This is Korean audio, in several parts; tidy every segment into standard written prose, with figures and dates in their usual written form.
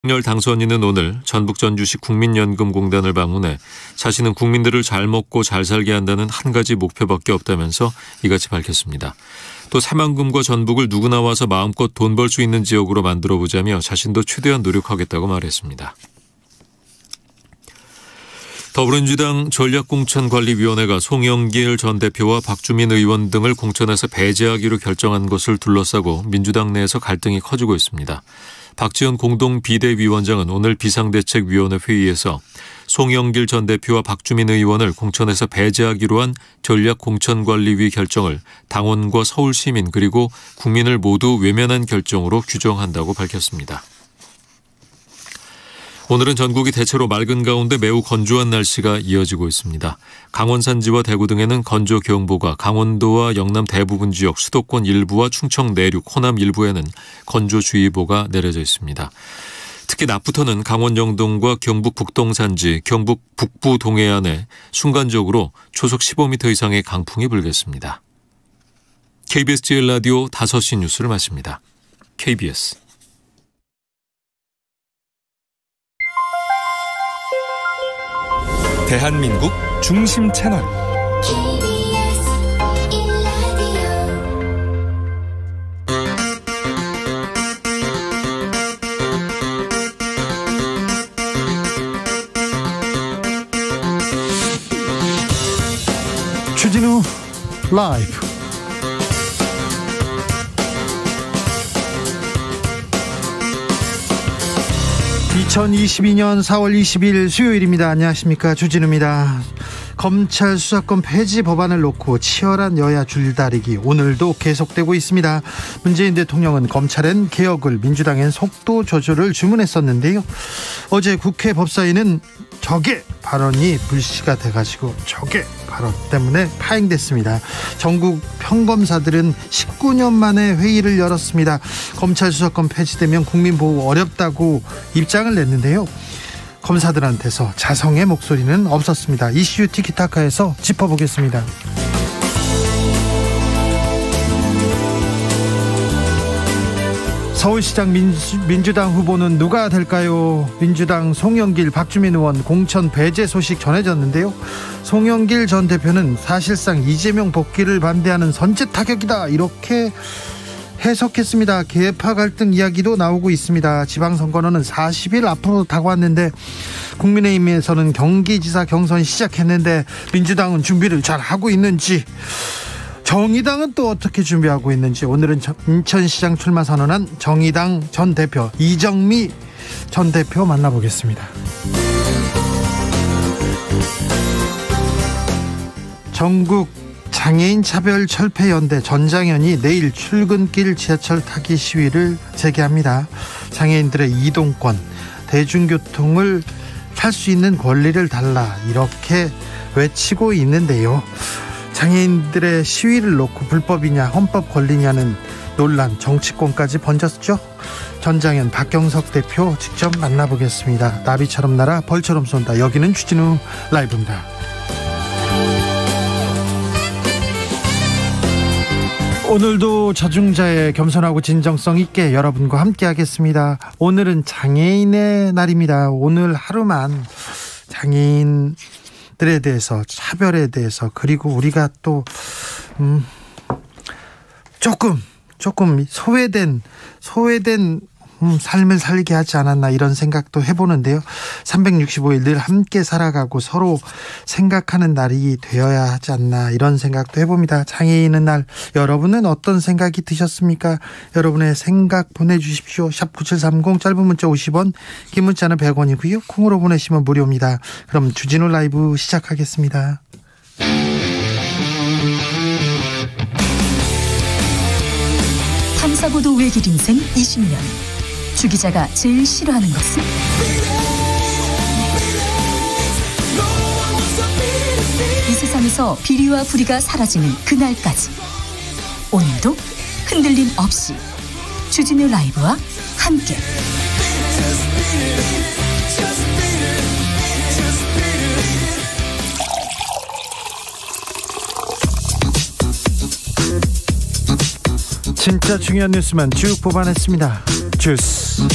윤석열 당선인은 오늘 전북 전주시 국민연금공단을 방문해 자신은 국민들을 잘 먹고 잘 살게 한다는 한 가지 목표밖에 없다면서 이같이 밝혔습니다. 또 새만금과 전북을 누구나 와서 마음껏 돈 벌 수 있는 지역으로 만들어보자며 자신도 최대한 노력하겠다고 말했습니다. 더불어민주당 전략공천관리위원회가 송영길 전 대표와 박주민 의원 등을 공천에서 배제하기로 결정한 것을 둘러싸고 민주당 내에서 갈등이 커지고 있습니다. 박지원 공동비대위원장은 오늘 비상대책위원회 회의에서 송영길 전 대표와 박주민 의원을 공천에서 배제하기로 한 전략공천관리위 결정을 당원과 서울시민 그리고 국민을 모두 외면한 결정으로 규정한다고 밝혔습니다. 오늘은 전국이 대체로 맑은 가운데 매우 건조한 날씨가 이어지고 있습니다. 강원 산지와 대구 등에는 건조경보가, 강원도와 영남 대부분 지역, 수도권 일부와 충청 내륙, 호남 일부에는 건조주의보가 내려져 있습니다. 특히 낮부터는 강원 영동과 경북 북동 산지, 경북 북부 동해안에 순간적으로 초속 15m 이상의 강풍이 불겠습니다. KBS 제일라디오 5시 뉴스를 마칩니다. KBS 대한민국 중심 채널 주진우 라이브. (2022년 4월 20일) 수요일입니다. 안녕하십니까, 주진우입니다. 검찰 수사권 폐지 법안을 놓고 치열한 여야 줄다리기 오늘도 계속되고 있습니다. 문재인 대통령은 검찰엔 개혁을, 민주당엔 속도 조절을 주문했었는데요. 어제 국회 법사위는 저게 발언이 불씨가 돼가지고 저게 발언 때문에 파행됐습니다. 전국 평검사들은 19년 만에 회의를 열었습니다. 검찰 수사권 폐지되면 국민보호 어렵다고 입장을 냈는데요. 검사들한테서 자성의 목소리는 없었습니다. 이슈 티키타카에서 짚어보겠습니다. 서울시장 민주당 후보는 누가 될까요? 민주당 송영길, 박주민 의원 공천 배제 소식 전해졌는데요. 송영길 전 대표는 사실상 이재명 복귀를 반대하는 선제 타격이다, 이렇게 해석했습니다. 계파 갈등 이야기도 나오고 있습니다. 지방선거는 40일 앞으로 다가왔는데 국민의힘에서는 경기지사 경선 시작했는데 민주당은 준비를 잘 하고 있는지, 정의당은 또 어떻게 준비하고 있는지, 오늘은 인천시장 출마 선언한 정의당 전 대표 이정미 전 대표 만나보겠습니다. 전국 장애인 차별 철폐 연대 전장현이 내일 출근길 지하철 타기 시위를 재개합니다. 장애인들의 이동권, 대중교통을 탈 수 있는 권리를 달라, 이렇게 외치고 있는데요. 장애인들의 시위를 놓고 불법이냐 헌법 권리냐는 논란, 정치권까지 번졌죠. 전장현 박경석 대표 직접 만나보겠습니다. 나비처럼 날아 벌처럼 쏜다. 여기는 주진우 라이브입니다. 오늘도 저중자의 겸손하고 진정성 있게 여러분과 함께 하겠습니다. 오늘은 장애인의 날입니다. 오늘 하루만 장애인들에 대해서, 차별에 대해서, 그리고 우리가 또 조금 소외된 삶을 살게 하지 않았나, 이런 생각도 해보는데요. 365일 늘 함께 살아가고 서로 생각하는 날이 되어야 하지 않나, 이런 생각도 해봅니다. 장애인의 날, 여러분은 어떤 생각이 드셨습니까? 여러분의 생각 보내주십시오. 샵 9730, 짧은 문자 50원, 긴 문자는 100원이고요 콩으로 보내시면 무료입니다. 그럼 주진우 라이브 시작하겠습니다. 탐사보도 외길 인생 20년. 주 기자가 제일 싫어하는 것은? 이 세상에서 비리와 부리가 사라지는 그날까지, 오늘도 흔들림 없이 주진우 라이브와 함께 진짜 중요한 뉴스만 쭉 뽑아냈습니다. 주스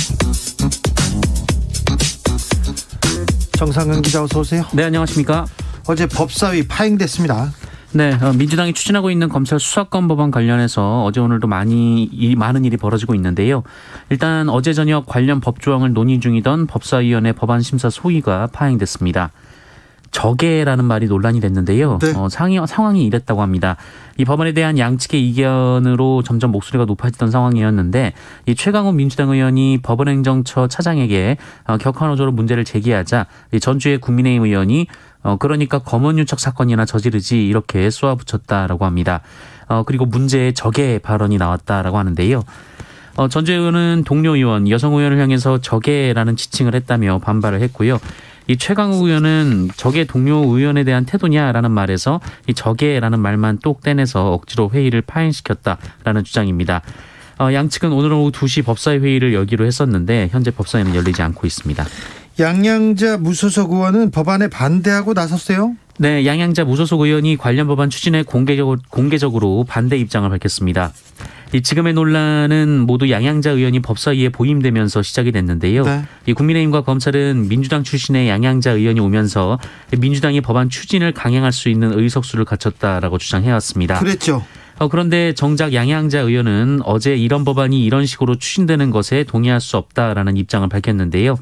정상근 기자 어서 오세요. 네, 안녕하십니까. 어제 법사위 파행됐습니다. 네, 민주당이 추진하고 있는 검찰 수사권 법안 관련해서 어제 오늘도 많은 일이 벌어지고 있는데요. 일단 어제 저녁 관련 법조항을 논의 중이던 법사위원회 법안심사 소위가 파행됐습니다. 적외라는 말이 논란이 됐는데요. 네. 상황이 이랬다고 합니다. 이 법안에 대한 양측의 이견으로 점점 목소리가 높아지던 상황이었는데 이 최강욱 민주당 의원이 법원행정처 차장에게 격한호조로 문제를 제기하자 전주의 국민의힘 의원이 그러니까 검언유착 사건이나 저지르지 이렇게 쏘아붙였다라고 합니다. 그리고 문제의 적외 발언이 나왔다라고 하는데요. 전주 의원은 동료 의원, 여성 의원을 향해서 적외라는 지칭을 했다며 반발을 했고요. 이 최강욱 의원은 적외 동료 의원에 대한 태도냐라는 말에서 이 적외라는 말만 똑 떼내서 억지로 회의를 파행시켰다라는 주장입니다. 양측은 오늘 오후 2시 법사위 회의를 열기로 했었는데 현재 법사위는 열리지 않고 있습니다. 양양자 무소속 의원은 법안에 반대하고 나섰어요? 네, 양양자 무소속 의원이 관련 법안 추진에 공개적으로 반대 입장을 밝혔습니다. 이 지금의 논란은 모두 양양자 의원이 법사위에 보임되면서 시작이 됐는데요. 네. 이 국민의힘과 검찰은 민주당 출신의 양양자 의원이 오면서 민주당이 법안 추진을 강행할 수 있는 의석수를 갖췄다라고 주장해왔습니다. 그랬죠. 그런데 정작 양양자 의원은 어제 이런 법안이 이런 식으로 추진되는 것에 동의할 수 없다라는 입장을 밝혔는데요.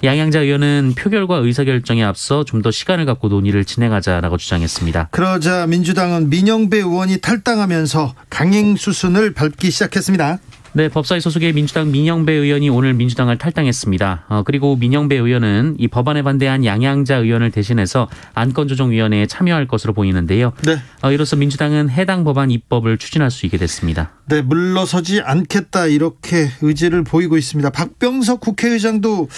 양양자 의원은 표결과 의사결정에 앞서 좀 더 시간을 갖고 논의를 진행하자라고 주장했습니다. 그러자 민주당은 민영배 의원이 탈당하면서 강행 수순을 밟기 시작했습니다. 네, 법사위 소속의 민주당 민영배 의원이 오늘 민주당을 탈당했습니다. 그리고 민영배 의원은 이 법안에 반대한 양양자 의원을 대신해서 안건조정위원회에 참여할 것으로 보이는데요. 네. 이로써 민주당은 해당 법안 입법을 추진할 수 있게 됐습니다. 네, 물러서지 않겠다 이렇게 의지를 보이고 있습니다. 박병석 국회의장도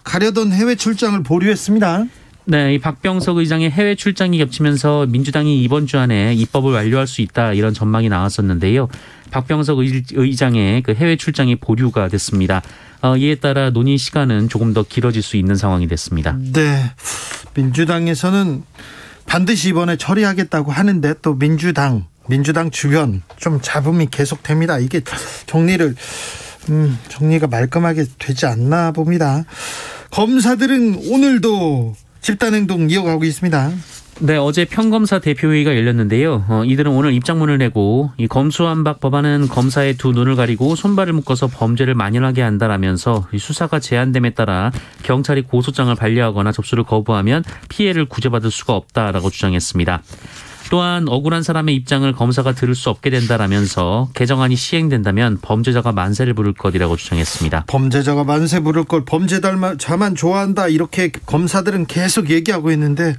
가려던 해외 출장을 보류했습니다. 네, 이 박병석 의장의 해외 출장이 겹치면서 민주당이 이번 주 안에 입법을 완료할 수 있다 이런 전망이 나왔었는데요. 박병석 의장의 그 해외 출장이 보류가 됐습니다. 이에 따라 논의 시간은 조금 더 길어질 수 있는 상황이 됐습니다. 네, 민주당에서는 반드시 이번에 처리하겠다고 하는데 또 민주당 주변 좀 잡음이 계속됩니다. 이게 정리가 말끔하게 되지 않나 봅니다. 검사들은 오늘도 집단행동 이어가고 있습니다. 네, 어제 평검사 대표회의가 열렸는데요. 이들은 오늘 입장문을 내고 이 검수완박 법안은 검사의 두 눈을 가리고 손발을 묶어서 범죄를 만연하게 한다라면서 이 수사가 제한됨에 따라 경찰이 고소장을 반려하거나 접수를 거부하면 피해를 구제받을 수가 없다라고 주장했습니다. 또한 억울한 사람의 입장을 검사가 들을 수 없게 된다라면서 개정안이 시행된다면 범죄자가 만세를 부를 것이라고 주장했습니다. 범죄자가 만세 부를 걸 범죄자만 좋아한다 이렇게 검사들은 계속 얘기하고 있는데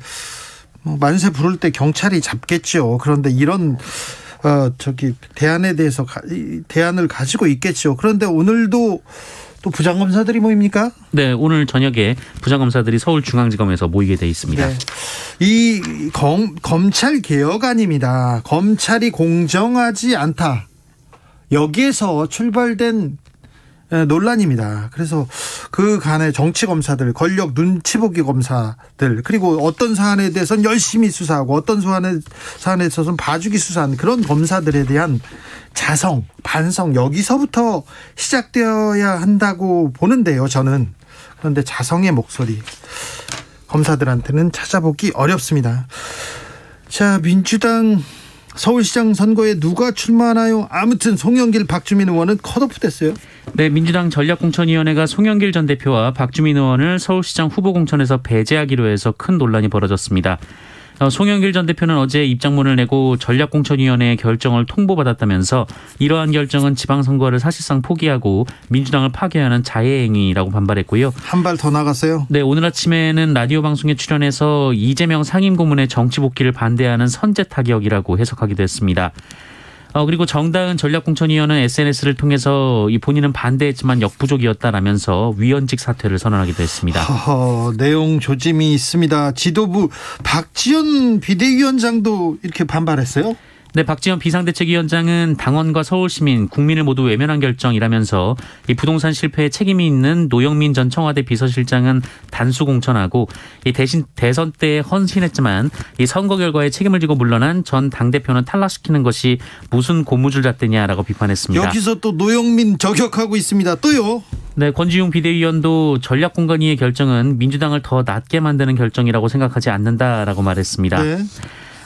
만세 부를 때 경찰이 잡겠죠. 그런데 이런 대안에 대해서 대안을 가지고 있겠죠. 그런데 오늘도 또 부장검사들이 모입니까? 네, 오늘 저녁에 부장검사들이 서울중앙지검에서 모이게 돼 있습니다. 네. 이 검찰 개혁안입니다. 검찰이 공정하지 않다. 여기에서 출발된 논란입니다. 그래서 그 간의 정치 검사들, 권력 눈치 보기 검사들, 그리고 어떤 사안에 대해서는 열심히 수사하고 어떤 사안에 있어서는 봐주기 수사하는 그런 검사들에 대한 자성, 반성 여기서부터 시작되어야 한다고 보는데요, 저는. 그런데 자성의 목소리 검사들한테는 찾아보기 어렵습니다. 자, 민주당 서울시장 선거에 누가 출마하나요? 아무튼 송영길, 박주민 의원은 컷오프 됐어요. 네, 민주당 전략공천위원회가 송영길 전 대표와 박주민 의원을 서울시장 후보 공천에서 배제하기로 해서 큰 논란이 벌어졌습니다. 송영길 전 대표는 어제 입장문을 내고 전략공천위원회의 결정을 통보받았다면서 이러한 결정은 지방선거를 사실상 포기하고 민주당을 파괴하는 자해행위라고 반발했고요. 한 발 더 나갔어요. 네, 오늘 아침에는 라디오 방송에 출연해서 이재명 상임고문의 정치 복귀를 반대하는 선제 타격이라고 해석하기도 했습니다. 그리고 정다은 전략공천위원은 SNS를 통해서 본인은 반대했지만 역부족이었다라면서 위원직 사퇴를 선언하기도 했습니다. 내용 조짐이 있습니다. 지도부 박지원 비대위원장도 이렇게 반발했어요? 네, 박지원 비상대책위원장은 당원과 서울시민, 국민을 모두 외면한 결정이라면서 이 부동산 실패에 책임이 있는 노영민 전 청와대 비서실장은 단수 공천하고 이 대신 대선 때 헌신했지만 이 선거 결과에 책임을 지고 물러난 전 당대표는 탈락시키는 것이 무슨 고무줄 잣대냐라고 비판했습니다. 여기서 또 노영민 저격하고 있습니다. 또요. 네, 권지웅 비대위원도 전략공관위의 결정은 민주당을 더 낮게 만드는 결정이라고 생각하지 않는다라고 말했습니다. 네.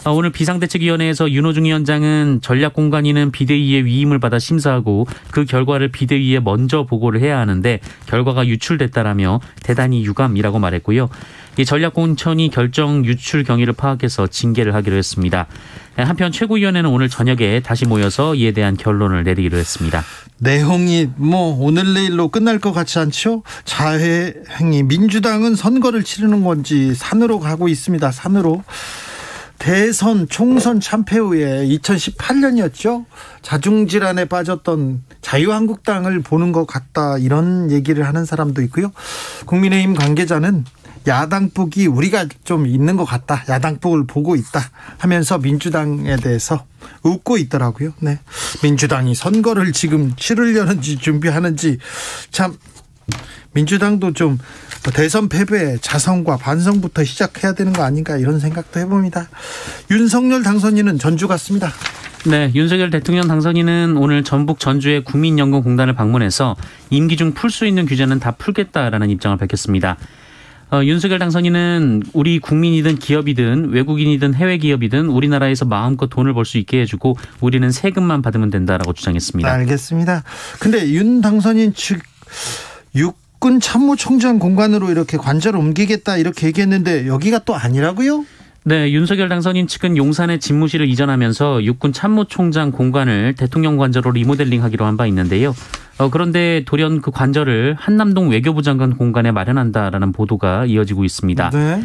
오늘 비상대책위원회에서 윤호중 위원장은 전략공관위는 비대위의 위임을 받아 심사하고 그 결과를 비대위에 먼저 보고를 해야 하는데 결과가 유출됐다라며 대단히 유감이라고 말했고요. 이 전략공천이 결정 유출 경위를 파악해서 징계를 하기로 했습니다. 한편 최고위원회는 오늘 저녁에 다시 모여서 이에 대한 결론을 내리기로 했습니다. 내용이 오늘 내일로 끝날 것 같지 않죠? 자해행위. 민주당은 선거를 치르는 건지 산으로 가고 있습니다. 산으로. 대선 총선 참패 후에 2018년이었죠. 자중질환에 빠졌던 자유한국당을 보는 것 같다, 이런 얘기를 하는 사람도 있고요. 국민의힘 관계자는 야당복이 우리가 좀 있는 것 같다, 야당복을 보고 있다 하면서 민주당에 대해서 웃고 있더라고요. 네, 민주당이 선거를 지금 치르려는지 준비하는지, 참 민주당도 좀 대선 패배의 자성과 반성부터 시작해야 되는 거 아닌가, 이런 생각도 해봅니다. 윤석열 당선인은 전주 갔습니다. 네, 윤석열 대통령 당선인은 오늘 전북 전주의 국민연금공단을 방문해서 임기 중 풀 수 있는 규제는 다 풀겠다라는 입장을 밝혔습니다. 윤석열 당선인은 우리 국민이든 기업이든 외국인이든 해외 기업이든 우리나라에서 마음껏 돈을 벌 수 있게 해주고 우리는 세금만 받으면 된다라고 주장했습니다. 알겠습니다. 근데 윤 당선인 측 육군 참모총장 공간으로 이렇게 관저를 옮기겠다 이렇게 얘기했는데 여기가 또 아니라고요? 네, 윤석열 당선인 측은 용산에 집무실을 이전하면서 육군 참모총장 공간을 대통령 관저로 리모델링하기로 한 바 있는데요. 그런데 돌연 그 관저를 한남동 외교부 장관 공간에 마련한다라는 보도가 이어지고 있습니다. 네.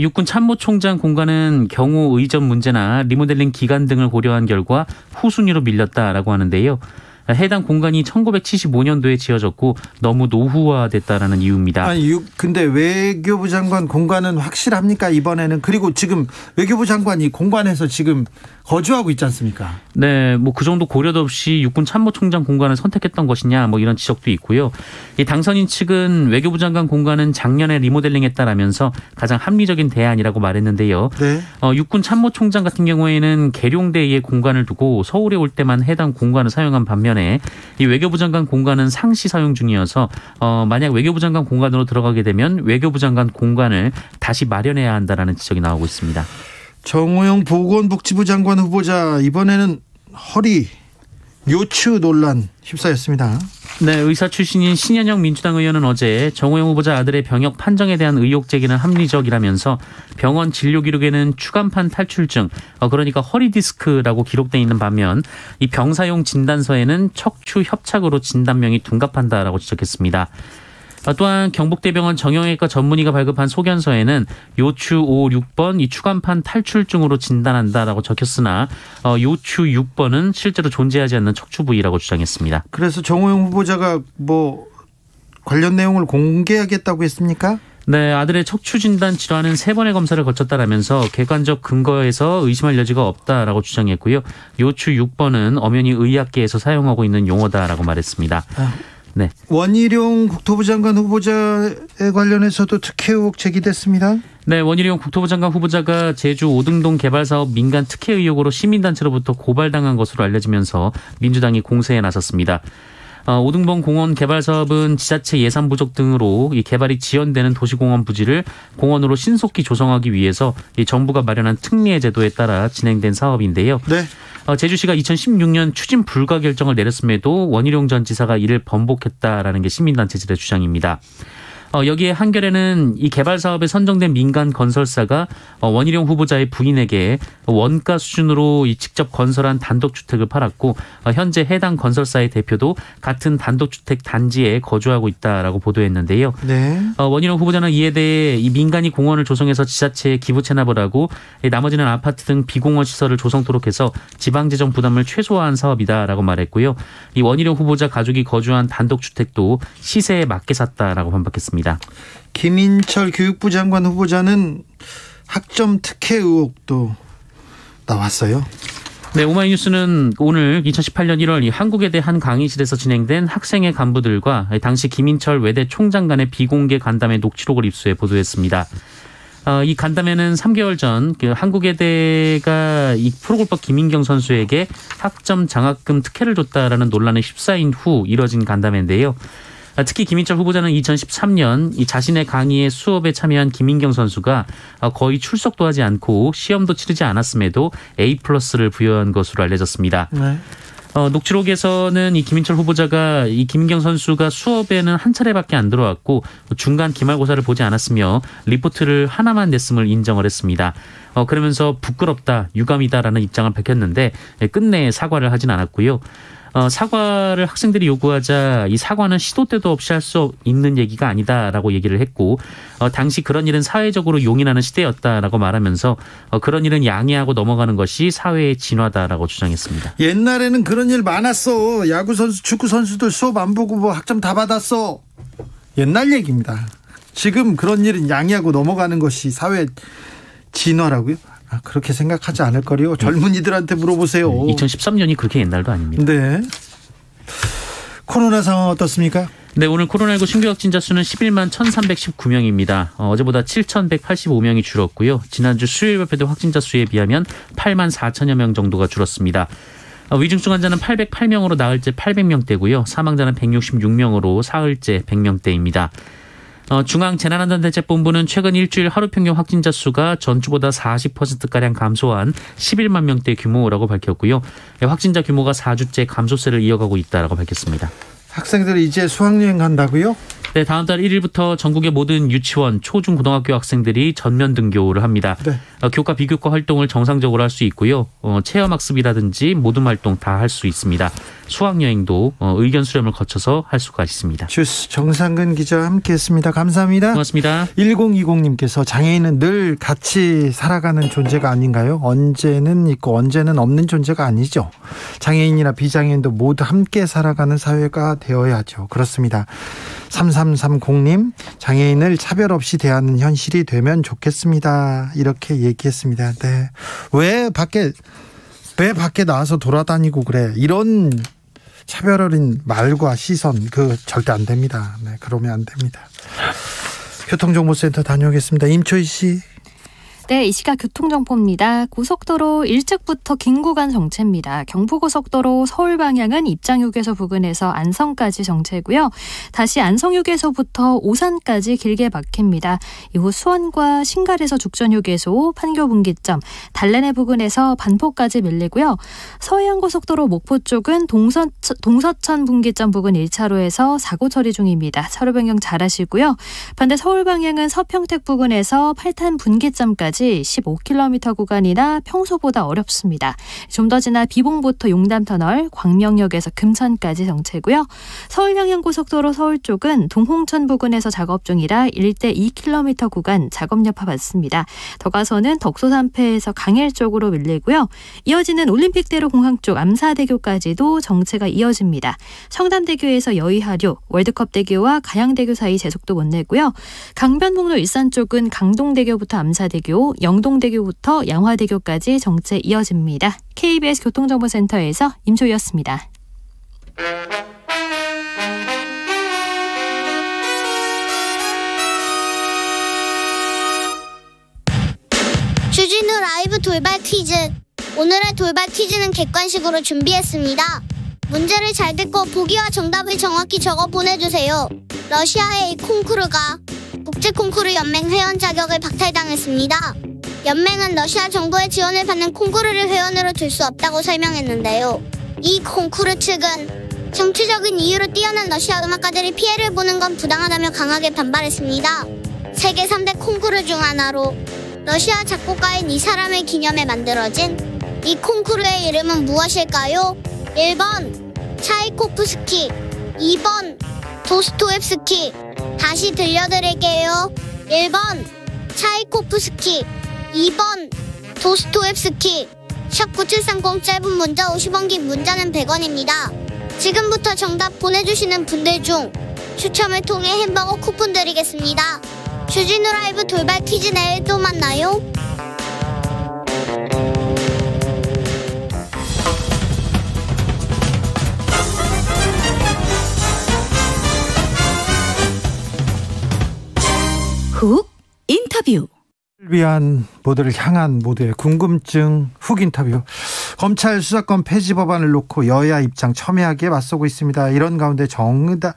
육군 참모총장 공간은 경호 의전 문제나 리모델링 기간 등을 고려한 결과 후순위로 밀렸다라고 하는데요. 해당 공간이 1975년도에 지어졌고 너무 노후화됐다라는 이유입니다. 아니, 근데 외교부 장관 공간은 확실합니까, 이번에는? 그리고 지금 외교부 장관이 공간에서 지금 거주하고 있지 않습니까? 네, 그 정도 고려도 없이 육군 참모총장 공간을 선택했던 것이냐, 이런 지적도 있고요. 이 당선인 측은 외교부 장관 공간은 작년에 리모델링했다라면서 가장 합리적인 대안이라고 말했는데요. 네. 육군 참모총장 같은 경우에는 계룡대에 공간을 두고 서울에 올 때만 해당 공간을 사용한 반면에 이 외교부 장관 공간은 상시 사용 중이어서 만약 외교부 장관 공간으로 들어가게 되면 외교부 장관 공간을 다시 마련해야 한다라는 지적이 나오고 있습니다. 정호영 보건복지부 장관 후보자, 이번에는 허리 요추 논란 휩싸였습니다. 네, 의사 출신인 신현영 민주당 의원은 어제 정호영 후보자 아들의 병역 판정에 대한 의혹 제기는 합리적이라면서 병원 진료 기록에는 추간판 탈출증, 그러니까 허리 디스크라고 기록돼 있는 반면 이 병사용 진단서에는 척추 협착으로 진단명이 둔갑한다라고 지적했습니다. 또한 경북대병원 정형외과 전문의가 발급한 소견서에는 요추 5, 6번 이 추간판 탈출증으로 진단한다라고 적혔으나 요추 6번은 실제로 존재하지 않는 척추 부위라고 주장했습니다. 그래서 정호영 후보자가 관련 내용을 공개하겠다고 했습니까? 네, 아들의 척추 진단 질환은 3번의 검사를 거쳤다라면서 객관적 근거에서 의심할 여지가 없다라고 주장했고요. 요추 6번은 엄연히 의학계에서 사용하고 있는 용어다라고 말했습니다. 네. 원희룡 국토부 장관 후보자에 관련해서도 특혜 의혹 제기됐습니다. 네, 원희룡 국토부 장관 후보자가 제주 오등동 개발사업 민간 특혜 의혹으로 시민단체로부터 고발당한 것으로 알려지면서 민주당이 공세에 나섰습니다. 오등봉 공원 개발 사업은 지자체 예산 부족 등으로 이 개발이 지연되는 도시공원 부지를 공원으로 신속히 조성하기 위해서 이 정부가 마련한 특례 제도에 따라 진행된 사업인데요. 네. 제주시가 2016년 추진 불가 결정을 내렸음에도 원희룡 전 지사가 이를 번복했다라는 게 시민단체들의 주장입니다. 여기에 한겨레는 이 개발 사업에 선정된 민간 건설사가 원희룡 후보자의 부인에게 원가 수준으로 이 직접 건설한 단독주택을 팔았고 현재 해당 건설사의 대표도 같은 단독주택 단지에 거주하고 있다라고 보도했는데요. 네. 원희룡 후보자는 이에 대해 이 민간이 공원을 조성해서 지자체에 기부 체납을 하고 나머지는 아파트 등 비공원 시설을 조성토록 해서 지방재정 부담을 최소화한 사업이다라고 말했고요. 이 원희룡 후보자 가족이 거주한 단독주택도 시세에 맞게 샀다라고 반박했습니다. 김인철 교육부 장관 후보자는 학점 특혜 의혹도 나왔어요. 네, 오마이뉴스는 오늘 2018년 1월 이 한국외대 한 강의실에서 진행된 학생회 간부들과 당시 김인철 외대 총장 간의 비공개 간담회 녹취록을 입수해 보도했습니다. 이 간담회는 3개월 전 한국외대가 이 프로골퍼 김인경 선수에게 학점 장학금 특혜를 줬다라는 논란이 휩싸인 후 이뤄진 간담회인데요. 특히 김인철 후보자는 2013년 이 자신의 강의에 수업에 참여한 김인경 선수가 거의 출석도 하지 않고 시험도 치르지 않았음에도 A+를 부여한 것으로 알려졌습니다. 네. 녹취록에서는 이 김인철 후보자가 이 김인경 선수가 수업에는 한 차례밖에 안 들어왔고 중간 기말고사를 보지 않았으며 리포트를 하나만 냈음을 인정을 했습니다. 그러면서 부끄럽다, 유감이다라는 입장을 밝혔는데 끝내 사과를 하진 않았고요. 사과를 학생들이 요구하자 이 사과는 시도 때도 없이 할 수 있는 얘기가 아니다라고 얘기를 했고 당시 그런 일은 사회적으로 용인하는 시대였다라고 말하면서 그런 일은 양해하고 넘어가는 것이 사회의 진화다라고 주장했습니다. 옛날에는 그런 일 많았어. 야구 선수, 축구 선수들 수업 안 보고 뭐 학점 다 받았어. 옛날 얘기입니다. 지금 그런 일은 양해하고 넘어가는 것이 사회 진화라고요? 그렇게 생각하지 않을 거리요. 젊은이들한테 물어보세요. 2013년이 그렇게 옛날도 아닙니다. 네. 코로나 상황 어떻습니까? 네, 오늘 코로나19 신규 확진자 수는 11만 1,319명입니다. 어제보다 7,185명이 줄었고요. 지난주 수요일 발표된 확진자 수에 비하면 8만 4천여 명 정도가 줄었습니다. 위중증 환자는 808명으로 나흘째 800명대고요. 사망자는 166명으로 사흘째 100명대입니다. 중앙재난안전대책본부는 최근 일주일 하루 평균 확진자 수가 전주보다 40%가량 감소한 11만 명대 규모라고 밝혔고요. 확진자 규모가 4주째 감소세를 이어가고 있다라고 밝혔습니다. 학생들이 이제 수학여행 간다고요? 네, 다음 달 1일부터 전국의 모든 유치원, 초중, 고등학교 학생들이 전면 등교를 합니다. 네. 교과, 비교과 활동을 정상적으로 할 수 있고요. 체험학습이라든지 모든 활동 다 할 수 있습니다. 수학여행도 의견 수렴을 거쳐서 할 수가 있습니다. 주스 정상근 기자와 함께했습니다. 감사합니다. 고맙습니다. 1020님께서 장애인은 늘 같이 살아가는 존재가 아닌가요? 언제는 있고 언제는 없는 존재가 아니죠. 장애인이나 비장애인도 모두 함께 살아가는 사회가 되어야죠. 그렇습니다. 3330님, 장애인을 차별 없이 대하는 현실이 되면 좋겠습니다. 이렇게 얘기했습니다. 네. 왜 밖에 나와서 돌아다니고 그래? 이런 차별 어린 말과 시선, 절대 안 됩니다. 네, 그러면 안 됩니다. 교통정보센터 다녀오겠습니다. 임초희 씨. 네, 이 시각 교통정보입니다. 고속도로 일찍부터 긴 구간 정체입니다. 경부고속도로 서울 방향은 입장휴게소 부근에서 안성까지 정체고요. 다시 안성휴게소부터 오산까지 길게 막힙니다. 이후 수원과 신갈에서 죽전휴게소, 판교분기점, 달래내 부근에서 반포까지 밀리고요. 서해안고속도로 목포 쪽은 동서천 분기점 부근 1차로에서 사고 처리 중입니다. 차로 변경 잘하시고요. 반대 서울 방향은 서평택 부근에서 팔탄 분기점까지 15km 구간이나 평소보다 어렵습니다. 좀 더 지나 비봉부터 용담터널, 광명역에서 금천까지 정체고요. 서울 방향 고속도로 서울 쪽은 동홍천 부근에서 작업 중이라 1대 2km 구간 작업 여파 받습니다. 더 가서는 덕소산패에서 강일 쪽으로 밀리고요. 이어지는 올림픽대로 공항 쪽 암사대교까지도 정체가 이어집니다. 청담대교에서 여의하류, 월드컵대교와 가양대교 사이 제속도 못 내고요. 강변북로 일산 쪽은 강동대교부터 암사대교, 영동대교부터 양화대교까지 정체 이어집니다. KBS 교통정보센터에서 임초희였습니다. 주진우 라이브 돌발 퀴즈. 오늘의 돌발 퀴즈는 객관식으로 준비했습니다. 문제를 잘 듣고 보기와 정답을 정확히 적어 보내주세요. 러시아의 이 콩쿠르가 국제콩쿠르 연맹 회원 자격을 박탈당했습니다. 연맹은 러시아 정부의 지원을 받는 콩쿠르를 회원으로 둘 수 없다고 설명했는데요. 이 콩쿠르 측은 정치적인 이유로 뛰어난 러시아 음악가들이 피해를 보는 건 부당하다며 강하게 반발했습니다. 세계 3대 콩쿠르 중 하나로 러시아 작곡가인 이 사람을 기념해 만들어진 이 콩쿠르의 이름은 무엇일까요? 1번 차이코프스키, 2번 도스토옙스키. 다시 들려드릴게요. 1번 차이코프스키, 2번 도스토옙스키. 샵9730 짧은 문자 50원, 긴 문자는 100원입니다. 지금부터 정답 보내주시는 분들 중 추첨을 통해 햄버거 쿠폰 드리겠습니다. 주진우 라이브 돌발 퀴즈 내일 또 만나요. 훅 인터뷰. 위한 모두를 향한 모두의 궁금증 훅 인터뷰. 검찰 수사권 폐지 법안을 놓고 여야 입장 첨예하게 맞서고 있습니다. 이런 가운데 정의당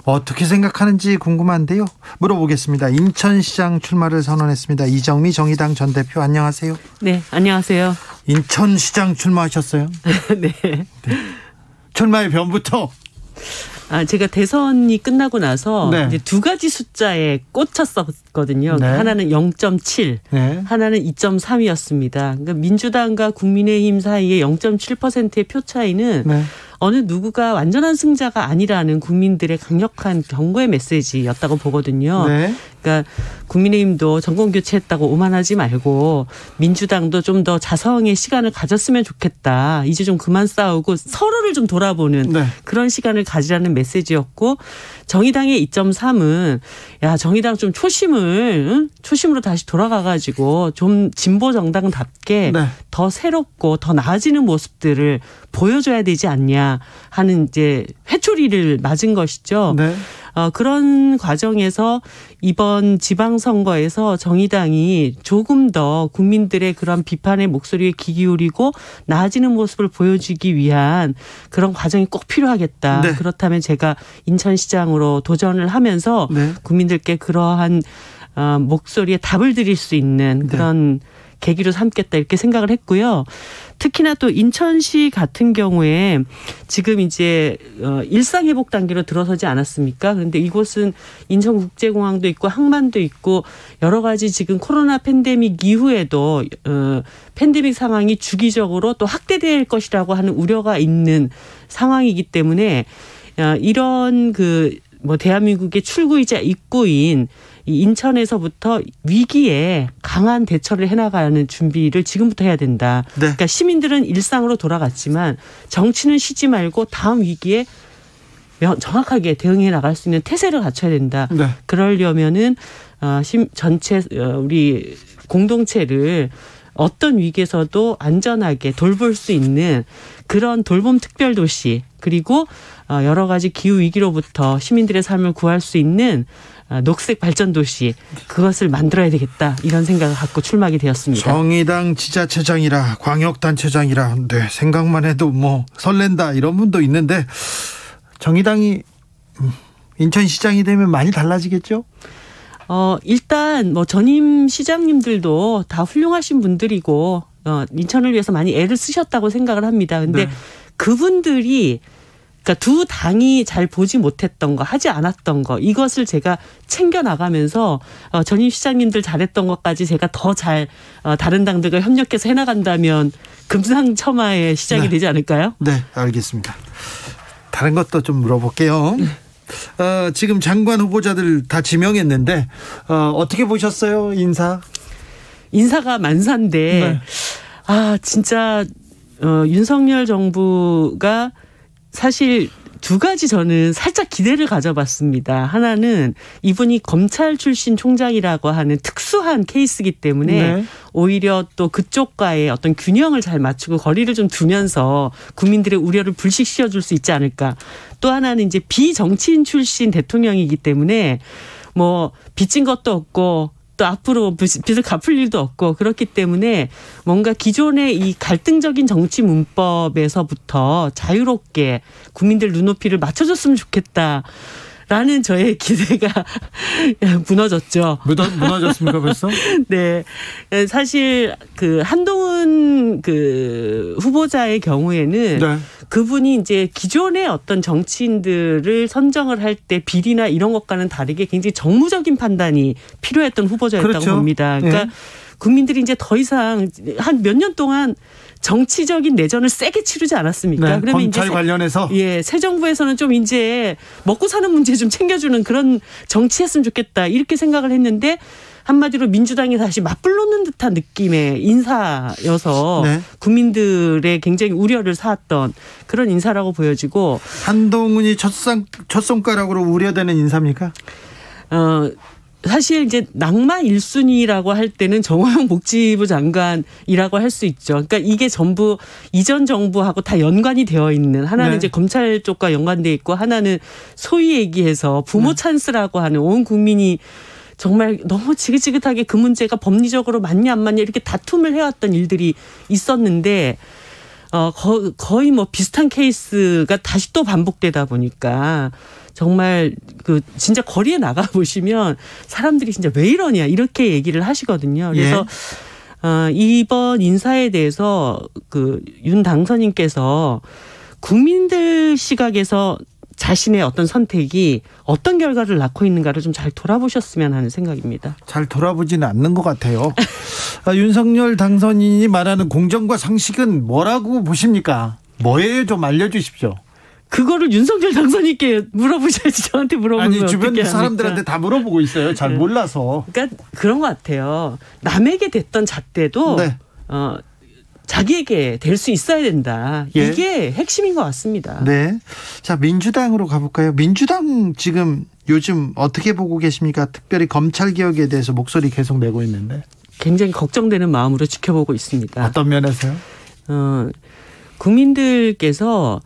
어떻게 생각하는지 궁금한데요. 물어보겠습니다. 인천시장 출마를 선언했습니다. 이정미 정의당 전 대표, 안녕하세요. 네, 안녕하세요. 인천시장 출마하셨어요? 네. 출마의 변부터. 제가 대선이 끝나고 나서 네. 이제 두 가지 숫자에 꽂혔었거든요. 네. 하나는 0.7, 네. 하나는 2.3이었습니다. 그러니까 민주당과 국민의힘 사이의 0.7%의 표 차이는 네. 어느 누구가 완전한 승자가 아니라는 국민들의 강력한 경고의 메시지였다고 보거든요. 네. 그러니까 국민의힘도 정권 교체했다고 오만하지 말고 민주당도 좀 더 자성의 시간을 가졌으면 좋겠다. 이제 좀 그만 싸우고 서로를 좀 돌아보는 네. 그런 시간을 가지라는 메시지였고, 정의당의 2.3은 야, 정의당 좀 초심으로 다시 돌아가가지고 좀 진보 정당답게 네. 더 새롭고 더 나아지는 모습들을 보여줘야 되지 않냐 하는 이제 회초리를 맞은 것이죠. 네. 그런 과정에서 이번 지방선거에서 정의당이 조금 더 국민들의 그런 비판의 목소리에 귀 기울이고 나아지는 모습을 보여주기 위한 그런 과정이 꼭 필요하겠다. 네. 그렇다면 제가 인천시장으로 도전을 하면서 네. 국민들께 그러한 목소리에 답을 드릴 수 있는 그런 계기로 삼겠다 이렇게 생각을 했고요. 특히나 또 인천시 같은 경우에 지금 이제 일상회복 단계로 들어서지 않았습니까? 그런데 이곳은 인천국제공항도 있고 항만도 있고 여러 가지 지금 코로나 팬데믹 이후에도 팬데믹 상황이 주기적으로 또 확대될 것이라고 하는 우려가 있는 상황이기 때문에 이런 대한민국의 출구이자 입구인 이 인천에서부터 위기에 강한 대처를 해나가는 준비를 지금부터 해야 된다. 네. 그러니까 시민들은 일상으로 돌아갔지만 정치는 쉬지 말고 다음 위기에 정확하게 대응해 나갈 수 있는 태세를 갖춰야 된다. 네. 그러려면은 전체 우리 공동체를 어떤 위기에서도 안전하게 돌볼 수 있는 그런 돌봄 특별도시, 그리고 여러 가지 기후 위기로부터 시민들의 삶을 구할 수 있는 녹색 발전 도시, 그것을 만들어야 되겠다, 이런 생각을 갖고 출마하게 되었습니다. 정의당 지자체장이라 광역단체장이라 생각만 해도 설렌다 이런 분도 있는데 정의당이 인천시장이 되면 많이 달라지겠죠? 일단 전임 시장님들도 다 훌륭하신 분들이고 인천을 위해서 많이 애를 쓰셨다고 생각을 합니다. 근데 네. 그분들이, 그러니까 두 당이 잘 보지 못했던 거, 하지 않았던 거, 이것을 제가 챙겨 나가면서 전임 시장님들 잘했던 것까지 제가 더 잘 다른 당들과 협력해서 해나간다면 금상첨화의 시작이 네. 되지 않을까요? 네, 알겠습니다. 다른 것도 좀 물어볼게요. 지금 장관 후보자들 다 지명했는데 어떻게 보셨어요? 인사가 만사인데 네. 진짜 윤석열 정부가 사실 두 가지 저는 살짝 기대를 가져봤습니다. 하나는 이분이 검찰 출신 총장이라고 하는 특수한 케이스이기 때문에 네. 오히려 또 그쪽과의 어떤 빚을 잘 맞추고 거리를 좀 두면서 국민들의 우려를 불식시켜줄 수 있지 않을까. 또 하나는 이제 비정치인 출신 대통령이기 때문에 빚진 것도 없고 또 앞으로 빚을 갚을 일도 없고, 그렇기 때문에 뭔가 기존의 이 갈등적인 정치 문법에서부터 자유롭게 국민들 눈높이를 맞춰줬으면 좋겠다라는 저의 기대가 무너졌죠. 무너졌습니까 벌써? 네, 사실 한동훈 후보자의 경우에는 네. 그분이 이제 기존의 어떤 정치인들을 선정을 할 때 비리나 이런 것과는 다르게 굉장히 정무적인 판단이 필요했던 후보자였다고 그렇죠. 봅니다. 그러니까 네. 국민들이 이제 더 이상 한 몇 년 동안 정치적인 내전을 세게 치르지 않았습니까? 네, 그러면 검찰 이제 관련해서 새 정부에서는 좀 이제 먹고 사는 문제 좀 챙겨주는 그런 정치했으면 좋겠다, 이렇게 생각을 했는데, 한마디로 민주당이 다시 맞불놓는 듯한 느낌의 인사여서 네. 국민들의 굉장히 우려를 사았던 그런 인사라고 보여지고, 한동훈이 첫 손가락으로 우려되는 인사입니까? 사실 이제 낭만 1순위라고 할 때는 정호영 복지부 장관이라고 할 수 있죠. 그러니까 이게 전부 이전 정부하고 다 연관이 되어 있는, 하나는 네. 이제 검찰 쪽과 연관돼 있고, 하나는 소위 얘기해서 부모 찬스라고 하는 온 국민이 정말 너무 지긋지긋하게 그 문제가 법리적으로 맞냐 안 맞냐 이렇게 다툼을 해왔던 일들이 있었는데 거의 뭐 비슷한 케이스가 다시 또 반복되다 보니까 정말 그 진짜 거리에 나가 보시면 사람들이 진짜 왜 이러냐 이렇게 얘기를 하시거든요. 그래서 이번 인사에 대해서 그 윤 당선인께서 국민들 시각에서 자신의 어떤 선택이 어떤 결과를 낳고 있는가를 좀 잘 돌아보셨으면 하는 생각입니다. 잘 돌아보지는 않는 것 같아요. 윤석열 당선인이 말하는 공정과 상식은 뭐라고 보십니까? 뭐예요? 좀 알려주십시오. 그거를 윤석열 당선인께 물어보셔야지 저한테 물어보면 아니 주변 어떻게 사람들한테 다 물어보고 있어요. 잘 몰라서. 그러니까 그런 것 같아요. 남에게 됐던 잣대도 네. 자기에게 될 수 있어야 된다. 예. 이게 핵심인 것 같습니다. 네. 자, 민주당으로 가볼까요? 민주당 지금 요즘 어떻게 보고 계십니까? 특별히 검찰 개혁에 대해서 목소리 계속 내고 있는데. 굉장히 걱정되는 마음으로 지켜보고 있습니다. 어떤 면에서요? 국민들께서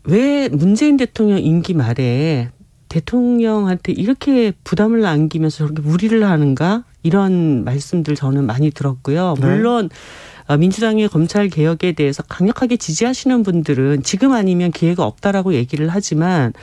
왜 문재인 대통령 임기 말에 대통령한테 이렇게 부담을 안기면서 저렇게 무리를 하는가? 이런 말씀들 저는 많이 들었고요. 네. 물론 민주당의 검찰 개혁에 대해서 강력하게 지지하시는 분들은 지금 아니면 기회가 없다라고 얘기를 하지만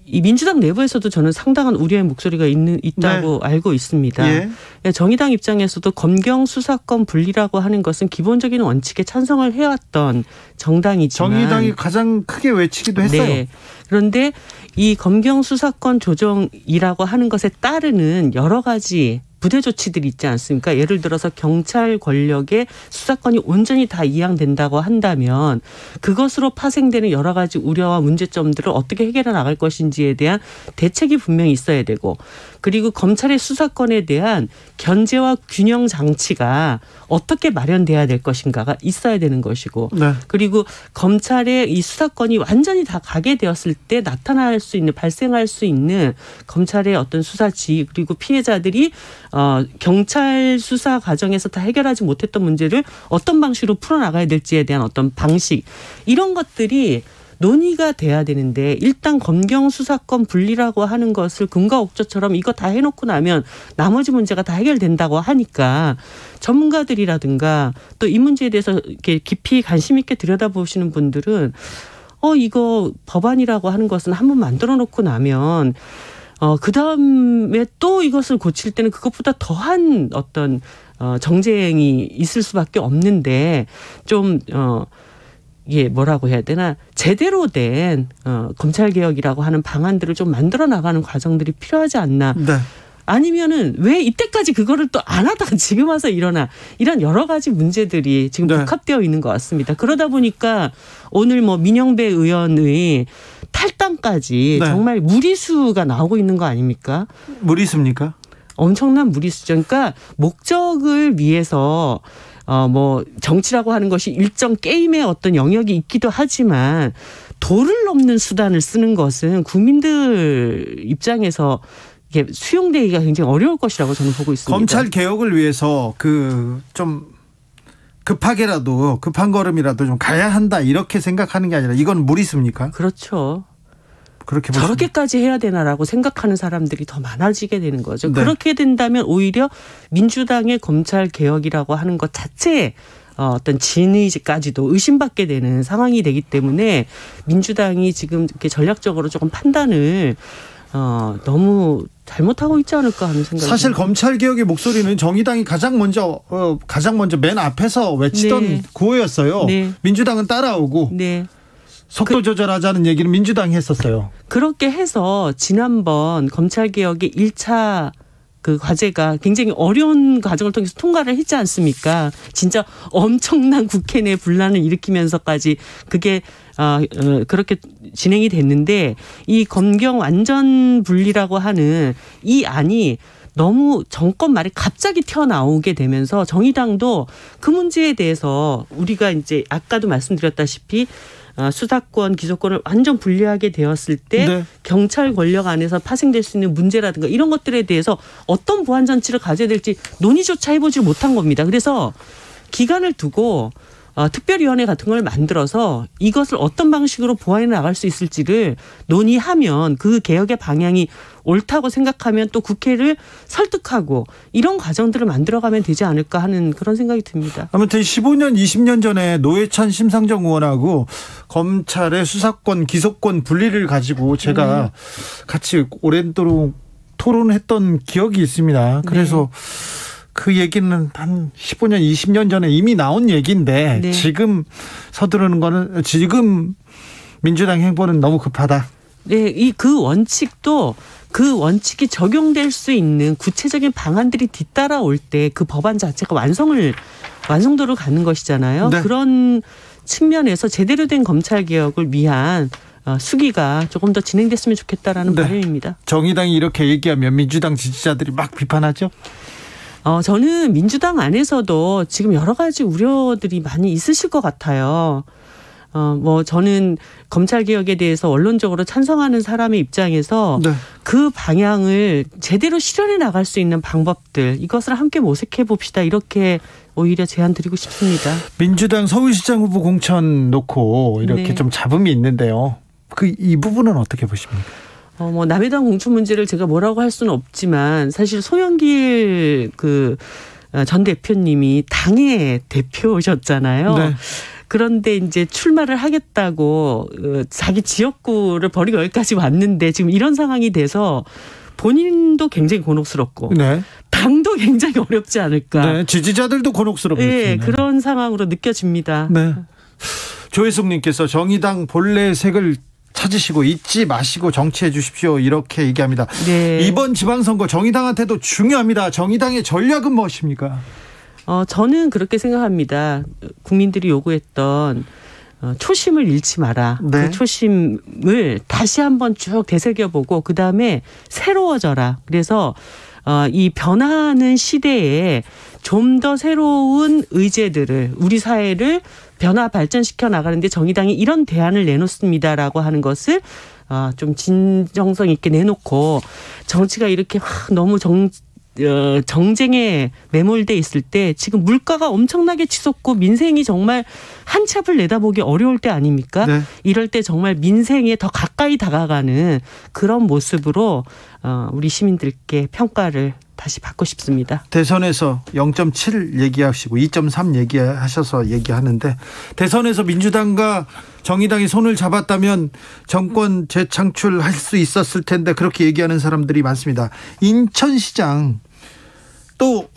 이 민주당 내부에서도 저는 상당한 우려의 목소리가 있다고 알고 있습니다. 예. 정의당 입장에서도 검경 수사권 분리라고 하는 것은 기본적인 원칙에 찬성을 해왔던 정당이지만 정의당이 가장 크게 외치기도 했어요. 네. 그런데 이 검경 수사권 조정이라고 하는 것에 따르는 여러 가지 부대 조치들이 있지 않습니까? 예를 들어서 경찰 권력의 수사권이 온전히 다 이양된다고 한다면 그것으로 파생되는 여러 가지 우려와 문제점들을 어떻게 해결해 나갈 것인지에 대한 대책이 분명히 있어야 되고 그리고 검찰의 수사권에 대한 견제와 균형 장치가 어떻게 마련돼야 될 것인가가 있어야 되는 것이고 네. 그리고 검찰의 이 수사권이 완전히 다 가게 되었을 때 나타날 수 있는 발생할 수 있는 검찰의 어떤 수사 지휘 그리고 피해자들이 경찰 수사 과정에서 다 해결하지 못했던 문제를 어떤 방식으로 풀어나가야 될지에 대한 어떤 방식 이런 것들이 논의가 돼야 되는데 일단 검경 수사권 분리라고 하는 것을 금과 옥조처럼 이거 다 해놓고 나면 나머지 문제가 다 해결된다고 하니까 전문가들이라든가 또 이 문제에 대해서 이렇게 깊이 관심 있게 들여다보시는 분들은 이거 법안이라고 하는 것은 한번 만들어 놓고 나면 그 다음에 또 이것을 고칠 때는 그것보다 더한 어떤 정쟁이 있을 수밖에 없는데 좀 이게 뭐라고 해야 되나 제대로 된 검찰 개혁이라고 하는 방안들을 좀 만들어 나가는 과정들이 필요하지 않나. 네. 아니면은 왜 이때까지 그거를 또 안 하다가 지금 와서 일어나 이런 여러 가지 문제들이 지금 네. 복합되어 있는 것 같습니다. 그러다 보니까 오늘 뭐 민영배 의원의 탈당까지 네. 정말 무리수가 나오고 있는 거 아닙니까? 무리수입니까? 엄청난 무리수죠. 그러니까 목적을 위해서 뭐 정치라고 하는 것이 일정 게임의 어떤 영역이 있기도 하지만 도를 넘는 수단을 쓰는 것은 국민들 입장에서 이게 수용되기가 굉장히 어려울 것이라고 저는 보고 있습니다. 검찰 개혁을 위해서 좀 급하게라도 급한 걸음이라도 좀 가야 한다 이렇게 생각하는 게 아니라 이건 무리수입니까? 그렇죠. 그렇게 저렇게까지 해야 되나라고 생각하는 사람들이 더 많아지게 되는 거죠. 네. 그렇게 된다면 오히려 민주당의 검찰 개혁이라고 하는 것 자체에 어떤 진의지까지도 의심받게 되는 상황이 되기 때문에 민주당이 지금 이렇게 전략적으로 조금 판단을 너무 잘못하고 있지 않을까 하는 생각이 사실 듭니다. 검찰 개혁의 목소리는 정의당이 가장 먼저 맨 앞에서 외치던 네. 구호였어요. 네. 민주당은 따라오고 네. 속도 조절하자는 얘기를 민주당이 했었어요. 그렇게 해서 지난번 검찰개혁의 1차 그 과제가 굉장히 어려운 과정을 통해서 통과를 했지 않습니까? 진짜 엄청난 국회 내 분란을 일으키면서까지 그게 그렇게 진행이 됐는데 이 검경 완전 분리라고 하는 이 안이 너무 정권 말에 갑자기 튀어나오게 되면서 정의당도 그 문제에 대해서 우리가 이제 아까도 말씀드렸다시피 수사권, 기소권을 완전 분리하게 되었을 때 네. 경찰 권력 안에서 파생될 수 있는 문제라든가 이런 것들에 대해서 어떤 보완 장치를 가져야 될지 논의조차 해보지 못한 겁니다. 그래서 기간을 두고 특별위원회 같은 걸 만들어서 이것을 어떤 방식으로 보완해 나갈 수 있을지를 논의하면 그 개혁의 방향이 옳다고 생각하면 또 국회를 설득하고 이런 과정들을 만들어가면 되지 않을까 하는 그런 생각이 듭니다. 아무튼 15년, 20년 전에 노회찬 심상정 의원하고 검찰의 수사권, 기소권 분리를 가지고 제가 같이 오랜도록 토론했던 기억이 있습니다. 그래서 그 얘기는 한 15년, 20년 전에 이미 나온 얘기인데 지금 서두르는 거는 지금 민주당 행보는 너무 급하다. 네, 그 원칙도 그 원칙이 적용될 수 있는 구체적인 방안들이 뒤따라올 때 그 법안 자체가 완성도를 갖는 것이잖아요. 네. 그런 측면에서 제대로 된 검찰 개혁을 위한 수기가 조금 더 진행됐으면 좋겠다라는 바람입니다. 정의당이 이렇게 얘기하면 민주당 지지자들이 막 비판하죠? 저는 민주당 안에서도 지금 여러 가지 우려들이 많이 있으실 것 같아요. 저는 검찰개혁에 대해서 원론적으로 찬성하는 사람의 입장에서 그 방향을 제대로 실현해 나갈 수 있는 방법들, 이것을 함께 모색해 봅시다. 이렇게 오히려 제안 드리고 싶습니다. 민주당 서울시장 후보 공천 놓고 이렇게 좀 잡음이 있는데요. 이 부분은 어떻게 보십니까? 남해당 공천 문제를 제가 뭐라고 할 수는 없지만 사실 송영길 전 대표님이 당의 대표셨잖아요. 네. 그런데 이제 출마를 하겠다고 자기 지역구를 버리고 여기까지 왔는데 지금 이런 상황이 돼서 본인도 굉장히 곤혹스럽고 당도 굉장히 어렵지 않을까. 네, 지지자들도 곤혹스럽습니다. 네, 그런 상황으로 느껴집니다. 네. 조혜숙님께서 정의당 본래 색을 찾으시고 잊지 마시고 정치해 주십시오. 이렇게 얘기합니다. 네. 이번 지방선거 정의당한테도 중요합니다. 정의당의 전략은 무엇입니까? 저는 그렇게 생각합니다. 국민들이 요구했던 초심을 잃지 마라. 그 초심을 다시 한번 쭉 되새겨보고 그다음에 새로워져라. 그래서 이 변화하는 시대에 좀 더 새로운 의제들을 우리 사회를 변화 발전시켜 나가는데 정의당이 이런 대안을 내놓습니다라고 하는 것을 좀 진정성 있게 내놓고 정치가 이렇게 너무 정쟁에 매몰돼 있을 때 지금 물가가 엄청나게 치솟고 민생이 정말 한 치 앞을 내다보기 어려울 때 아닙니까? 네. 이럴 때 정말 민생에 더 가까이 다가가는 그런 모습으로 우리 시민들께 평가를 다시 받고 싶습니다. 대선에서 0.7 얘기하시고 2.3 얘기하셔서 얘기하는데 대선에서 민주당과 정의당이 손을 잡았다면 정권 재창출할 수 있었을 텐데 그렇게 얘기하는 사람들이 많습니다. 인천시장 또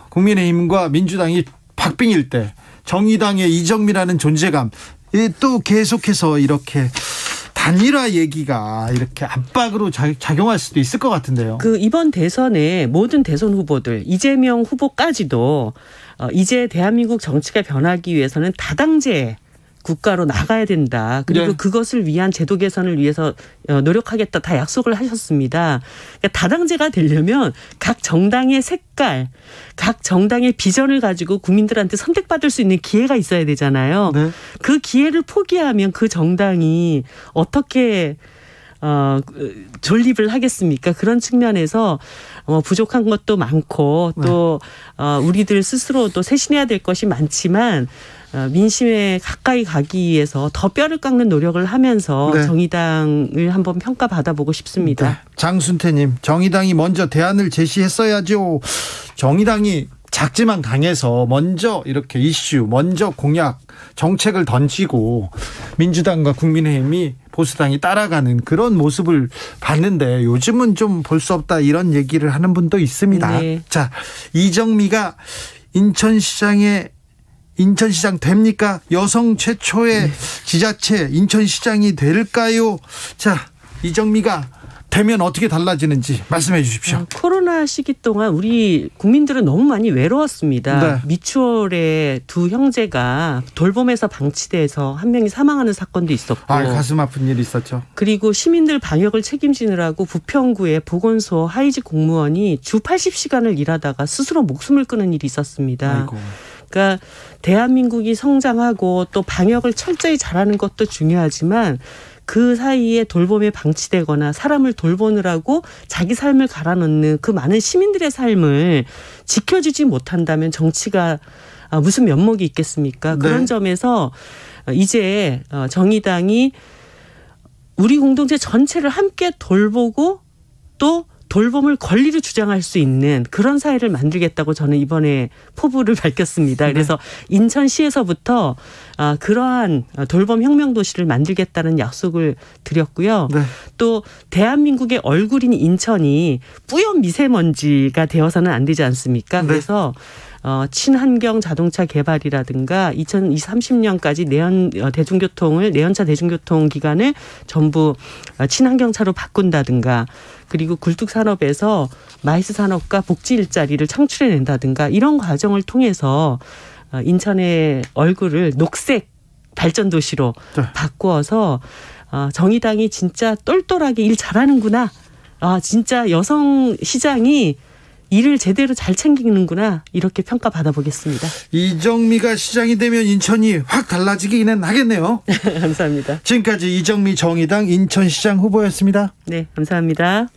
국민의힘과 민주당이 박빙일 때 정의당의 이정미라는 존재감 또 계속해서 이렇게 단일화 얘기가 이렇게 압박으로 작용할 수도 있을 것 같은데요. 이번 대선에 모든 대선 후보들 이재명 후보까지도 이제 대한민국 정치가 변하기 위해서는 다당제 국가로 나가야 된다. 그리고 그것을 위한 제도 개선을 위해서 노력하겠다. 다 약속을 하셨습니다. 그러니까 다당제가 되려면 각 정당의 색깔, 각 정당의 비전을 가지고 국민들한테 선택받을 수 있는 기회가 있어야 되잖아요. 네. 그 기회를 포기하면 그 정당이 어떻게 존립을 하겠습니까? 그런 측면에서 부족한 것도 많고 또 우리들 스스로도 쇄신해야 될 것이 많지만 민심에 가까이 가기 위해서 더 뼈를 깎는 노력을 하면서 정의당을 한번 평가받아보고 싶습니다. 네. 장순태님, 정의당이 먼저 대안을 제시했어야죠. 정의당이 작지만 강해서 먼저 이렇게 이슈, 먼저 공약, 정책을 던지고 민주당과 국민의힘이 보수당이 따라가는 그런 모습을 봤는데 요즘은 좀 볼 수 없다 이런 얘기를 하는 분도 있습니다. 네. 자, 이정미가 인천시장 됩니까? 여성 최초의 지자체 인천시장이 될까요? 자, 이정미가 되면 어떻게 달라지는지 말씀해 주십시오. 코로나 시기 동안 우리 국민들은 너무 많이 외로웠습니다. 네. 미추홀의 두 형제가 돌봄에서 방치돼서 한 명이 사망하는 사건도 있었고. 가슴 아픈 일이 있었죠. 그리고 시민들 방역을 책임지느라고 부평구의 보건소 하위직 공무원이 주 80시간을 일하다가 스스로 목숨을 끊은 일이 있었습니다. 아이고. 그러니까 대한민국이 성장하고 또 방역을 철저히 잘하는 것도 중요하지만 그 사이에 돌봄에 방치되거나 사람을 돌보느라고 자기 삶을 갈아넣는 그 많은 시민들의 삶을 지켜주지 못한다면 정치가 무슨 면목이 있겠습니까? 그런 네. 점에서 이제 정의당이 우리 공동체 전체를 함께 돌보고 또 돌봄을 권리로 주장할 수 있는 그런 사회를 만들겠다고 저는 이번에 포부를 밝혔습니다. 그래서 인천시에서부터 그러한 돌봄 혁명도시를 만들겠다는 약속을 드렸고요. 네. 또 대한민국의 얼굴인 인천이 뿌연 미세먼지가 되어서는 안 되지 않습니까? 네. 그래서 친환경 자동차 개발이라든가 2030년까지 내연차 대중교통 기간을 전부 친환경차로 바꾼다든가 그리고 굴뚝산업에서 마이스 산업과 복지 일자리를 창출해낸다든가 이런 과정을 통해서 인천의 얼굴을 녹색 발전 도시로 네. 바꾸어서 정의당이 진짜 똘똘하게 일 잘하는구나. 진짜 여성 시장이 일을 제대로 잘 챙기는구나 이렇게 평가받아 보겠습니다. 이정미가 시장이 되면 인천이 확 달라지기는 하겠네요. 감사합니다. 지금까지 이정미 정의당 인천시장 후보였습니다. 네, 감사합니다.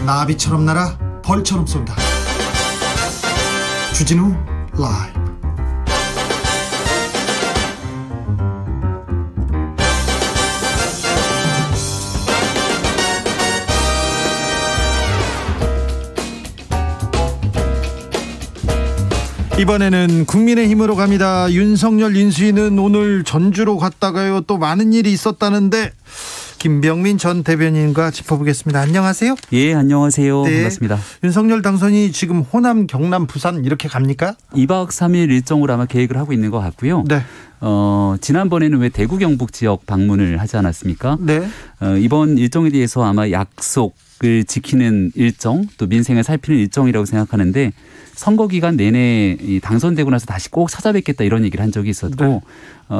나비처럼 날아 벌처럼 쏜다. 주진우 라이브. 이번에는 국민의힘으로 갑니다. 윤석열 인수위는 오늘 전주로 갔다가요. 또 많은 일이 있었다는데 김병민 전 대변인과 짚어보겠습니다. 안녕하세요. 예, 안녕하세요. 네. 반갑습니다. 윤석열 당선이 지금 호남, 경남, 부산 이렇게 갑니까? 2박 3일 일정으로 아마 계획을 하고 있는 것 같고요. 네. 지난번에는 왜 대구 경북 지역 방문을 하지 않았습니까? 네. 이번 일정에 대해서 아마 약속을 지키는 일정 또 민생을 살피는 일정이라고 생각하는데 선거 기간 내내 당선되고 나서 다시 꼭 찾아뵙겠다 이런 얘기를 한 적이 있었고 네.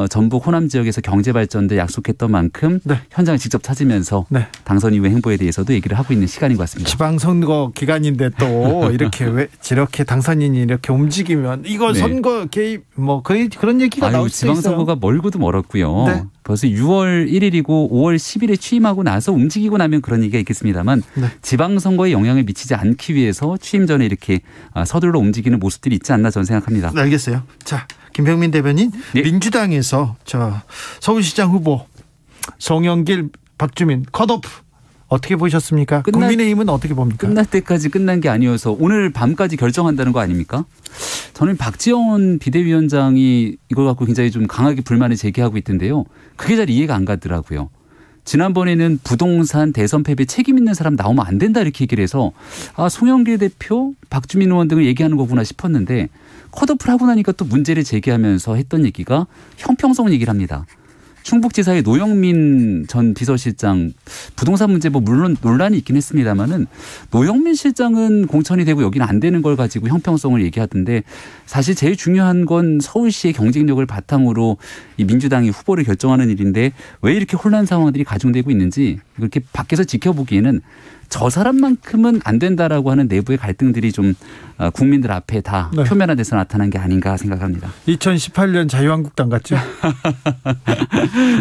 전북 호남 지역에서 경제 발전도 약속했던 만큼 네. 현장을 직접 찾으면서 네. 당선 이후의 행보에 대해서도 얘기를 하고 있는 시간인 것 같습니다. 지방선거 기간인데 또 이렇게 왜 저렇게 당선인이 이렇게 움직이면 이거 네. 선거 개입 뭐 거의 그런 얘기가 나올 수도 있어요. 지방선거가 멀고도 멀었고요. 네. 벌써 6월 1일이고 5월 10일에 취임하고 나서 움직이고 나면 그런 얘기가 있겠습니다만 네. 지방선거에 영향을 미치지 않기 위해서 취임 전에 이렇게 서둘러 움직이는 모습들이 있지 않나 저는 생각합니다. 네, 알겠어요. 자, 김병민 대변인, 네. 민주당에서 서울시장 후보 송영길, 박주민 컷오프 어떻게 보셨습니까? 국민의힘은 어떻게 봅니까? 끝날 때까지 끝난 게 아니어서 오늘 밤까지 결정한다는 거 아닙니까? 저는 박지원 비대위원장이 이걸 갖고 굉장히 좀 강하게 불만을 제기하고 있던데요. 그게 잘 이해가 안 가더라고요. 지난번에는 부동산 대선 패배 책임 있는 사람 나오면 안 된다 이렇게 얘기를 해서 송영길 대표, 박주민 의원 등을 얘기하는 거구나 싶었는데 컷오프를 하고 나니까 또 문제를 제기하면서 했던 얘기가 형평성 얘기를 합니다. 충북지사의 노영민 전 비서실장 부동산 문제 물론 논란이 있긴 했습니다만은 노영민 실장은 공천이 되고 여기는 안 되는 걸 가지고 형평성을 얘기하던데 사실 제일 중요한 건 서울시의 경쟁력을 바탕으로 이 민주당이 후보를 결정하는 일인데 왜 이렇게 혼란 상황들이 가중되고 있는지 이렇게 밖에서 지켜보기에는 저 사람만큼은 안 된다라고 하는 내부의 갈등들이 좀 국민들 앞에 다 네. 표면화돼서 나타난 게 아닌가 생각합니다. 2018년 자유한국당 같죠?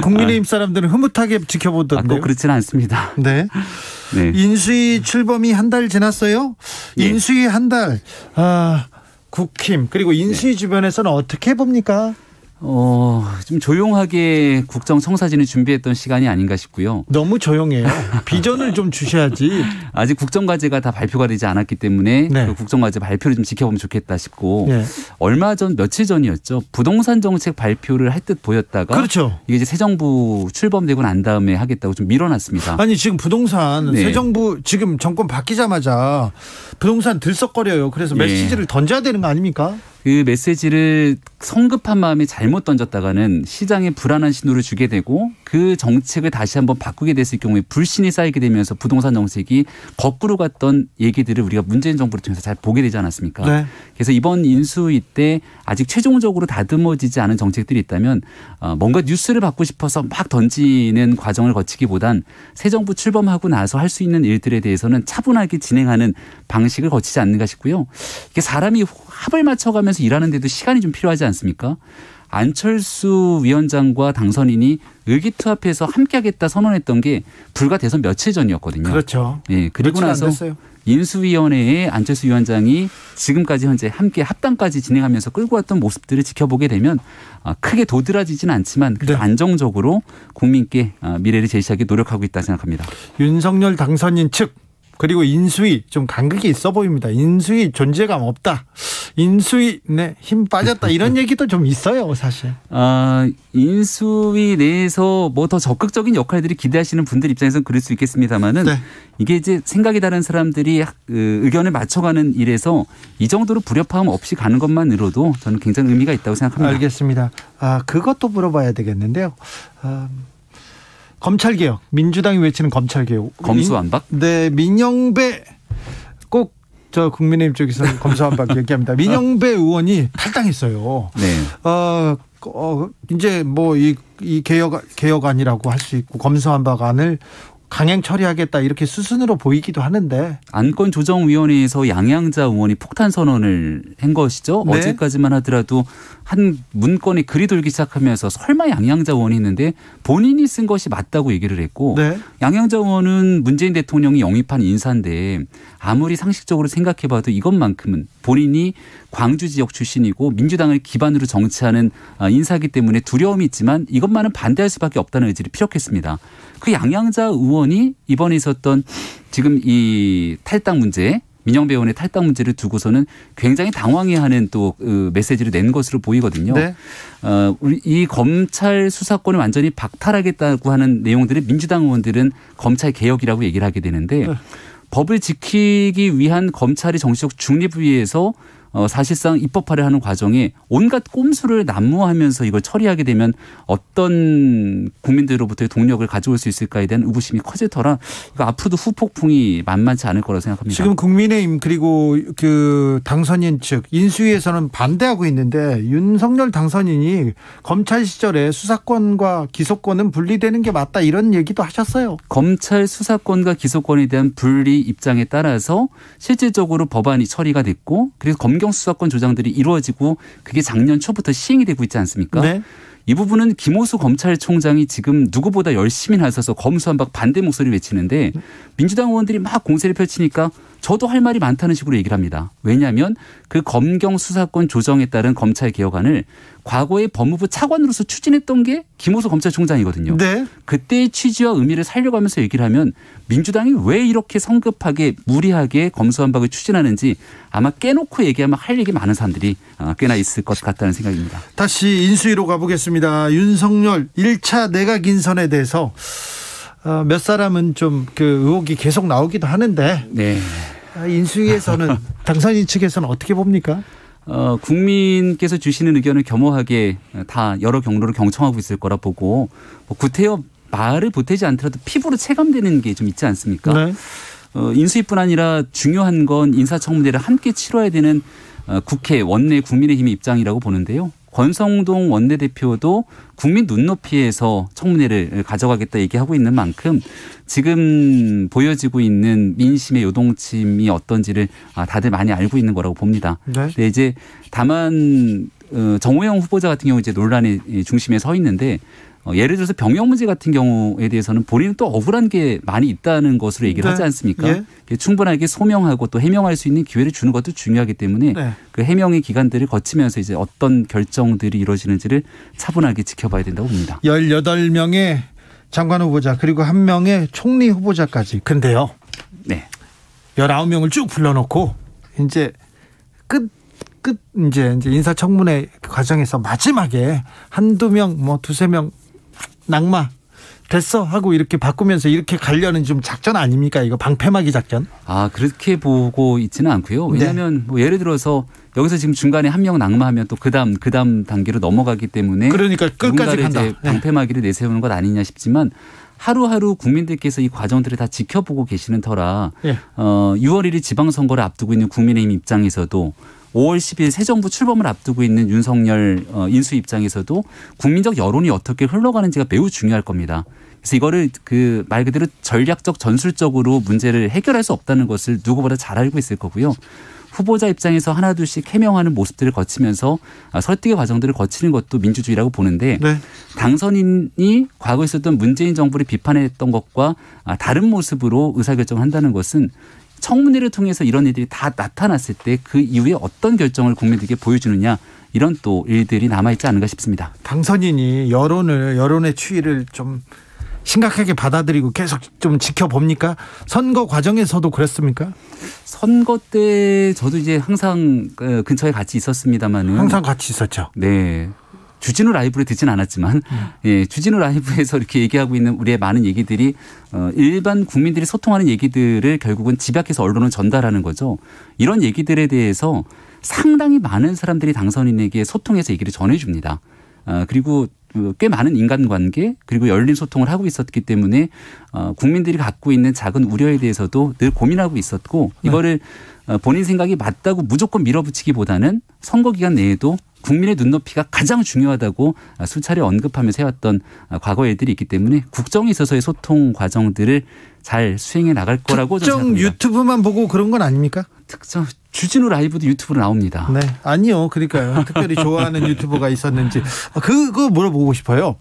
국민의힘 사람들은 흐뭇하게 지켜보던데요. 꼭 그렇지는 않습니다. 네. 네. 인수위 출범이 한 달 지났어요. 예. 인수위 한 달. 국힘 그리고 인수위 주변에서는 어떻게 봅니까? 좀 조용하게 국정청사진을 준비했던 시간이 아닌가 싶고요. 너무 조용해요. 비전을 좀 주셔야지. 아직 국정과제가 다 발표가 되지 않았기 때문에 네. 그 국정과제 발표를 좀 지켜보면 좋겠다 싶고 네. 얼마 전 며칠 전이었죠. 부동산 정책 발표를 할 듯 보였다가 그렇죠. 이게 이제 새 정부 출범되고 난 다음에 하겠다고 좀 밀어놨습니다. 아니 지금 부동산 네. 새 정부 지금 정권 바뀌자마자 부동산 들썩거려요. 그래서 예. 메시지를 던져야 되는 거 아닙니까? 그 메시지를 성급한 마음에 잘못 던졌다가는 시장에 불안한 신호를 주게 되고 그 정책을 다시 한번 바꾸게 됐을 경우에 불신이 쌓이게 되면서 부동산 정책이 거꾸로 갔던 얘기들을 우리가 문재인 정부를 통해서 잘 보게 되지 않았습니까? 네. 그래서 이번 인수위 때 아직 최종적으로 다듬어지지 않은 정책들이 있다면 뭔가 뉴스를 받고 싶어서 막 던지는 과정을 거치기보단 새 정부 출범하고 나서 할 수 있는 일들에 대해서는 차분하게 진행하는 방식을 거치지 않는가 싶고요. 이게 사람이 합을 맞춰가면서 일하는 데도 시간이 좀 필요하지 않습니까? 안철수 위원장과 당선인이 의기투합해서 함께하겠다 선언했던 게 불과 대선 며칠 전이었거든요. 그렇죠. 예, 그리고 나서 인수위원회에 안철수 위원장이 지금까지 현재 함께 합당까지 진행하면서 끌고 왔던 모습들을 지켜보게 되면 크게 도드라지진 않지만 네. 안정적으로 국민께 미래를 제시하기 노력하고 있다 생각합니다. 윤석열 당선인 측 그리고 인수위 좀 간극이 있어 보입니다. 인수위 존재감 없다. 인수위 힘 빠졌다. 이런 얘기도 좀 있어요, 사실. 인수위 내에서 뭐 더 적극적인 역할들이 기대하시는 분들 입장에서는 그럴 수 있겠습니다만은 네. 이게 이제 생각이 다른 사람들이 의견을 맞춰가는 일에서 이 정도로 불협화음 없이 가는 것만으로도 저는 굉장히 의미가 있다고 생각합니다. 알겠습니다. 그것도 물어봐야 되겠는데요. 검찰개혁, 민주당이 외치는 검찰개혁. 검수완박? 네, 민영배 꼭 저 국민의힘 쪽에서는 검수완박 얘기합니다. 민영배 의원이 탈당했어요. 네. 이제 뭐 이 개혁안이라고 할 수 있고 검수완박안을 강행 처리하겠다 이렇게 수순으로 보이기도 하는데 안건조정위원회에서 양양자 의원이 폭탄 선언을 한 것이죠. 네. 어제까지만 하더라도 한 문건에 글이 돌기 시작하면서 설마 양양자 의원이 했는데 본인이 쓴 것이 맞다고 얘기를 했고 네. 양양자 의원은 문재인 대통령이 영입한 인사인데 아무리 상식적으로 생각해봐도 이것만큼은 본인이 광주 지역 출신이고 민주당을 기반으로 정치하는 인사이기 때문에 두려움이 있지만 이것만은 반대할 수밖에 없다는 의지를 피력했습니다. 그 양양자 의원이 이번에 있었던 지금 이 탈당 문제, 민영배 의원의 탈당 문제를 두고서는 굉장히 당황해하는 또 메시지를 낸 것으로 보이거든요. 네. 이 검찰 수사권을 완전히 박탈하겠다고 하는 내용들을 민주당 의원들은 검찰 개혁이라고 얘기를 하게 되는데 네. 법을 지키기 위한 검찰의 정치적 중립을 위해서 사실상 입법화를 하는 과정에 온갖 꼼수를 난무하면서 이걸 처리하게 되면 어떤 국민들로부터의 동력을 가져올 수 있을까에 대한 의구심이 커질 터라 이거 앞으로도 후폭풍이 만만치 않을 거라고 생각합니다. 지금 국민의힘 그리고 그 당선인 측 인수위에서는 반대하고 있는데 윤석열 당선인이 검찰 시절에 수사권과 기소권은 분리되는 게 맞다 이런 얘기도 하셨어요. 검찰 수사권과 기소권에 대한 분리 입장에 따라서 실질적으로 법안이 처리가 됐고 그래서 검경 수사권 조정들이 이루어지고 그게 작년 초부터 시행이 되고 있지 않습니까? 네. 이 부분은 김호수 검찰총장이 지금 누구보다 열심히 나서서 검수완박 반대 목소리를 외치는데 민주당 의원들이 막 공세를 펼치니까 저도 할 말이 많다는 식으로 얘기를 합니다. 왜냐하면 그 검경 수사권 조정에 따른 검찰 개혁안을 과거에 법무부 차관으로서 추진했던 게 김호수 검찰총장이거든요. 네. 그때의 취지와 의미를 살려가면서 얘기를 하면 민주당이 왜 이렇게 성급하게 무리하게 검수완박을 추진하는지 아마 깨놓고 얘기하면 할 얘기 많은 사람들이 꽤나 있을 것 같다는 생각입니다. 다시 인수위로 가보겠습니다. 윤석열 1차 내각 인선에 대해서 몇 사람은 좀 그 의혹이 계속 나오기도 하는데 네. 인수위에서는 당선인 측에서는 어떻게 봅니까? 국민께서 주시는 의견을 겸허하게 다 여러 경로로 경청하고 있을 거라 보고 구태여 말을 보태지 않더라도 피부로 체감되는 게 좀 있지 않습니까? 네. 인수위뿐 아니라 중요한 건 인사청문회를 함께 치러야 되는 국회 원내 국민의힘의 입장이라고 보는데요. 권성동 원내대표도 국민 눈높이에서 청문회를 가져가겠다 얘기하고 있는 만큼 지금 보여지고 있는 민심의 요동침이 어떤지를 다들 많이 알고 있는 거라고 봅니다. 네. 근데 이제 다만 정호영 후보자 같은 경우 이제 논란의 중심에 서 있는데 예를 들어서 병역 문제 같은 경우에 대해서는 본인은 또 억울한 게 많이 있다는 것으로 얘기를 네. 하지 않습니까? 예. 충분하게 소명하고 또 해명할 수 있는 기회를 주는 것도 중요하기 때문에 네. 그 해명의 기간들을 거치면서 이제 어떤 결정들이 이루어지는지를 차분하게 지켜봐야 된다고 봅니다. 18명의 장관 후보자 그리고 1명의 총리 후보자까지. 근데요. 네. 19명을 쭉 불러놓고 이제 이제 인사청문회 과정에서 마지막에 한두 명, 뭐 두세 명 낙마 됐어 하고 이렇게 바꾸면서 이렇게 가려는 좀 작전 아닙니까? 이거 방패막이 작전? 그렇게 보고 있지는 않고요. 왜냐하면 네. 뭐 예를 들어서 여기서 지금 중간에 한 명 낙마하면 또 그다음 단계로 넘어가기 때문에 그러니까 끝까지 간다. 이제 방패막이를 내세우는 것 아니냐 싶지만 하루하루 국민들께서 이 과정들을 다 지켜보고 계시는 터라 6월 1일 지방선거를 앞두고 있는 국민의힘 입장에서도 5월 10일 새 정부 출범을 앞두고 있는 윤석열 인수 입장에서도 국민적 여론이 어떻게 흘러가는지가 매우 중요할 겁니다. 그래서 이거를 그 말 그대로 전략적 전술적으로 문제를 해결할 수 없다는 것을 누구보다 잘 알고 있을 거고요. 후보자 입장에서 하나둘씩 해명하는 모습들을 거치면서 설득의 과정들을 거치는 것도 민주주의라고 보는데 네. 당선인이 과거에 있었던 문재인 정부를 비판했던 것과 다른 모습으로 의사결정을 한다는 것은 청문회를 통해서 이런 일들이 다 나타났을 때 그 이후에 어떤 결정을 국민들에게 보여주느냐 이런 또 일들이 남아있지 않은가 싶습니다. 당선인이 여론의 추이를 좀 심각하게 받아들이고 계속 좀 지켜봅니까? 선거 과정에서도 그랬습니까? 선거 때 저도 이제 항상 근처에 같이 있었습니다만은 항상 같이 있었죠. 네. 주진우 라이브를 듣진 않았지만 예, 주진우 라이브에서 이렇게 얘기하고 있는 우리의 많은 얘기들이 일반 국민들이 소통하는 얘기들을 결국은 집약해서 언론은 전달하는 거죠. 이런 얘기들에 대해서 상당히 많은 사람들이 당선인에게 소통해서 얘기를 전해줍니다. 그리고 꽤 많은 인간관계 그리고 열린 소통을 하고 있었기 때문에 국민들이 갖고 있는 작은 우려에 대해서도 늘 고민하고 있었고 이거를 본인 생각이 맞다고 무조건 밀어붙이기보다는 선거 기간 내에도 국민의 눈높이가 가장 중요하다고 수차례 언급하면서 해왔던 과거 일들이 있기 때문에 국정에 있어서의 소통 과정들을 잘 수행해 나갈 거라고 저는 특정 생각합니다. 유튜브만 보고 그런 건 아닙니까? 특정 주진우 라이브도 유튜브로 나옵니다. 네, 아니요. 그러니까요. 특별히 좋아하는 유튜버가 있었는지 그거 물어보고 싶어요.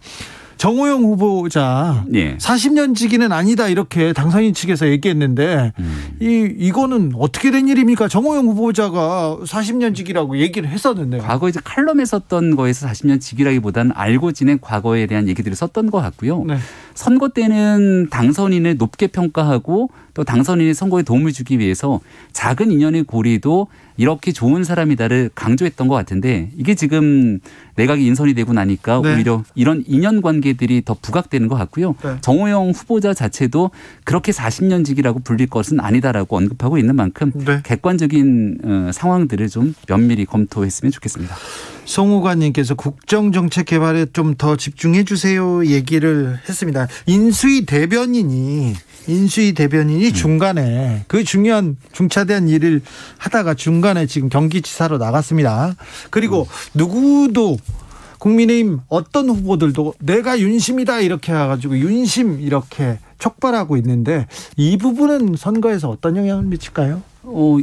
정호영 후보자 예. 40년 지기는 아니다 이렇게 당선인 측에서 얘기했는데 이거는 어떻게 된 일입니까? 정호영 후보자가 40년 지기라고 얘기를 했었는데 과거 이제 칼럼에 썼던 거에서 40년 지기라기보다는 알고 지낸 과거에 대한 얘기들을 썼던 것 같고요. 네. 선거 때는 당선인을 높게 평가하고 또 당선인의 선거에 도움을 주기 위해서 작은 인연의 고리도 이렇게 좋은 사람이다를 강조했던 것 같은데 이게 지금 내각이 인선이 되고 나니까 네. 오히려 이런 인연관계들이 더 부각되는 것 같고요. 네. 정호영 후보자 자체도 그렇게 40년직이라고 불릴 것은 아니다라고 언급하고 있는 만큼 네. 객관적인 상황들을 좀 면밀히 검토했으면 좋겠습니다. 송우관님께서 국정정책 개발에 좀 더 집중해 주세요 얘기를 했습니다. 인수위 대변인이 중간에 그 중요한 중차대한 일을 하다가 중간에 지금 경기지사로 나갔습니다. 그리고 누구도 국민의힘 어떤 후보들도 내가 윤심이다 이렇게 해가지고 윤심 이렇게 촉발하고 있는데 이 부분은 선거에서 어떤 영향을 미칠까요?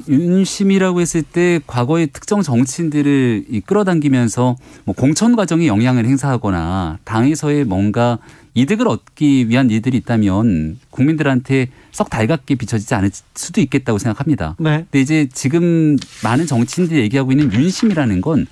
윤심이라고 했을 때 과거의 특정 정치인들을 끌어당기면서 공천 과정에 영향을 행사하거나 당에서의 뭔가 이득을 얻기 위한 일들이 있다면 국민들한테 썩 달갑게 비춰지지 않을 수도 있겠다고 생각합니다. 네. 근데 이제 지금 많은 정치인들이 얘기하고 있는 윤심이라는 건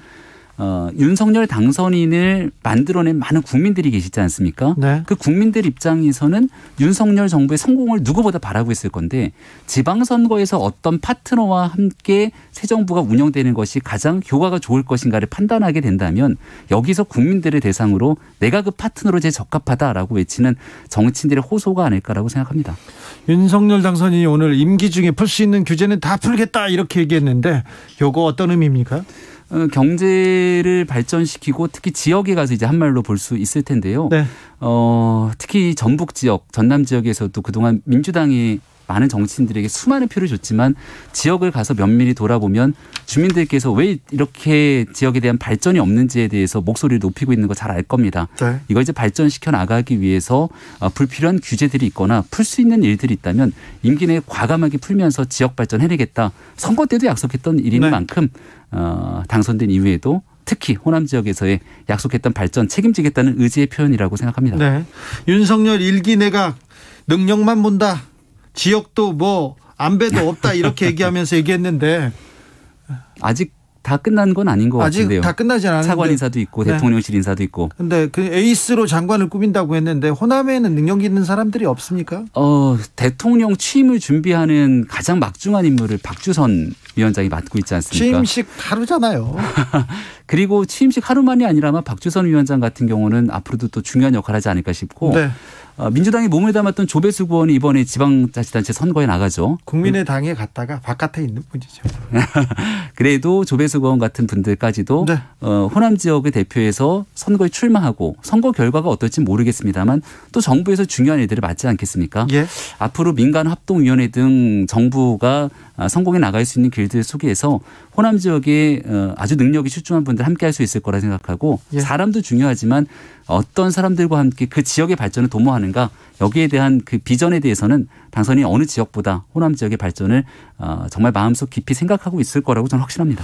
윤석열 당선인을 만들어낸 많은 국민들이 계시지 않습니까? 네. 그 국민들 입장에서는 윤석열 정부의 성공을 누구보다 바라고 있을 건데 지방선거에서 어떤 파트너와 함께 새 정부가 운영되는 것이 가장 효과가 좋을 것인가를 판단하게 된다면 여기서 국민들을 대상으로 내가 그 파트너로 제일 적합하다라고 외치는 정치인들의 호소가 아닐까라고 생각합니다. 윤석열 당선인이 오늘 임기 중에 풀 수 있는 규제는 다 풀겠다 이렇게 얘기했는데 요거 어떤 의미입니까? 경제를 발전시키고 특히 지역에 가서 이제 한 말로 볼 수 있을 텐데요. 네. 특히 전북 지역, 전남 지역에서도 그동안 민주당이 많은 정치인들에게 수많은 표를 줬지만 지역을 가서 면밀히 돌아보면 주민들께서 왜 이렇게 지역에 대한 발전이 없는지에 대해서 목소리를 높이고 있는 거 잘 알 겁니다. 네. 이걸 이제 발전시켜 나가기 위해서 불필요한 규제들이 있거나 풀 수 있는 일들이 있다면 임기 내에 과감하게 풀면서 지역 발전 해내겠다. 선거 때도 약속했던 일인 네. 만큼 당선된 이후에도 특히 호남 지역에서의 약속했던 발전 책임지겠다는 의지의 표현이라고 생각합니다. 네. 윤석열 1기 내각 능력만 본다. 지역도 뭐 안배도 없다 이렇게 얘기하면서 얘기했는데 아직 다 끝난 건 아닌 것 아직 같은데요. 다 끝나지 않았는데 차관 인사도 있고 네. 대통령실 인사도 있고. 근데 그 에이스로 장관을 꾸민다고 했는데 호남에는 능력 있는 사람들이 없습니까? 대통령 취임을 준비하는 가장 막중한 인물을 박주선 위원장이 맡고 있지 않습니까? 취임식 하루잖아요. 그리고 취임식 하루만이 아니라 아마 박주선 위원장 같은 경우는 앞으로도 또 중요한 역할을 하지 않을까 싶고 네. 민주당이 몸을 담았던 조배수 의원이 이번에 지방자치단체 선거에 나가죠. 국민의당에 갔다가 바깥에 있는 분이죠. 그래도 조배수 의원 같은 분들까지도 네. 호남 지역을 대표해서 선거에 출마하고 선거 결과가 어떨지 모르겠습니다만 또 정부에서 중요한 일들을 맡지 않겠습니까? 예. 앞으로 민간합동위원회 등 정부가 성공에 나갈 수 있는 길 길드 속에서 호남 지역에 아주 능력이 출중한 분들 함께 할 수 있을 거라 생각하고 예. 사람도 중요하지만 어떤 사람들과 함께 그 지역의 발전을 도모하는가 여기에 대한 그 비전에 대해서는 당선이 어느 지역보다 호남 지역의 발전을 정말 마음속 깊이 생각하고 있을 거라고 저는 확신합니다.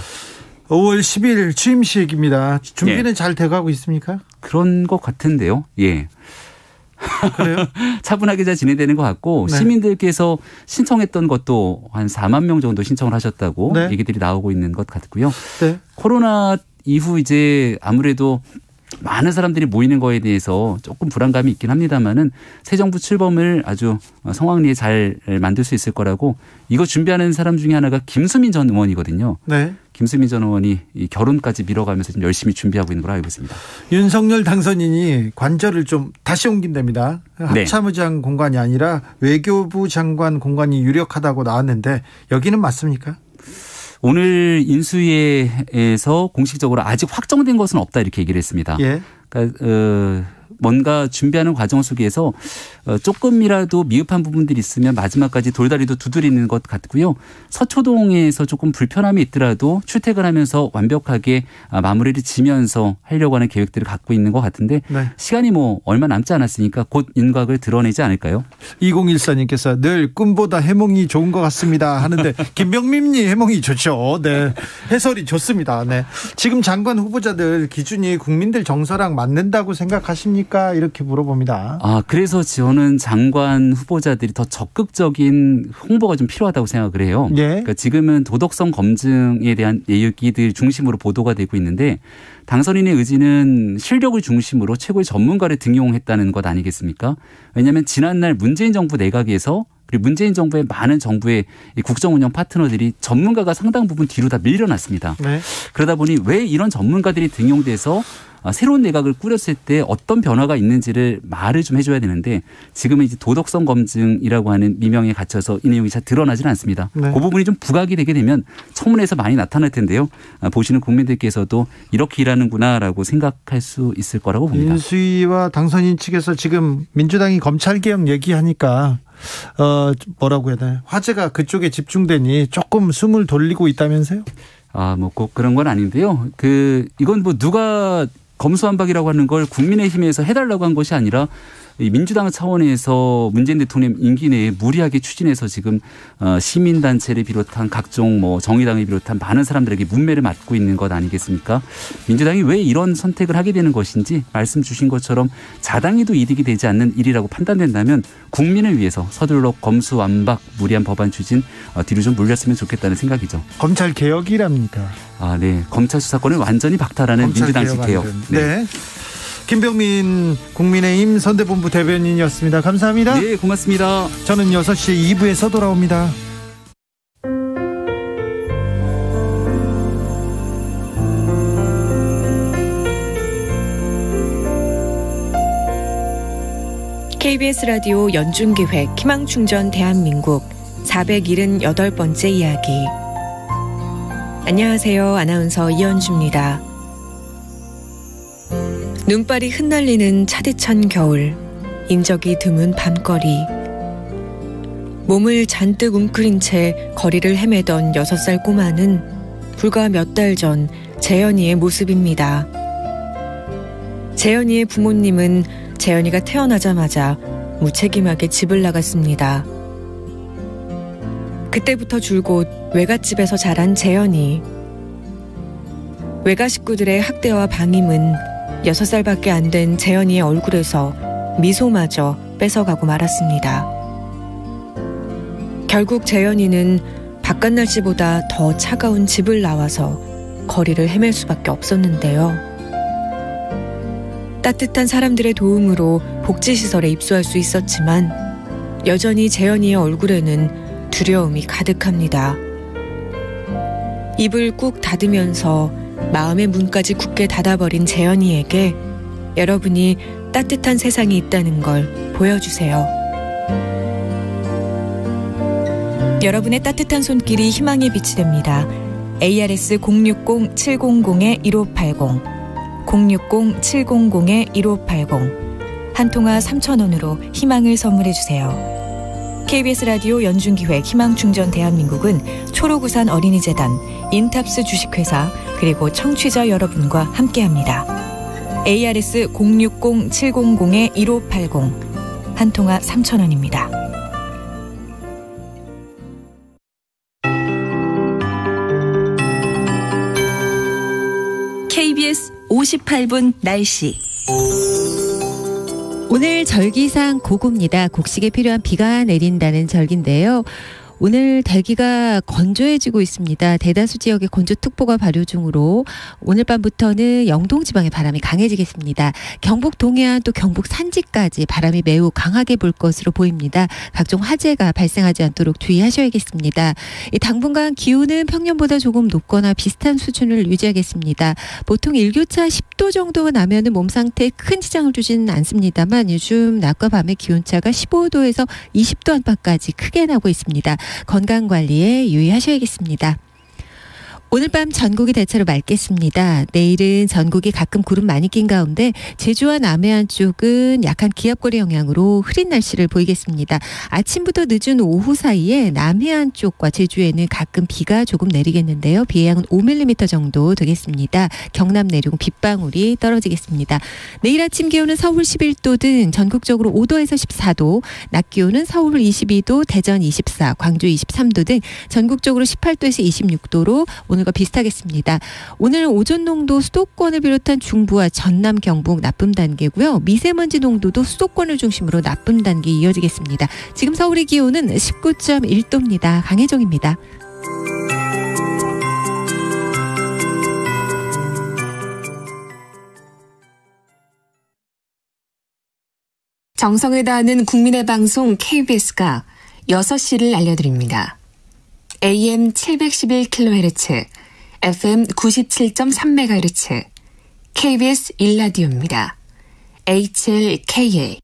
5월 10일 취임식입니다. 준비는 잘 돼가고 있습니까? 그런 것 같은데요. 예. 그래요? 차분하게 잘 진행되는 것 같고 네. 시민들께서 신청했던 것도 한 4만 명 정도 신청을 하셨다고 네. 얘기들이 나오고 있는 것 같고요. 네. 코로나 이후 이제 아무래도 많은 사람들이 모이는 거에 대해서 조금 불안감이 있긴 합니다만은 새 정부 출범을 아주 성황리에 잘 만들 수 있을 거라고 이거 준비하는 사람 중에 하나가 김수민 전 의원이거든요. 네. 김수민 전 의원이 이 결혼까지 미뤄가면서 지금 열심히 준비하고 있는 걸로 알고 있습니다. 윤석열 당선인이 관절을 좀 다시 옮긴답니다. 네. 합참의장 공간이 아니라 외교부 장관 공간이 유력하다고 나왔는데 여기는 맞습니까? 오늘 인수위에서 공식적으로 아직 확정된 것은 없다 이렇게 얘기를 했습니다. 예. 그러니까 뭔가 준비하는 과정 속에서 조금이라도 미흡한 부분들이 있으면 마지막까지 돌다리도 두드리는 것 같고요. 서초동에서 조금 불편함이 있더라도 출퇴근하면서 완벽하게 마무리를 지면서 하려고 하는 계획들을 갖고 있는 것 같은데 네. 시간이 뭐 얼마 남지 않았으니까 곧 윤곽을 드러내지 않을까요? 2014님께서 늘 꿈보다 해몽이 좋은 것 같습니다 하는데 김병민님 해몽이 좋죠. 네. 해설이 좋습니다. 네. 지금 장관 후보자들 기준이 국민들 정서랑 맞는다고 생각하십니까? 이렇게 물어봅니다. 그래서 저는 장관 후보자들이 더 적극적인 홍보가 좀 필요하다고 생각을 해요. 예. 그러니까 지금은 도덕성 검증에 대한 얘기들 중심으로 보도가 되고 있는데 당선인의 의지는 실력을 중심으로 최고의 전문가를 등용했다는 것 아니겠습니까? 왜냐하면 지난날 문재인 정부 내각에서 그리고 문재인 정부의 많은 정부의 국정운영 파트너들이 전문가가 상당 부분 뒤로 다 밀려났습니다. 네. 그러다 보니 왜 이런 전문가들이 등용돼서 새로운 내각을 꾸렸을 때 어떤 변화가 있는지를 말을 좀 해줘야 되는데 지금은 이제 도덕성 검증이라고 하는 미명에 갇혀서 이 내용이 잘 드러나지는 않습니다. 네. 그 부분이 좀 부각이 되게 되면 청문회에서 많이 나타날 텐데요. 보시는 국민들께서도 이렇게 일하는구나라고 생각할 수 있을 거라고 봅니다. 인수위와 당선인 측에서 지금 민주당이 검찰개혁 얘기하니까 뭐라고 해야 되나 화제가 그쪽에 집중되니 조금 숨을 돌리고 있다면서요? 뭐 꼭 그런 건 아닌데요. 이건 뭐 누가 검수완박이라고 하는 걸 국민의힘에서 해달라고 한 것이 아니라 민주당 차원에서 문재인 대통령 임기 내에 무리하게 추진해서 지금 시민단체를 비롯한 각종 뭐 정의당을 비롯한 많은 사람들에게 문매를 맞고 있는 것 아니겠습니까? 민주당이 왜 이런 선택을 하게 되는 것인지 말씀 주신 것처럼 자당에도 이득이 되지 않는 일이라고 판단된다면 국민을 위해서 서둘러 검수완박 무리한 법안 추진 뒤로 좀 물렸으면 좋겠다는 생각이죠. 검찰 개혁이랍니까? 네. 검찰 수사권을 완전히 박탈하는 민주당식 개혁. 네. 김병민 국민의힘 선대본부 대변인이었습니다. 감사합니다. 네, 고맙습니다. 저는 6시 2부에서 돌아옵니다. KBS 라디오 연중기획 희망충전 대한민국 478번째 이야기. 안녕하세요. 아나운서 이현주입니다. 눈발이 흩날리는 차디찬 겨울, 인적이 드문 밤거리. 몸을 잔뜩 웅크린 채 거리를 헤매던 6살 꼬마는 불과 몇 달 전 재현이의 모습입니다. 재현이의 부모님은 재현이가 태어나자마자 무책임하게 집을 나갔습니다. 그때부터 줄곧 외갓집에서 자란 재현이. 외가 식구들의 학대와 방임은 6살밖에 안 된 재현이의 얼굴에서 미소마저 뺏어가고 말았습니다. 결국 재현이는 바깥 날씨보다 더 차가운 집을 나와서 거리를 헤맬 수밖에 없었는데요. 따뜻한 사람들의 도움으로 복지시설에 입소할 수 있었지만 여전히 재현이의 얼굴에는 두려움이 가득합니다. 입을 꾹 닫으면서 마음의 문까지 굳게 닫아버린 재현이에게 여러분이 따뜻한 세상이 있다는 걸 보여주세요. 여러분의 따뜻한 손길이 희망의 빛이 됩니다. ARS 060-700-1580 060-700-1580 한 통화 3,000원으로 희망을 선물해주세요. KBS 라디오 연중기획 희망충전 대한민국은 초록우산 어린이재단, 인탑스 주식회사 그리고 청취자 여러분과 함께합니다. ARS 060-700-1580 한 통화 3,000원입니다. KBS 58분 날씨. 오늘 절기상 고구입니다. 곡식에 필요한 비가 내린다는 절기인데요. 오늘 대기가 건조해지고 있습니다. 대다수 지역에 건조특보가 발효 중으로 오늘 밤부터는 영동 지방에 바람이 강해지겠습니다. 경북 동해안 또 경북 산지까지 바람이 매우 강하게 불 것으로 보입니다. 각종 화재가 발생하지 않도록 주의하셔야겠습니다. 당분간 기온은 평년보다 조금 높거나 비슷한 수준을 유지하겠습니다. 보통 일교차 10도 정도가 나면은 몸 상태에 큰 지장을 주지는 않습니다만 요즘 낮과 밤의 기온차가 15도에서 20도 안팎까지 크게 나고 있습니다. 건강관리에 유의하셔야겠습니다. 오늘 밤 전국이 대체로 맑겠습니다. 내일은 전국이 가끔 구름 많이 낀 가운데 제주와 남해안 쪽은 약한 기압골의 영향으로 흐린 날씨를 보이겠습니다. 아침부터 늦은 오후 사이에 남해안 쪽과 제주에는 가끔 비가 조금 내리겠는데요. 비의 양은 5mm 정도 되겠습니다. 경남 내륙은 빗방울이 떨어지겠습니다. 내일 아침 기온은 서울 11도 등 전국적으로 5도에서 14도, 낮 기온은 서울 22도, 대전 24, 광주 23도 등 전국적으로 18도에서 26도로 오늘과 비슷하겠습니다. 오늘 오존 농도 수도권을 비롯한 중부와 전남, 경북 나쁨 단계고요. 미세먼지 농도도 수도권을 중심으로 나쁨 단계 이어지겠습니다. 지금 서울의 기온은 19.1도입니다. 강혜정입니다. 정성을 다하는 국민의 방송 KBS가 6시를 알려드립니다. AM 711kHz, FM 97.3MHz, KBS 1라디오입니다. HLKA.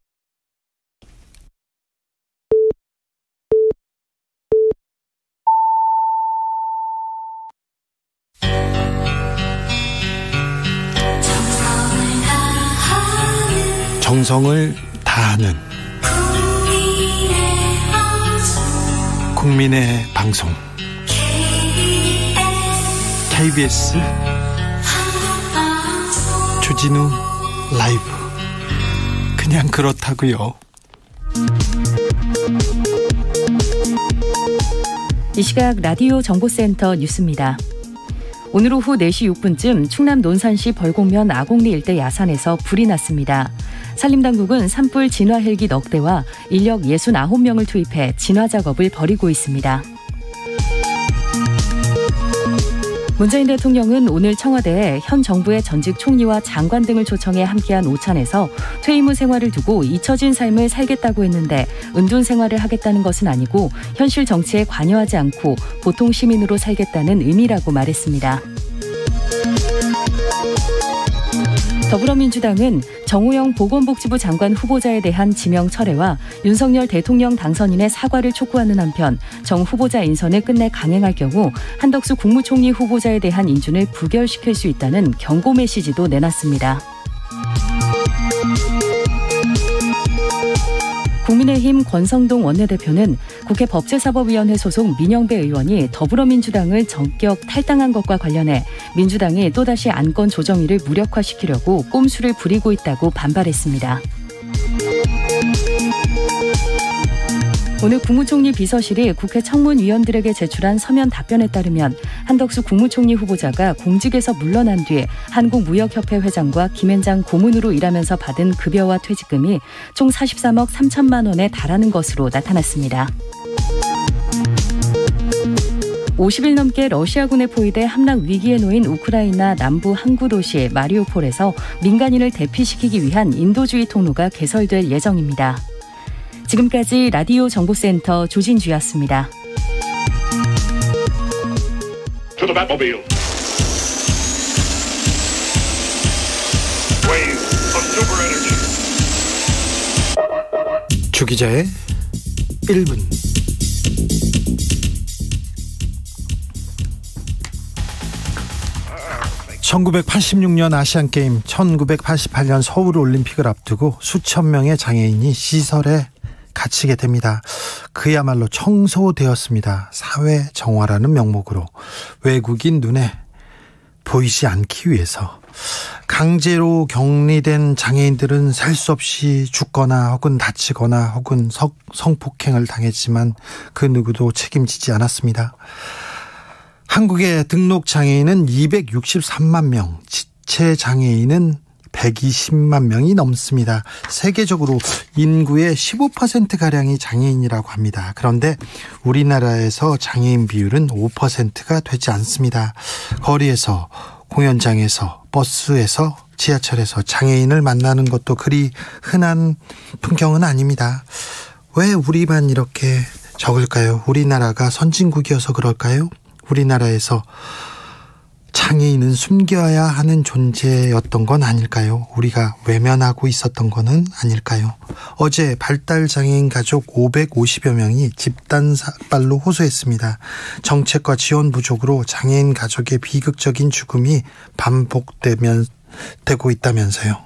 정성을 다하는 국민의 방송 KBS 주진우 라이브. 그냥 그렇다고요. 이 시각 라디오 정보센터 뉴스입니다. 오늘 오후 4시 6분쯤 충남 논산시 벌곡면 아곡리 일대 야산에서 불이 났습니다. 산림당국은 산불 진화 헬기 넉 대와 인력 69명을 투입해 진화 작업을 벌이고 있습니다. 문재인 대통령은 오늘 청와대에 현 정부의 전직 총리와 장관 등을 초청해 함께한 오찬에서 퇴임 후 생활을 두고 잊혀진 삶을 살겠다고 했는데 은둔 생활을 하겠다는 것은 아니고 현실 정치에 관여하지 않고 보통 시민으로 살겠다는 의미라고 말했습니다. 더불어민주당은 정호영 보건복지부 장관 후보자에 대한 지명 철회와 윤석열 대통령 당선인의 사과를 촉구하는 한편 정 후보자 인선을 끝내 강행할 경우 한덕수 국무총리 후보자에 대한 인준을 부결시킬 수 있다는 경고 메시지도 내놨습니다. 국민의힘 권성동 원내대표는 국회 법제사법위원회 소속 민영배 의원이 더불어민주당을 전격 탈당한 것과 관련해 민주당이 또다시 안건 조정위를 무력화시키려고 꼼수를 부리고 있다고 반발했습니다. 오늘 국무총리 비서실이 국회 청문위원들에게 제출한 서면 답변에 따르면 한덕수 국무총리 후보자가 공직에서 물러난 뒤에 한국무역협회 회장과 김앤장 고문으로 일하면서 받은 급여와 퇴직금이 총 43억 3천만 원에 달하는 것으로 나타났습니다. 50일 넘게 러시아군에 포위돼 함락 위기에 놓인 우크라이나 남부 항구 도시 마리우폴에서 민간인을 대피시키기 위한 인도주의 통로가 개설될 예정입니다. 지금까지 라디오 정보센터 조진주였습니다. 주 기자의 1분. (1986년) 아시안게임, 1988년 서울올림픽을 앞두고 수천 명의 장애인이 시설에 갇히게 됩니다. 그야말로 청소되었습니다. 사회 정화라는 명목으로 외국인 눈에 보이지 않기 위해서. 강제로 격리된 장애인들은 셀 수 없이 죽거나 혹은 다치거나 혹은 성폭행을 당했지만 그 누구도 책임지지 않았습니다. 한국의 등록 장애인은 263만 명, 지체 장애인은 120만 명이 넘습니다. 세계적으로 인구의 15%가량이 장애인이라고 합니다. 그런데 우리나라에서 장애인 비율은 5%가 되지 않습니다. 거리에서, 공연장에서, 버스에서, 지하철에서 장애인을 만나는 것도 그리 흔한 풍경은 아닙니다. 왜 우리만 이렇게 적을까요? 우리나라가 선진국이어서 그럴까요? 우리나라에서 장애인은 숨겨야 하는 존재였던 건 아닐까요? 우리가 외면하고 있었던 거는 아닐까요? 어제 발달장애인 가족 550여 명이 집단 삭발로 호소했습니다. 정책과 지원 부족으로 장애인 가족의 비극적인 죽음이 반복되고 있다면서요.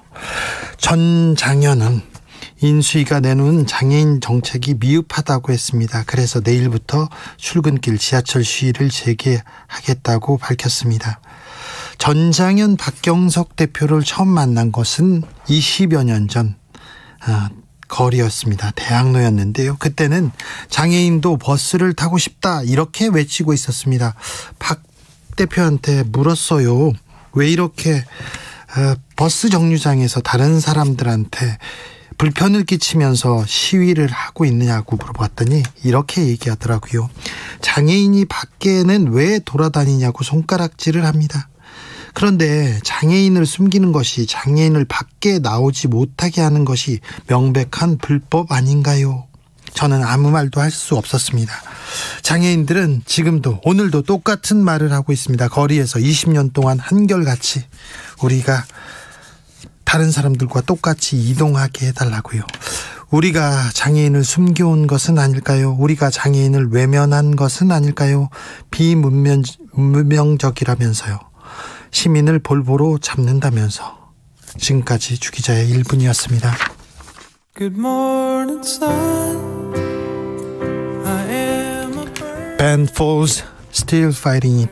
전장현은 인수위가 내놓은 장애인 정책이 미흡하다고 했습니다. 그래서 내일부터 출근길 지하철 시위를 재개하겠다고 밝혔습니다. 전장현 박경석 대표를 처음 만난 것은 20여 년 전 거리였습니다. 대학로였는데요. 그때는 장애인도 버스를 타고 싶다 이렇게 외치고 있었습니다. 박 대표한테 물었어요. 왜 이렇게 버스 정류장에서 다른 사람들한테 불편을 끼치면서 시위를 하고 있느냐고 물어봤더니 이렇게 얘기하더라고요. 장애인이 밖에는 왜 돌아다니냐고 손가락질을 합니다. 그런데 장애인을 숨기는 것이, 장애인을 밖에 나오지 못하게 하는 것이 명백한 불법 아닌가요? 저는 아무 말도 할 수 없었습니다. 장애인들은 지금도, 오늘도 똑같은 말을 하고 있습니다. 거리에서 20년 동안 한결같이 우리가 다른 사람들과 똑같이 이동하게 해달라고요. 우리가 장애인을 숨겨온 것은 아닐까요? 우리가 장애인을 외면한 것은 아닐까요? 비문명적이라면서요. 시민을 볼보로 잡는다면서. 지금까지 주 기자의 1분이었습니다. Good morning, sun. I am a bird. Band Falls, still fighting it.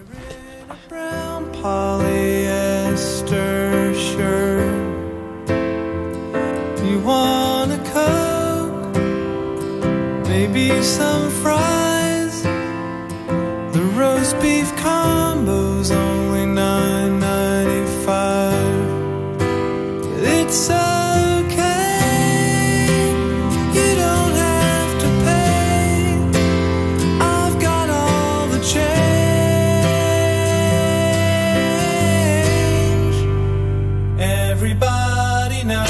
Brown polyester shirt. You want a Coke? Maybe some fries. The roast beef combo's only $9.95. It's okay. You don't have to pay. I've got all the change. Everybody knows.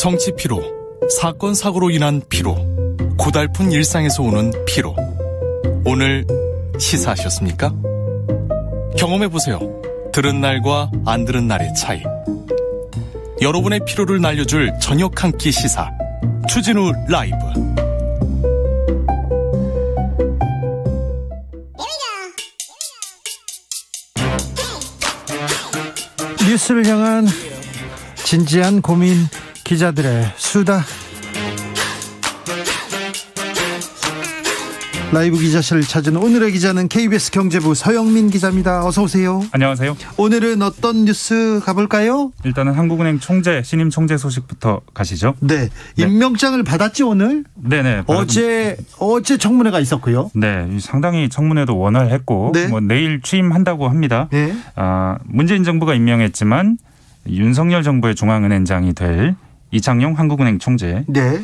정치 피로, 사건 사고로 인한 피로, 고달픈 일상에서 오는 피로. 오늘 시사하셨습니까? 경험해보세요. 들은 날과 안 들은 날의 차이. 여러분의 피로를 날려줄 저녁 한 끼 시사 추진우 라이브. 뉴스를 향한 진지한 고민, 기자들의 수다. 라이브 기자실을 찾은 오늘의 기자는 KBS 경제부 서영민 기자입니다. 어서 오세요. 안녕하세요. 오늘은 어떤 뉴스 가볼까요? 일단은 한국은행 총재, 신임 총재 소식부터 가시죠. 네. 임명장을 받았지 오늘? 네네. 어제 청문회가 있었고요. 네. 상당히 청문회도 원활했고 네. 뭐 내일 취임한다고 합니다. 네. 문재인 정부가 임명했지만 윤석열 정부의 중앙은행장이 될 이창용 한국은행 총재. 네.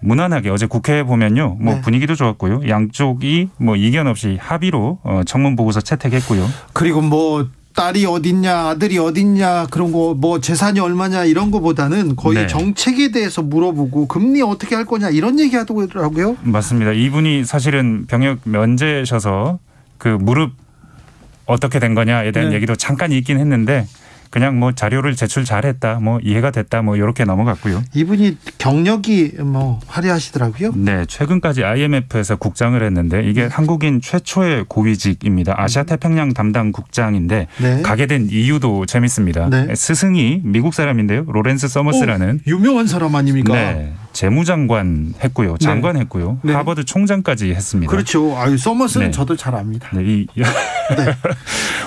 무난하게 어제 국회에 보면요, 뭐 네. 분위기도 좋았고요. 양쪽이 뭐 이견 없이 합의로 청문 보고서 채택했고요. 그리고 뭐 딸이 어딨냐, 아들이 어딨냐, 그런 거 뭐 재산이 얼마냐 이런 거보다는 거의 네. 정책에 대해서 물어보고 금리 어떻게 할 거냐 이런 얘기 하더라고요. 맞습니다. 이분이 사실은 병역 면제셔서 그 무릎 어떻게 된 거냐에 대한 네. 얘기도 잠깐 있긴 했는데 그냥 뭐 자료를 제출 잘했다, 뭐 이해가 됐다, 뭐 이렇게 넘어갔고요. 이분이 경력이 뭐 화려하시더라고요. 네, 최근까지 IMF에서 국장을 했는데 이게 한국인 최초의 고위직입니다. 아시아 태평양 담당 국장인데 네. 가게 된 이유도 재밌습니다. 네. 스승이 미국 사람인데요, 로렌스 서머스라는 유명한 사람 아닙니까? 네, 재무장관 했고요, 장관 했고요, 네. 하버드 총장까지 했습니다. 그렇죠. 서머스는 네. 저도 잘 압니다. 네,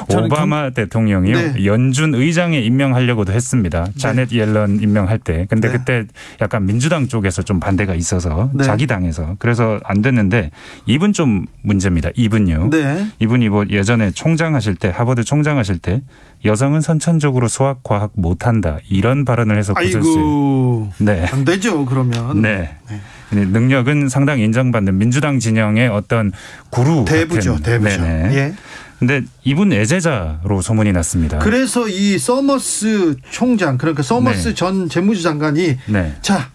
저는 오바마 대통령이요, 네. 연준 의장에 임명하려고도 했습니다. 자넷 옐런 임명할 때. 근데 네. 그때 약간 민주당 쪽에서 좀 반대가 있어서 네. 자기 당에서 그래서 안 됐는데 이분 좀 문제입니다. 이분요. 네. 이분이 뭐 예전에 총장 하실 때, 하버드 총장 하실 때 여성은 선천적으로 수학, 과학 못한다 이런 발언을 해서 구설수에. 아이고. 네. 안 되죠 그러면. 네. 능력은 상당히 인정받는 민주당 진영의 어떤 구루 대부죠. 같은. 대부죠. 네네. 예. 근데 이분 애제자로 소문이 났습니다. 그래서 이 서머스 총장, 그러니까 서머스 네. 전 재무부 장관이 네. 자,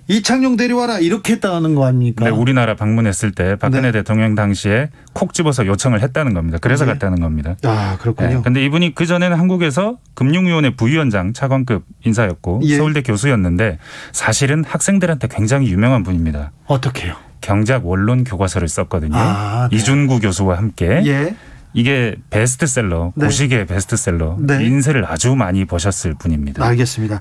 이창용 데려와라 이렇게 했다는 거 아닙니까? 네, 우리나라 방문했을 때 박근혜 네. 대통령 당시에 콕 집어서 요청을 했다는 겁니다. 그래서 네. 갔다는 겁니다. 아, 그렇군요. 그런데 이분이 그전에는 한국에서 금융위원회 부위원장 차관급 인사였고 예. 서울대 교수였는데 사실은 학생들한테 굉장히 유명한 분입니다. 어떻게요? 경작 원론 교과서를 썼거든요. 아, 네. 이준구 교수와 함께. 예. 이게 베스트셀러, 네. 고시계 베스트셀러, 네. 인세를 아주 많이 버셨을 분입니다. 알겠습니다.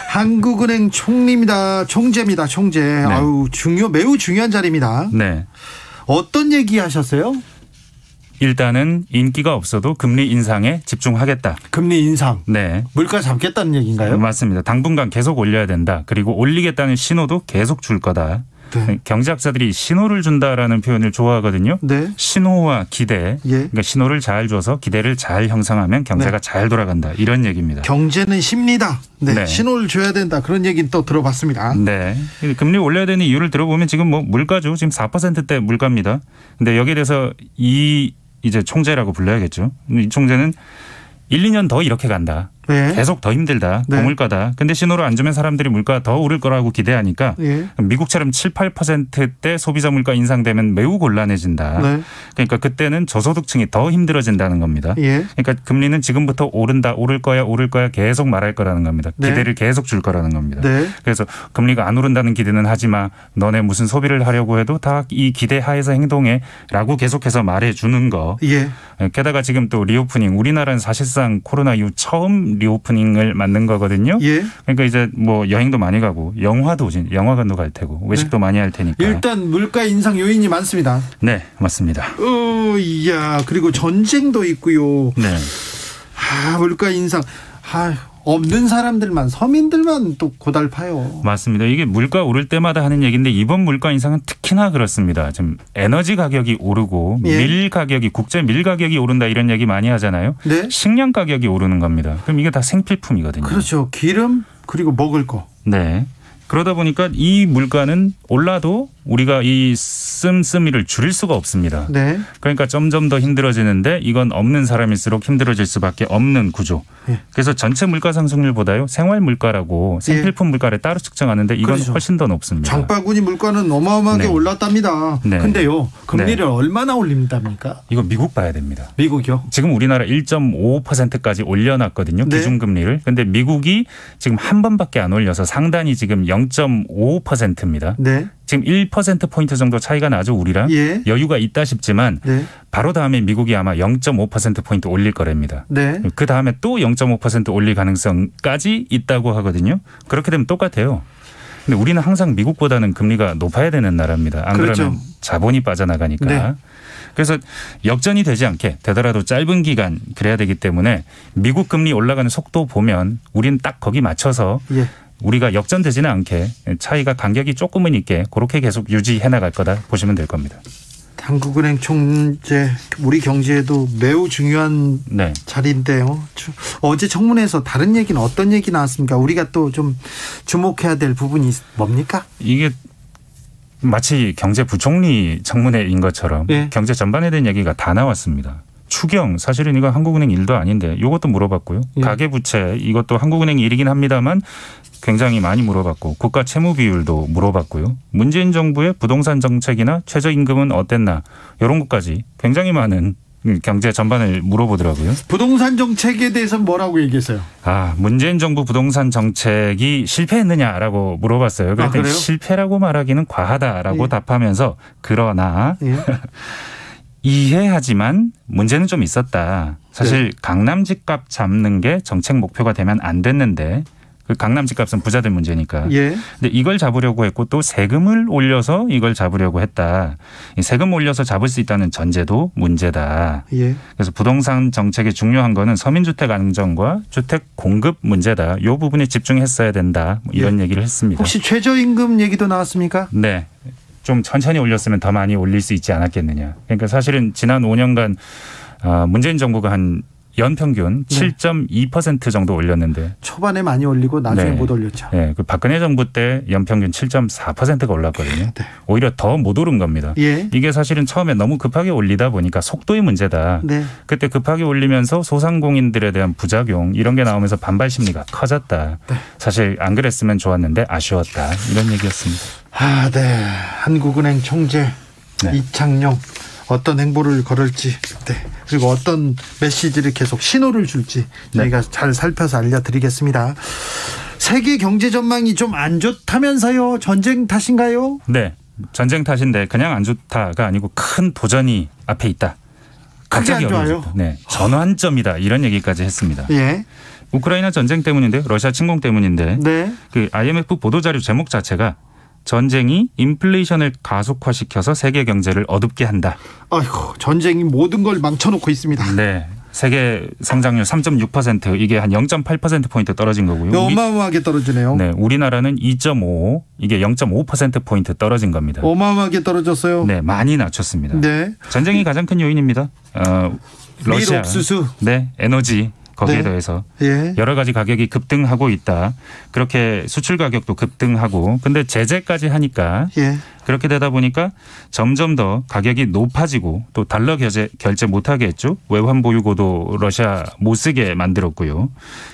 한국은행 총리입니다. 총재입니다. 총재. 아유, 매우 중요한 자리입니다. 네. 어떤 얘기 하셨어요? 일단은 인기가 없어도 금리 인상에 집중하겠다. 금리 인상. 네. 물가 잡겠다는 얘기인가요? 맞습니다. 당분간 계속 올려야 된다. 그리고 올리겠다는 신호도 계속 줄 거다. 네. 경제학자들이 신호를 준다라는 표현을 좋아하거든요. 네. 신호와 기대. 예. 그러니까 신호를 잘 줘서 기대를 잘 형성하면 경제가 네. 잘 돌아간다. 이런 얘기입니다. 경제는 심리다. 네. 네. 신호를 줘야 된다. 그런 얘기는 또 들어봤습니다. 네. 금리 올려야 되는 이유를 들어보면 지금 뭐 물가죠. 지금 4%대 물가입니다. 근데 여기에 대해서 이제 총재라고 불러야겠죠. 이 총재는 1, 2년 더 이렇게 간다. 네. 계속 더 힘들다. 네. 고물가다. 근데 신호를 안 주면 사람들이 물가 더 오를 거라고 기대하니까 예. 미국처럼 7, 8%대 소비자 물가 인상되면 매우 곤란해진다. 네. 그러니까 그때는 저소득층이 더 힘들어진다는 겁니다. 예. 그러니까 금리는 지금부터 오른다, 오를 거야 계속 말할 거라는 겁니다. 네. 기대를 계속 줄 거라는 겁니다. 네. 그래서 금리가 안 오른다는 기대는 하지 마. 너네 무슨 소비를 하려고 해도 다 이 기대 하에서 행동해라고 계속해서 말해주는 거. 예. 게다가 지금 또 리오프닝, 우리나라는 사실상 코로나 이후 처음 리오프닝을 맞는 거거든요. 예. 그러니까 이제 뭐 여행도 많이 가고 영화관도 갈 테고 외식도 많이 할 테니까. 일단 물가 인상 요인이 많습니다. 네, 맞습니다. 이야, 그리고 전쟁도 있고요. 네. 물가 인상. 없는 사람들만, 서민들만 또 고달파요. 맞습니다. 이게 물가 오를 때마다 하는 얘기인데 이번 물가 인상은 특히나 그렇습니다. 지금 에너지 가격이 오르고 국제 밀 가격이 오른다 이런 얘기 많이 하잖아요. 네. 식량 가격이 오르는 겁니다. 그럼 이게 다 생필품이거든요. 그렇죠. 기름 그리고 먹을 거. 네. 그러다 보니까 이 물가는 올라도 우리가 이 씀씀이를 줄일 수가 없습니다. 네. 그러니까 점점 더 힘들어지는데 이건 없는 사람일수록 힘들어질 수밖에 없는 구조. 예. 그래서 전체 물가 상승률보다요. 생활 물가라고 생필품 물가를 따로 측정하는데 이건 그렇죠. 훨씬 더 높습니다. 장바구니 물가는 어마어마하게 네. 올랐답니다. 네. 근데요. 금리를 네. 얼마나 올린답니까? 이거 미국 봐야 됩니다. 미국이요? 지금 우리나라 1.5%까지 올려놨거든요. 네. 기준금리를. 근데 미국이 지금 한 번밖에 안 올려서 상단이 지금 0.5%입니다. 네. 지금 1%포인트 정도 차이가 나죠. 우리랑. 예. 여유가 있다 싶지만 네. 바로 다음에 미국이 아마 0.5%포인트 올릴 거랍니다. 네. 그 다음에 또 0.5% 올릴 가능성까지 있다고 하거든요. 그렇게 되면 똑같아요. 근데 우리는 항상 미국보다는 금리가 높아야 되는 나라입니다. 안 그렇죠. 그러면 자본이 빠져나가니까. 네. 그래서 역전이 되지 않게 되더라도 짧은 기간 그래야 되기 때문에 미국 금리 올라가는 속도 보면 우리는 딱 거기 맞춰서 예. 우리가 역전되지는 않게 차이가 간격이 조금은 있게 그렇게 계속 유지해 나갈 거다 보시면 될 겁니다. 한국은행 총재 우리 경제에도 매우 중요한 네. 자리인데요. 어제 청문회에서 다른 얘기는 어떤 얘기 나왔습니까? 우리가 또 좀 주목해야 될 부분이 뭡니까? 이게 마치 경제부총리 청문회인 것처럼 네. 경제 전반에 대한 얘기가 다 나왔습니다. 추경 사실은 이거 한국은행 일도 아닌데 이것도 물어봤고요. 예. 가계부채 이것도 한국은행 일이긴 합니다만 굉장히 많이 물어봤고 국가 채무 비율도 물어봤고요. 문재인 정부의 부동산 정책이나 최저임금은 어땠나 이런 것까지 굉장히 많은 경제 전반을 물어보더라고요. 부동산 정책에 대해서 뭐라고 얘기했어요? 문재인 정부 부동산 정책이 실패했느냐라고 물어봤어요. 그랬더니 그래요? 실패라고 말하기는 과하다라고 예. 답하면서 그러나 예. 이해하지만 문제는 좀 있었다. 사실 강남 집값 잡는 게 정책 목표가 되면 안 됐는데 그 강남 집값은 부자들 문제니까. 예. 근데 이걸 잡으려고 했고 또 세금을 올려서 이걸 잡으려고 했다. 이 세금 올려서 잡을 수 있다는 전제도 문제다. 예. 그래서 부동산 정책이 중요한 거는 서민주택 안정과 주택 공급 문제다. 이 부분에 집중했어야 된다. 뭐 이런 얘기를 했습니다. 혹시 최저임금 얘기도 나왔습니까? 네. 좀 천천히 올렸으면 더 많이 올릴 수 있지 않았겠느냐. 그러니까 사실은 지난 5년간 문재인 정부가 한 연평균 7.2% 정도 올렸는데 초반에 많이 올리고 나중에 네. 못 올렸죠. 네, 그 박근혜 정부 때 연평균 7.4%가 올랐거든요. 네. 오히려 더 못 오른 겁니다. 예. 이게 사실은 처음에 너무 급하게 올리다 보니까 속도의 문제다. 네. 그때 급하게 올리면서 소상공인들에 대한 부작용 이런 게 나오면서 반발 심리가 커졌다. 네. 사실 안 그랬으면 좋았는데 아쉬웠다. 이런 얘기였습니다. 네. 한국은행 총재 네. 이창용 어떤 행보를 걸을지, 네. 그리고 어떤 메시지를 계속 신호를 줄지 저희가 잘 살펴서 알려드리겠습니다. 세계 경제 전망이 좀 안 좋다면서요? 전쟁 탓인가요? 네. 전쟁 탓인데 그냥 안 좋다가 아니고 큰 도전이 앞에 있다. 크게 안 좋아요? 어려워졌다. 네. 전환점이다. 이런 얘기까지 했습니다. 예. 우크라이나 전쟁 때문인데 러시아 침공 때문인데 네. 그 IMF 보도자료 제목 자체가 전쟁이 인플레이션을 가속화시켜서 세계 경제를 어둡게 한다. 아이고, 전쟁이 모든 걸 망쳐놓고 있습니다. 네. 세계 성장률 3.6% 이게 한 0.8%포인트 떨어진 거고요. 어마어마하게 떨어지네요. 네. 우리나라는 2.5 이게 0.5%포인트 떨어진 겁니다. 어마어마하게 떨어졌어요. 네. 많이 낮췄습니다. 네. 전쟁이 가장 큰 요인입니다. 러시아. 밀옥수수. 네. 에너지. 거기에 네. 더해서 예. 여러 가지 가격이 급등하고 있다. 그렇게 수출 가격도 급등하고 근데 제재까지 하니까 예. 그렇게 되다 보니까 점점 더 가격이 높아지고 또 달러 결제 못하게 했죠. 외환 보유고도 러시아 못 쓰게 만들었고요.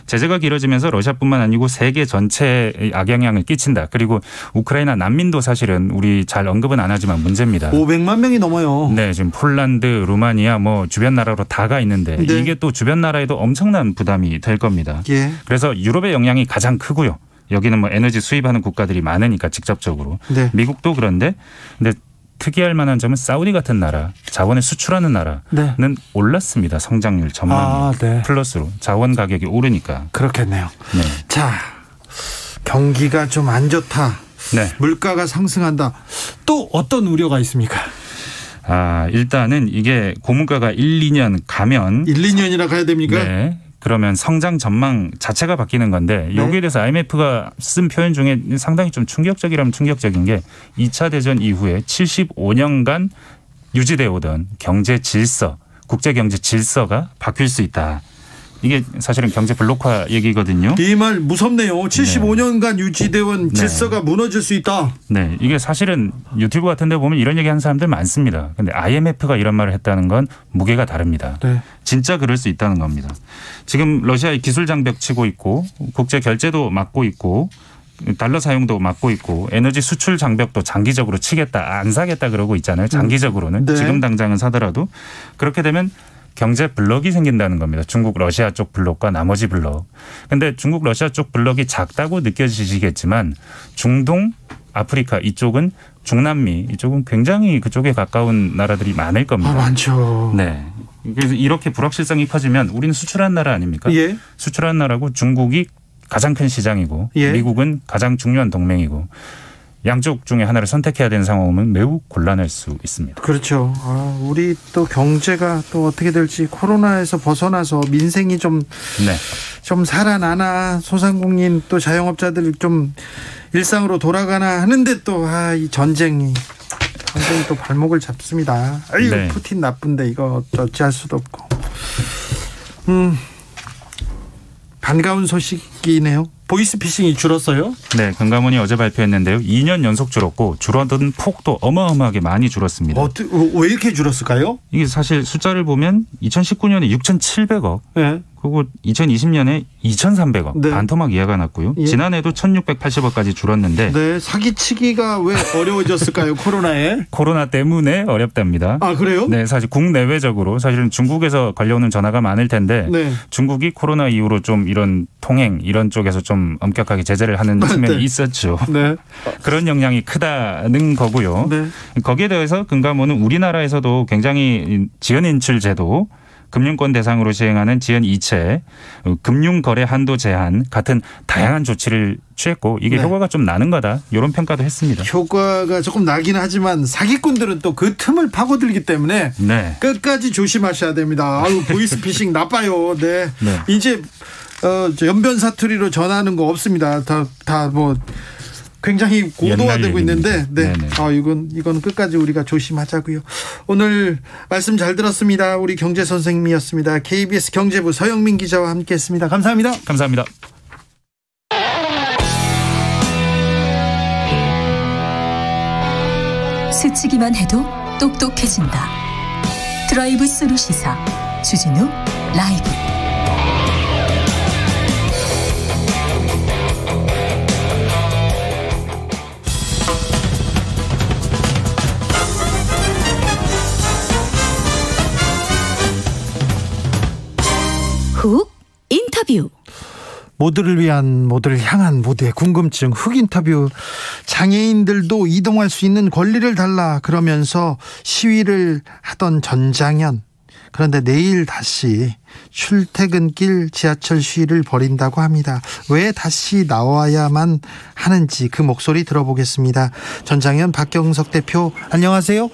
제재가 길어지면서 러시아뿐만 아니고 세계 전체에 악영향을 끼친다. 그리고 우크라이나 난민도 사실은 우리 잘 언급은 안 하지만 문제입니다. 500만 명이 넘어요. 네, 지금 폴란드, 루마니아 뭐 주변 나라로 다가 있는데 네. 이게 또 주변 나라에도 엄청난 부담이 될 겁니다. 예. 그래서 유럽의 영향이 가장 크고요. 여기는 뭐 에너지 수입하는 국가들이 많으니까 직접적으로. 네. 미국도 그런데 근데 특이할 만한 점은 사우디 같은 나라, 자원을 수출하는 나라는 네. 올랐습니다. 성장률 전망이 네. 플러스로 자원 가격이 오르니까. 그렇겠네요. 네. 자, 경기가 좀 안 좋다. 네. 물가가 상승한다. 또 어떤 우려가 있습니까? 일단은 이게 고물가가 1, 2년 가면 1, 2년이나 가야 됩니까? 네. 그러면 성장 전망 자체가 바뀌는 건데 네. 여기에 대해서 IMF가 쓴 표현 중에 상당히 좀 충격적이라면 충격적인 게 2차 대전 이후에 75년간 유지되어 오던 경제 질서, 국제 경제 질서가 바뀔 수 있다. 이게 사실은 경제 블록화 얘기거든요. 이 말 무섭네요. 75년간 유지되온 질서가 무너질 수 있다. 네, 이게 사실은 유튜브 같은 데 보면 이런 얘기하는 사람들 많습니다. 근데 IMF가 이런 말을 했다는 건 무게가 다릅니다. 네. 진짜 그럴 수 있다는 겁니다. 지금 러시아의 기술 장벽 치고 있고 국제 결제도 막고 있고 달러 사용도 막고 있고 에너지 수출 장벽도 장기적으로 치겠다, 안 사겠다 그러고 있잖아요. 장기적으로는. 네. 지금 당장은 사더라도. 그렇게 되면 경제 블록이 생긴다는 겁니다. 중국 러시아 쪽 블록과 나머지 블록. 그런데 중국 러시아 쪽 블록이 작다고 느껴지시겠지만 중동, 아프리카 이쪽은 중남미 이쪽은 굉장히 그쪽에 가까운 나라들이 많을 겁니다. 많죠. 네. 그래서 이렇게 불확실성이 커지면 우리는 수출하는 나라 아닙니까? 예. 수출하는 나라고 중국이 가장 큰 시장이고 예. 미국은 가장 중요한 동맹이고 양쪽 중에 하나를 선택해야 되는 상황은 매우 곤란할 수 있습니다. 그렇죠. 우리 또 경제가 또 어떻게 될지 코로나에서 벗어나서 민생이 좀 살아나나 소상공인 또 자영업자들 좀 일상으로 돌아가나 하는데 또 이 전쟁이 또 발목을 잡습니다. 아유 네. 푸틴 나쁜데 이거 어찌할 수도 없고. 반가운 소식이네요. 보이스피싱이 줄었어요? 네, 금감원이 어제 발표했는데요. 2년 연속 줄었고 줄어든 폭도 어마어마하게 많이 줄었습니다. 왜 이렇게 줄었을까요? 이게 사실 숫자를 보면 2019년에 6,700억, 네. 그리고 2020년에 2,300억, 네. 반토막 이하가 났고요. 예. 지난해도 1,680억까지 줄었는데 네, 사기치기가 왜 어려워졌을까요? 코로나에? 코로나 때문에 어렵답니다. 아, 그래요? 네, 사실 국내외적으로 사실은 중국에서 걸려오는 전화가 많을 텐데 네. 중국이 코로나 이후로 좀 이런 통행 이런 쪽에서 좀 엄격하게 제재를 하는 측면이 네. 있었죠. 네. 그런 영향이 크다는 거고요. 네. 거기에 대해서 금감원은 우리나라에서도 굉장히 지연인출 제도, 금융권 대상으로 시행하는 지연 이체, 금융거래 한도 제한 같은 다양한 조치를 취했고 이게 네. 효과가 좀 나는 거다 이런 평가도 했습니다. 효과가 조금 나긴 하지만 사기꾼들은 또 그 틈을 파고들기 때문에 네. 끝까지 조심하셔야 됩니다. 보이스피싱 나빠요. 네. 네. 이제 연변 사투리로 전하는 거 없습니다. 다 뭐 굉장히 고도화되고 있는데, 네. 이건 끝까지 우리가 조심하자고요. 오늘 말씀 잘 들었습니다. 우리 경제 선생님이었습니다. KBS 경제부 서영민 기자와 함께했습니다. 감사합니다. 감사합니다. 스치기만 해도 똑똑해진다. 드라이브 스루 시사 주진우 라이브. 훅 인터뷰. 모두를 위한, 모두를 향한 모두의 궁금증 훅 인터뷰. 장애인들도 이동할 수 있는 권리를 달라 그러면서 시위를 하던 전장현. 그런데 내일 다시 출퇴근길 지하철 시위를 벌인다고 합니다. 왜 다시 나와야만 하는지 그 목소리 들어보겠습니다. 전장현 박경석 대표, 안녕하세요.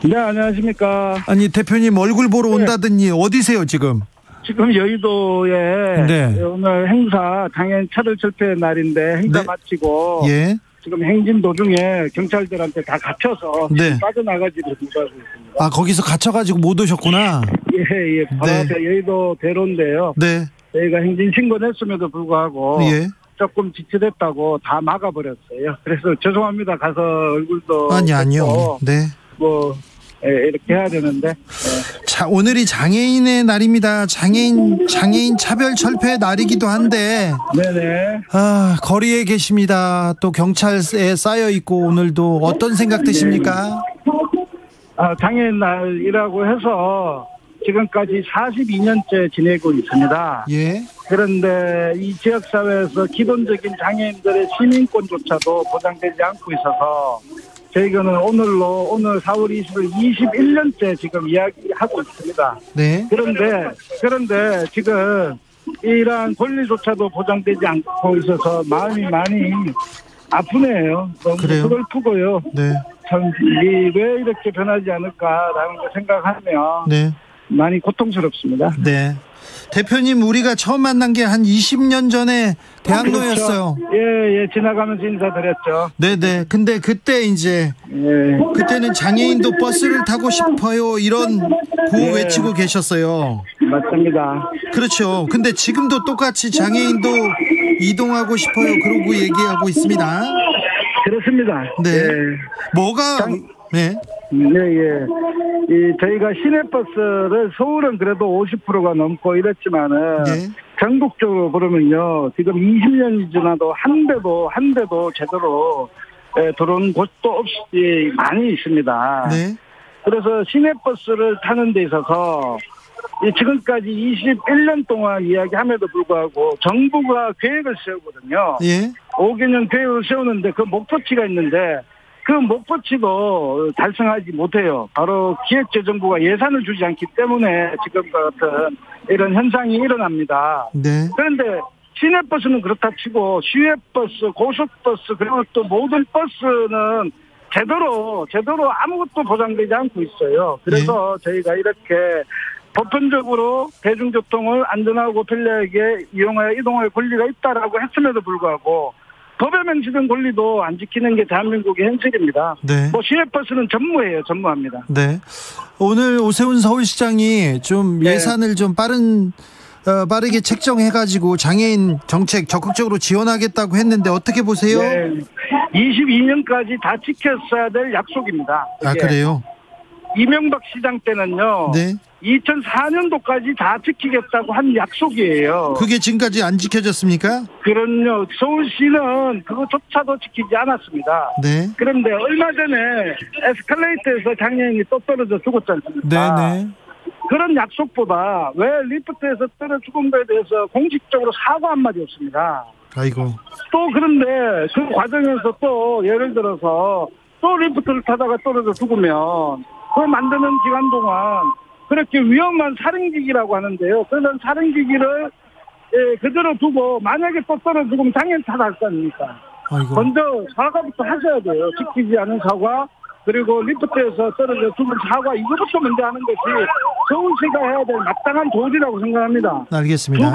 네, 안녕하십니까. 아니, 대표님 얼굴 보러 온다더니 어디세요 지금? 지금 여의도에 네. 오늘 행사 장애인 차별 철폐 날인데 행사 네. 마치고 예. 지금 행진 도중에 경찰들한테 다 갇혀서 네. 빠져나가지를 못하고 있습니다. 아, 거기서 갇혀가지고 못 오셨구나. 예. 바로 네. 앞에 여의도 대로인데요. 네. 저희가 행진 신고했음에도 불구하고 예. 조금 지체됐다고 다 막아버렸어요. 그래서 죄송합니다. 가서 얼굴도 아니요. 네. 이렇게 해야 되는데. 자, 오늘이 장애인의 날입니다. 장애인 차별 철폐 날이기도 한데. 네네. 거리에 계십니다. 또 경찰에 쌓여 있고 오늘도 어떤 생각 드십니까? 장애인 날이라고 해서 지금까지 42년째 지내고 있습니다. 예. 그런데 이 지역사회에서 기본적인 장애인들의 시민권조차도 보장되지 않고 있어서 저희는 오늘 4월 20일 21년째 지금 이야기하고 있습니다. 네. 그런데 지금 이러한 권리조차도 보장되지 않고 있어서 마음이 많이 아프네요. 너무 슬프고요. 네. 참, 왜 이렇게 변하지 않을까라는 걸 생각하면 네. 많이 고통스럽습니다. 네. 대표님 우리가 처음 만난 게 한 20년 전에 대학로였어요. 그렇죠. 예, 지나가면서 인사드렸죠. 네네. 근데 그때 이제 그때는 장애인도 버스를 타고 싶어요 이런 구호 외치고 계셨어요. 맞습니다. 그렇죠. 근데 지금도 똑같이 장애인도 이동하고 싶어요 그러고 얘기하고 있습니다. 그렇습니다. 네. 뭐가 네. 저희가 시내버스를 서울은 그래도 50%가 넘고 이랬지만은 전국적으로 보면요 지금 20년이 지나도 한 대도 제대로 들어온 곳도 없이 많이 있습니다. 네. 그래서 시내버스를 타는 데 있어서 지금까지 21년 동안 이야기함에도 불구하고 정부가 계획을 세우거든요. 5개년 계획을 세우는데 그 목표치가 있는데 그 목표치도 달성하지 못해요. 바로 기획재정부가 예산을 주지 않기 때문에 지금과 같은 이런 현상이 일어납니다. 네. 그런데 시내버스는 그렇다 치고 시외버스, 고속버스 그리고 또 모든 버스는 제대로 아무것도 보장되지 않고 있어요. 그래서 저희가 이렇게 보편적으로 대중교통을 안전하고 편리하게 이용하여 이동할 권리가 있다라고 했음에도 불구하고 법에 명시된 권리도 안 지키는 게 대한민국의 현실입니다. 네. 시외버스는 전무합니다. 네. 오늘 오세훈 서울시장이 좀 예산을 좀 빠르게 책정해가지고 장애인 정책 적극적으로 지원하겠다고 했는데 어떻게 보세요? 네. 22년까지 다 지켰어야 될 약속입니다. 아, 그래요? 이명박 시장 때는요. 네. 2004년도까지 다 지키겠다고 한 약속이에요. 그게 지금까지 안 지켜졌습니까? 그럼요. 서울시는 그거조차도 지키지 않았습니다. 네. 그런데 얼마 전에 에스컬레이터에서 장애인이 또 떨어져 죽었지 않습니까? 네네. 그런 약속보다 왜 리프트에서 떨어져 죽은 거에 대해서 공식적으로 사과 한마디 없습니다. 아이고. 또 그런데 그 과정에서 또 예를 들어서 또 리프트를 타다가 떨어져 죽으면 그 만드는 기간 동안 그렇게 위험한 사륜기기라고 하는데요. 그런 사륜기기를 그대로 두고 만약에 또 떨어져 죽으면 장애인 탓할 거 아닙니까? 아이고. 먼저 사과부터 하셔야 돼요. 지키지 않은 사과 그리고 리프트에서 떨어져 죽은 사과 이거부터 먼저 하는 것이 서울시가 해야 될 마땅한 도리라고 생각합니다. 알겠습니다.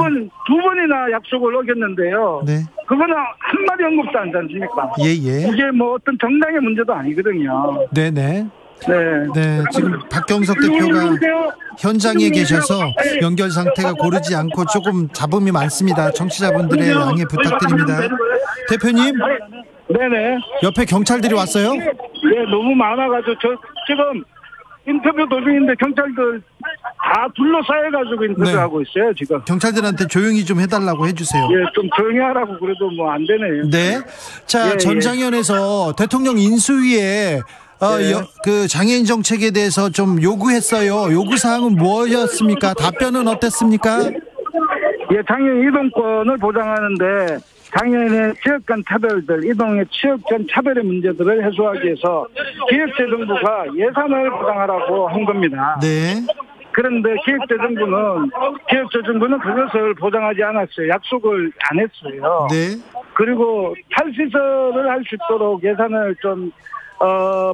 두 번이나 약속을 어겼는데요. 네. 그거는 한마디 언급도 안 하지 않습니까? 예. 이게 뭐 어떤 정당의 문제도 아니거든요. 네네. 네. 지금 박경석 대표가 현장에 계셔서 연결 상태가 고르지 않고 조금 잡음이 많습니다. 청취자분들의 양해 부탁드립니다. 대표님. 네네. 옆에 경찰들이 왔어요? 네, 너무 많아가지고 저 지금 인터뷰 도중인데 경찰들 다 둘러싸여가지고 인터뷰하고 있어요 지금. 경찰들한테 조용히 좀 해달라고 해주세요. 예, 좀 조용히 하라고 그래도 뭐 안 되네요. 네. 자, 전장현에서 대통령 인수위에 그 장애인 정책에 대해서 좀 요구했어요. 요구 사항은 무엇이었습니까? 답변은 어땠습니까? 예, 장애인 이동권을 보장하는데 장애인의 지역 간 차별들, 이동의 지역 간 차별의 문제들을 해소하기 위해서 기획재정부가 예산을 보장하라고 한 겁니다. 네. 그런데 기획재정부는 그것을 보장하지 않았어요. 약속을 안 했어요. 네. 그리고 탈시설을 할 수 있도록 예산을 좀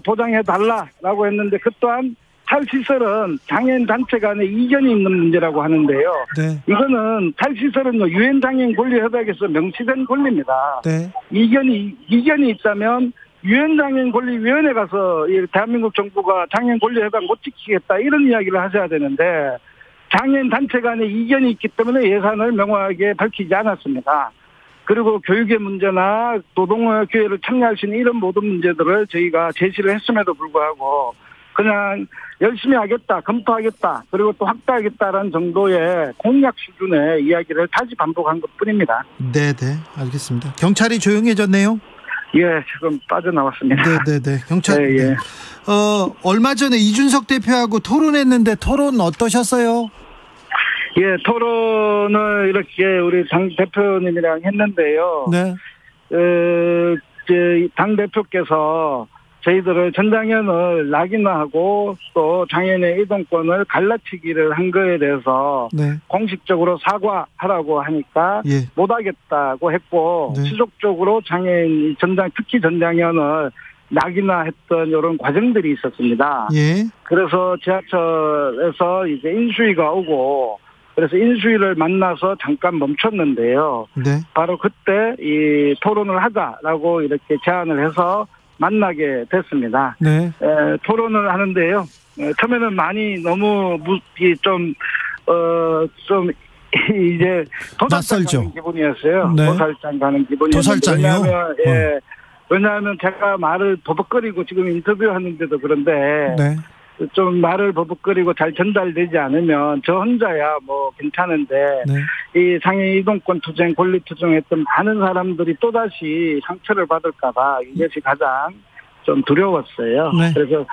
보장해달라라고 했는데 그 또한 탈시설은 장애인 단체 간에 이견이 있는 문제라고 하는데요. 네. 이거는 탈시설은요 유엔장애인 권리협약에서 명시된 권리입니다. 네. 이견이 있다면 유엔장애인 권리위원회 가서 대한민국 정부가 장애인 권리협약 못 지키겠다 이런 이야기를 하셔야 되는데 장애인 단체 간에 이견이 있기 때문에 예산을 명확하게 밝히지 않았습니다. 그리고 교육의 문제나 노동의 기회를 참여할 수 있는 이런 모든 문제들을 저희가 제시를 했음에도 불구하고 그냥 열심히 하겠다, 검토하겠다, 그리고 또 확대하겠다라는 정도의 공약 수준의 이야기를 다시 반복한 것뿐입니다. 네, 알겠습니다. 경찰이 조용해졌네요. 예, 지금 빠져나왔습니다. 네. 경찰. 예. 얼마 전에 이준석 대표하고 토론했는데 토론 어떠셨어요? 예, 토론을 이렇게 우리 당 대표님이랑 했는데요. 네. 당 대표께서 저희들을 전장현을 낙인화하고 또 장애인의 이동권을 갈라치기를 한 거에 대해서 공식적으로 사과하라고 하니까 못하겠다고 했고 지속적으로 장애인 특히 전장현을 낙인화했던 이런 과정들이 있었습니다. 그래서 지하철에서 이제 인수위가 오고 그래서 인수위를 만나서 잠깐 멈췄는데요. 네. 바로 그때 이 토론을 하자라고 이렇게 제안을 해서 만나게 됐습니다. 네. 토론을 하는데요. 처음에는 많이 너무 좀 이제 도살장 가는 기분이었어요. 네. 도살장 가는 기분이었어요. 도살장이요? 왜냐하면 제가 말을 버벅거리고 지금 인터뷰하는데도 그런데 네. 좀 말을 버벅거리고 잘 전달되지 않으면 저 혼자야 뭐 괜찮은데 네. 이 장애인 이동권 투쟁, 권리 투쟁했던 많은 사람들이 또다시 상처를 받을까봐 이것이 가장 좀 두려웠어요. 네. 그래서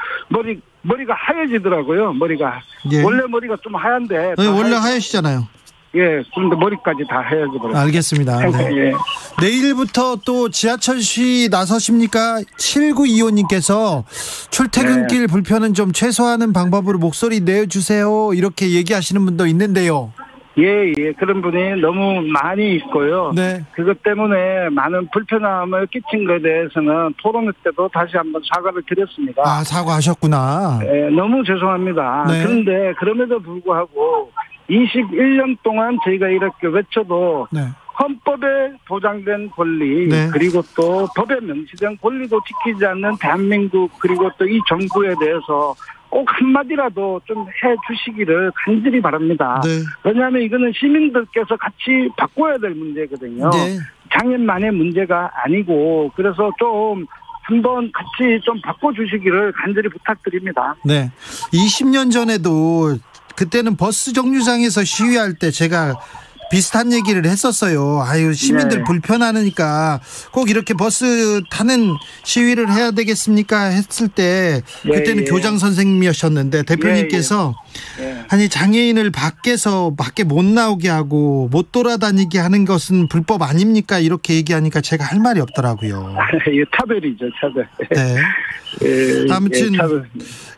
머리가 하얘지더라고요. 머리가 예. 원래 머리가 좀 하얀데 원래 하얘시잖아요. 예, 그런데 머리까지 다 하얘져버렸어요. 알겠습니다. 네. 예. 내일부터 또 지하철 시위 나서십니까? 7925님께서 출퇴근길 불편은 좀 최소화하는 방법으로 목소리 내주세요. 이렇게 얘기하시는 분도 있는데요. 예, 그런 분이 너무 많이 있고요. 네. 그것 때문에 많은 불편함을 끼친 것에 대해서는 토론 때도 다시 한번 사과를 드렸습니다. 아, 사과하셨구나. 네, 너무 죄송합니다. 네. 그런데 그럼에도 불구하고 21년 동안 저희가 이렇게 외쳐도 네. 헌법에 보장된 권리 네. 그리고 또 법에 명시된 권리도 지키지 않는 대한민국 그리고 또 이 정부에 대해서 꼭 한마디라도 좀 해주시기를 간절히 바랍니다. 네. 왜냐하면 이거는 시민들께서 같이 바꿔야 될 문제거든요. 네. 장애만의 문제가 아니고 그래서 좀 한번 같이 좀 바꿔주시기를 간절히 부탁드립니다. 네. 20년 전에도 그때는 버스 정류장에서 시위할 때 제가 비슷한 얘기를 했었어요. 아유, 시민들 네. 불편하니까 꼭 이렇게 버스 타는 시위를 해야 되겠습니까? 했을 때 그때는 교장 선생님이셨는데 대표님께서 아니 장애인을 밖에 못 나오게 하고 못 돌아다니게 하는 것은 불법 아닙니까? 이렇게 얘기하니까 제가 할 말이 없더라고요. 이거 차별이죠, 차별. 네. 아무튼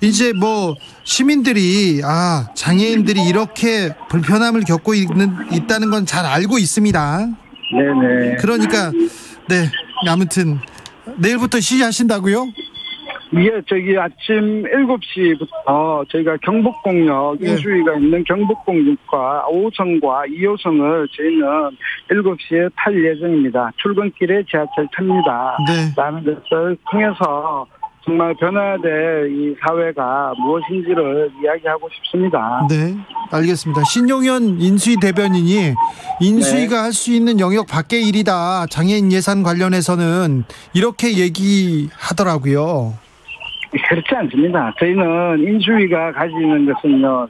이제 뭐 시민들이 장애인들이 이렇게 불편함을 겪고 있다는 건 잘 알고 있습니다. 네네. 그러니까 네, 아무튼 내일부터 시위하신다고요? 예, 저기 아침 7시부터 저희가 경복궁역 인수위가 있는 경복궁역과 5호선과 2호선을 저희는 7시에 탈 예정입니다. 출근길에 지하철 탑니다. 네. 라는 것을 통해서 정말 변화해야 될 이 사회가 무엇인지를 이야기하고 싶습니다. 네, 알겠습니다. 신용현 인수위 대변인이 인수위가 할 수 있는 영역 밖의 일이다. 장애인 예산 관련해서는 이렇게 얘기하더라고요. 그렇지 않습니다. 저희는 인수위가 가지는 것은요,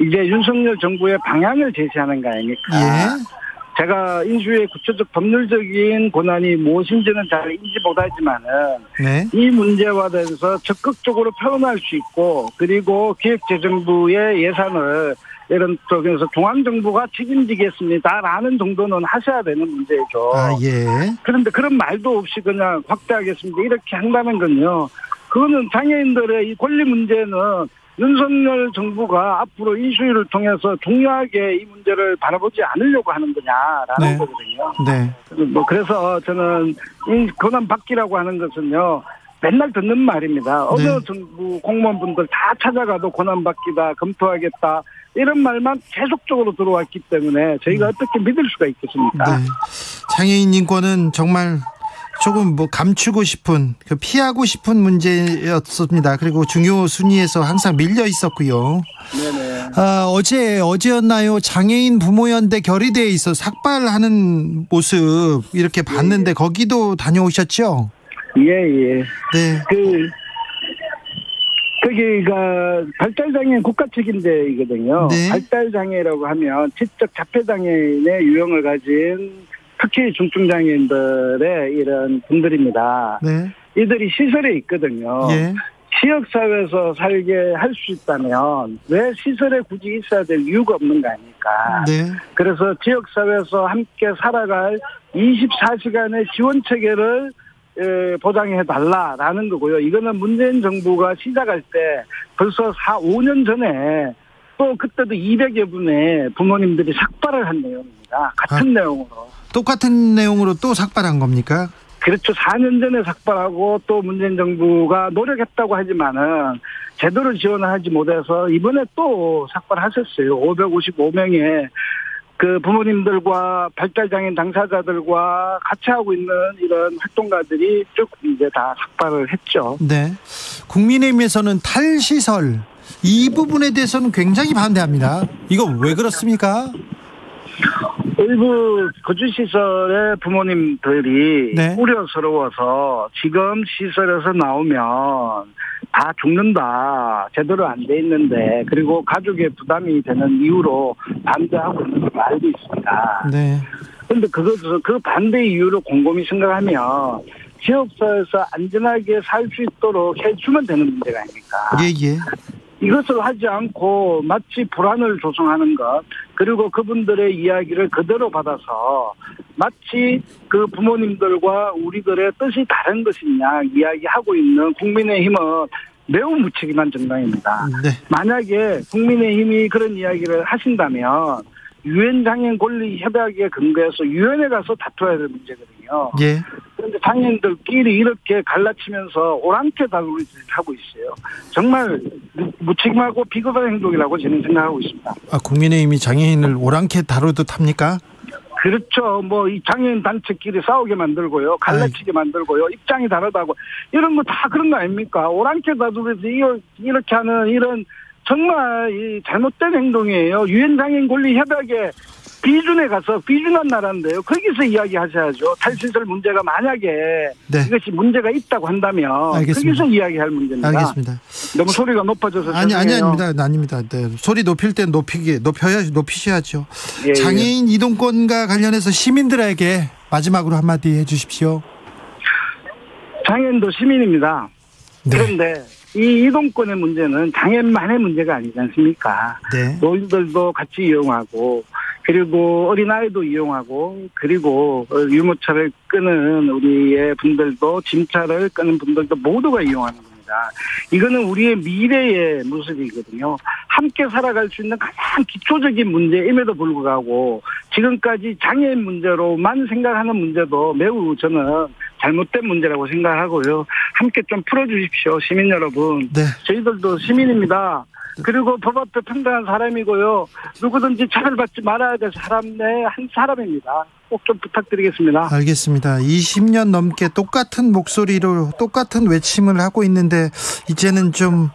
이제 윤석열 정부의 방향을 제시하는 거 아닙니까? 예. 제가 인수위의 구체적 법률적인 권한이 무엇인지는 잘 인지 못하지만은 네. 이 문제와 대해서 적극적으로 표현할 수 있고 그리고 기획재정부의 예산을 이런 쪽에서 중앙정부가 책임지겠습니다라는 정도는 하셔야 되는 문제죠. 예. 그런데 그런 말도 없이 그냥 확대하겠습니다 이렇게 한다는 건요. 그거는 장애인들의 이 권리 문제는 윤석열 정부가 앞으로 인수위를 통해서 중요하게 이 문제를 바라보지 않으려고 하는 거냐라는 거거든요. 네. 뭐 그래서 저는 이 권한 받기라고 하는 것은요. 맨날 듣는 말입니다. 어느 정부 공무원분들 다 찾아가도 권한 받기다, 검토하겠다 이런 말만 계속적으로 들어왔기 때문에 저희가 어떻게 믿을 수가 있겠습니까? 네. 장애인 인권은 정말 조금 감추고 싶은, 피하고 싶은 문제였습니다. 그리고 중요 순위에서 항상 밀려 있었고요. 네네. 어제였나요? 장애인 부모연대 결의대에 있어 삭발하는 모습 이렇게 봤는데 거기도 다녀오셨죠? 예. 네. 거기가 발달장애인 국가책임제이거든요. 네. 발달장애라고 하면 지적 자폐장애인의 유형을 가진 특히 중증장애인들의 이런 분들입니다. 네. 이들이 시설에 있거든요. 예. 지역사회에서 살게 할 수 있다면 왜 시설에 굳이 있어야 될 이유가 없는 거 아닙니까? 네. 그래서 지역사회에서 함께 살아갈 24시간의 지원체계를 보장해달라라는 거고요. 이거는 문재인 정부가 시작할 때 벌써 5년 전에 또 그때도 200여 분의 부모님들이 삭발을 한 내용입니다. 같은 내용으로. 똑같은 내용으로 또 삭발한 겁니까? 그렇죠. 4년 전에 삭발하고 또 문재인 정부가 노력했다고 하지만은 제대로 지원을 하지 못해서 이번에 또 삭발하셨어요. 555명의 그 부모님들과 발달장애인 당사자들과 같이 하고 있는 이런 활동가들이 쭉 이제 다 삭발을 했죠. 네. 국민의힘에서는 탈시설 이 부분에 대해서는 굉장히 반대합니다. 이거 왜 그렇습니까? 일부 거주시설의 부모님들이 네. 우려스러워서 지금 시설에서 나오면 다 죽는다. 제대로 안 돼 있는데 그리고 가족의 부담이 되는 이유로 반대하고 있는 걸로 알고 있습니다. 네. 그런데 그 반대 이유를 곰곰이 생각하면 지역사회에서 안전하게 살 수 있도록 해주면 되는 문제가 아닙니까? 예. 이것을 하지 않고 마치 불안을 조성하는 것 그리고 그분들의 이야기를 그대로 받아서 마치 그 부모님들과 우리들의 뜻이 다른 것이냐 이야기하고 있는 국민의힘은 매우 무책임한 정당입니다. 네. 만약에 국민의힘이 그런 이야기를 하신다면 유엔장애인 권리협약에 근거해서 유엔에 가서 다퉈야 될 문제거든요. 예. 그런데 장애인들끼리 이렇게 갈라치면서 오랑캐 다루기를 하고 있어요. 정말 무책임하고 비겁한 행동이라고 저는 생각하고 있습니다. 국민의힘이 장애인을 오랑캐 다루듯 합니까? 그렇죠. 뭐 이 장애인 단체끼리 싸우게 만들고요. 갈라치게 만들고요. 입장이 다르다고. 이런 거 다 그런 거 아닙니까? 오랑캐 다루듯이 이렇게 하는 이런 정말 이 잘못된 행동이에요. 유엔 장애인 권리 협약에 비준에 가서 비준한 나라인데요. 거기서 이야기하셔야죠. 탈시설 문제가 만약에 네. 이것이 문제가 있다고 한다면 알겠습니다. 거기서 이야기할 문제입니다. 알겠습니다. 너무 소리가 높아져서 아닙니다. 네. 소리 높일 땐 높이셔야죠. 예, 장애인 이동권과 관련해서 시민들에게 마지막으로 한마디 해주십시오. 장애인도 시민입니다. 네. 그런데 이 이동권의 문제는 장애인만의 문제가 아니지 않습니까? 네. 노인들도 같이 이용하고 그리고 어린아이도 이용하고 그리고 유모차를 끄는 우리의 분들도 짐차를 끄는 분들도 모두가 이용하는 겁니다. 이거는 우리의 미래의 모습이거든요. 함께 살아갈 수 있는 가장 기초적인 문제임에도 불구하고 지금까지 장애인 문제로만 생각하는 문제도 매우 저는 잘못된 문제라고 생각하고요. 함께 좀 풀어주십시오. 시민 여러분. 네. 저희들도 시민입니다. 그리고 법 앞에 평등한 사람이고요. 누구든지 차별받지 말아야 될 사람 내 한 사람입니다. 꼭 좀 부탁드리겠습니다. 알겠습니다. 20년 넘게 똑같은 목소리로 똑같은 외침을 하고 있는데 이제는 좀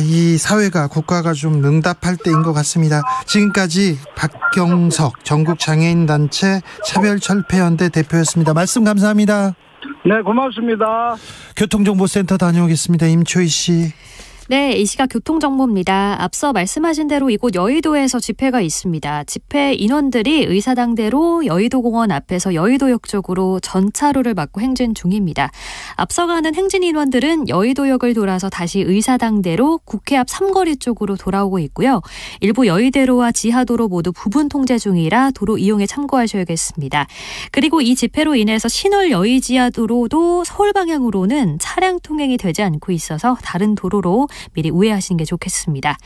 이 사회가 국가가 좀 응답할 때인 것 같습니다. 지금까지 박경석 전국장애인단체 차별철폐연대 대표였습니다. 말씀 감사합니다. 네, 고맙습니다. 교통정보센터 다녀오겠습니다. 임초희 씨. 네, 이 시각 교통정보입니다. 앞서 말씀하신 대로 이곳 여의도에서 집회가 있습니다. 집회 인원들이 의사당대로 여의도공원 앞에서 여의도역 쪽으로 전차로를 막고 행진 중입니다. 앞서가는 행진 인원들은 여의도역을 돌아서 다시 의사당대로 국회 앞 삼거리 쪽으로 돌아오고 있고요. 일부 여의대로와 지하도로 모두 부분 통제 중이라 도로 이용에 참고하셔야겠습니다. 그리고 이 집회로 인해서 신월 여의지하도로도 서울 방향으로는 차량 통행이 되지 않고 있어서 다른 도로로 미리 우회하시는 게 좋겠습니다.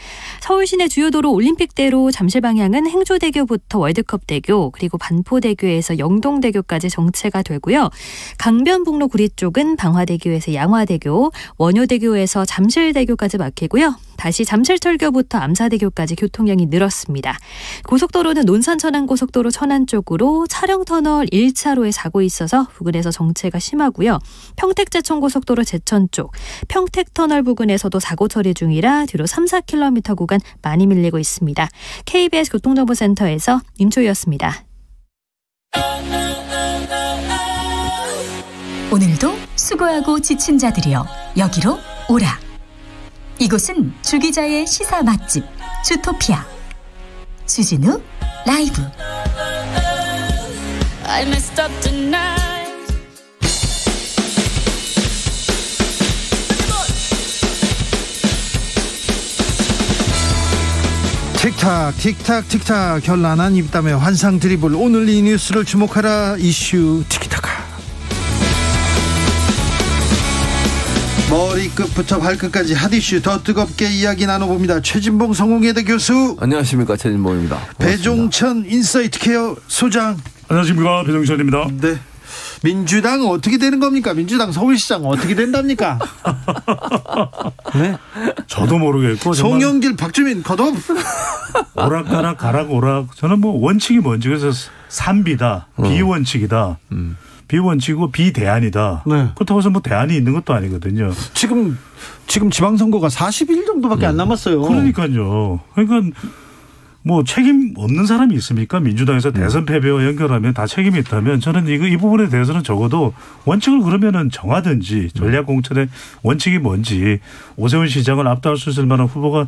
서울 시내 주요 도로 올림픽대로 잠실 방향은 행주대교부터 월드컵대교 그리고 반포대교에서 영동대교까지 정체가 되고요. 강변북로 구리 쪽은 방화대교에서 양화대교, 원효대교에서 잠실대교까지 막히고요. 다시 잠실철교부터 암사대교까지 교통량이 늘었습니다. 고속도로는 논산-천안고속도로 천안 쪽으로 차량터널 1차로에 사고 있어서 부근에서 정체가 심하고요. 평택제천고속도로 제천 쪽, 평택터널 부근에서도 사고 처리 중이라 뒤로 3-4km 구간 많이 밀리고 있습니다. KBS 교통정보센터에서 임초희였습니다. 오늘도 수고하고 지친 자들이여 여기로 오라. 이곳은 주기자의 시사 맛집 주토피아 주진우 라이브. I messed up tonight. 틱탁 틱탁 틱탁 결란한 입담의 환상 드리블. 오늘 이 뉴스를 주목하라 이슈 티키타카. 머리끝부터 발끝까지 핫이슈 더 뜨겁게 이야기 나눠봅니다. 최진봉 성공회대 교수. 안녕하십니까, 최진봉입니다. 배종천 인사이트케어 소장. 안녕하십니까, 배종천입니다. 네. 민주당 어떻게 되는 겁니까? 민주당 서울시장 어떻게 된답니까? 네. 저도 모르겠고. 송영길, 박주민 컷오프. 오락가락 가락오락. 저는 뭐 원칙이 뭔지 그래서 산비다. 비원칙이다. 비원칙이고 비대안이다. 네. 그렇다고 해서 뭐 대안이 있는 것도 아니거든요. 지금 지방선거가 40일 정도밖에 안 남았어요. 그러니까요. 그러니까 뭐 책임 없는 사람이 있습니까? 민주당에서 대선 패배와 연결하면 다 책임이 있다면 저는 이 부분에 대해서는 적어도 원칙을 그러면은 정하든지 전략공천의 원칙이 뭔지 오세훈 시장을 압도할 수 있을 만한 후보가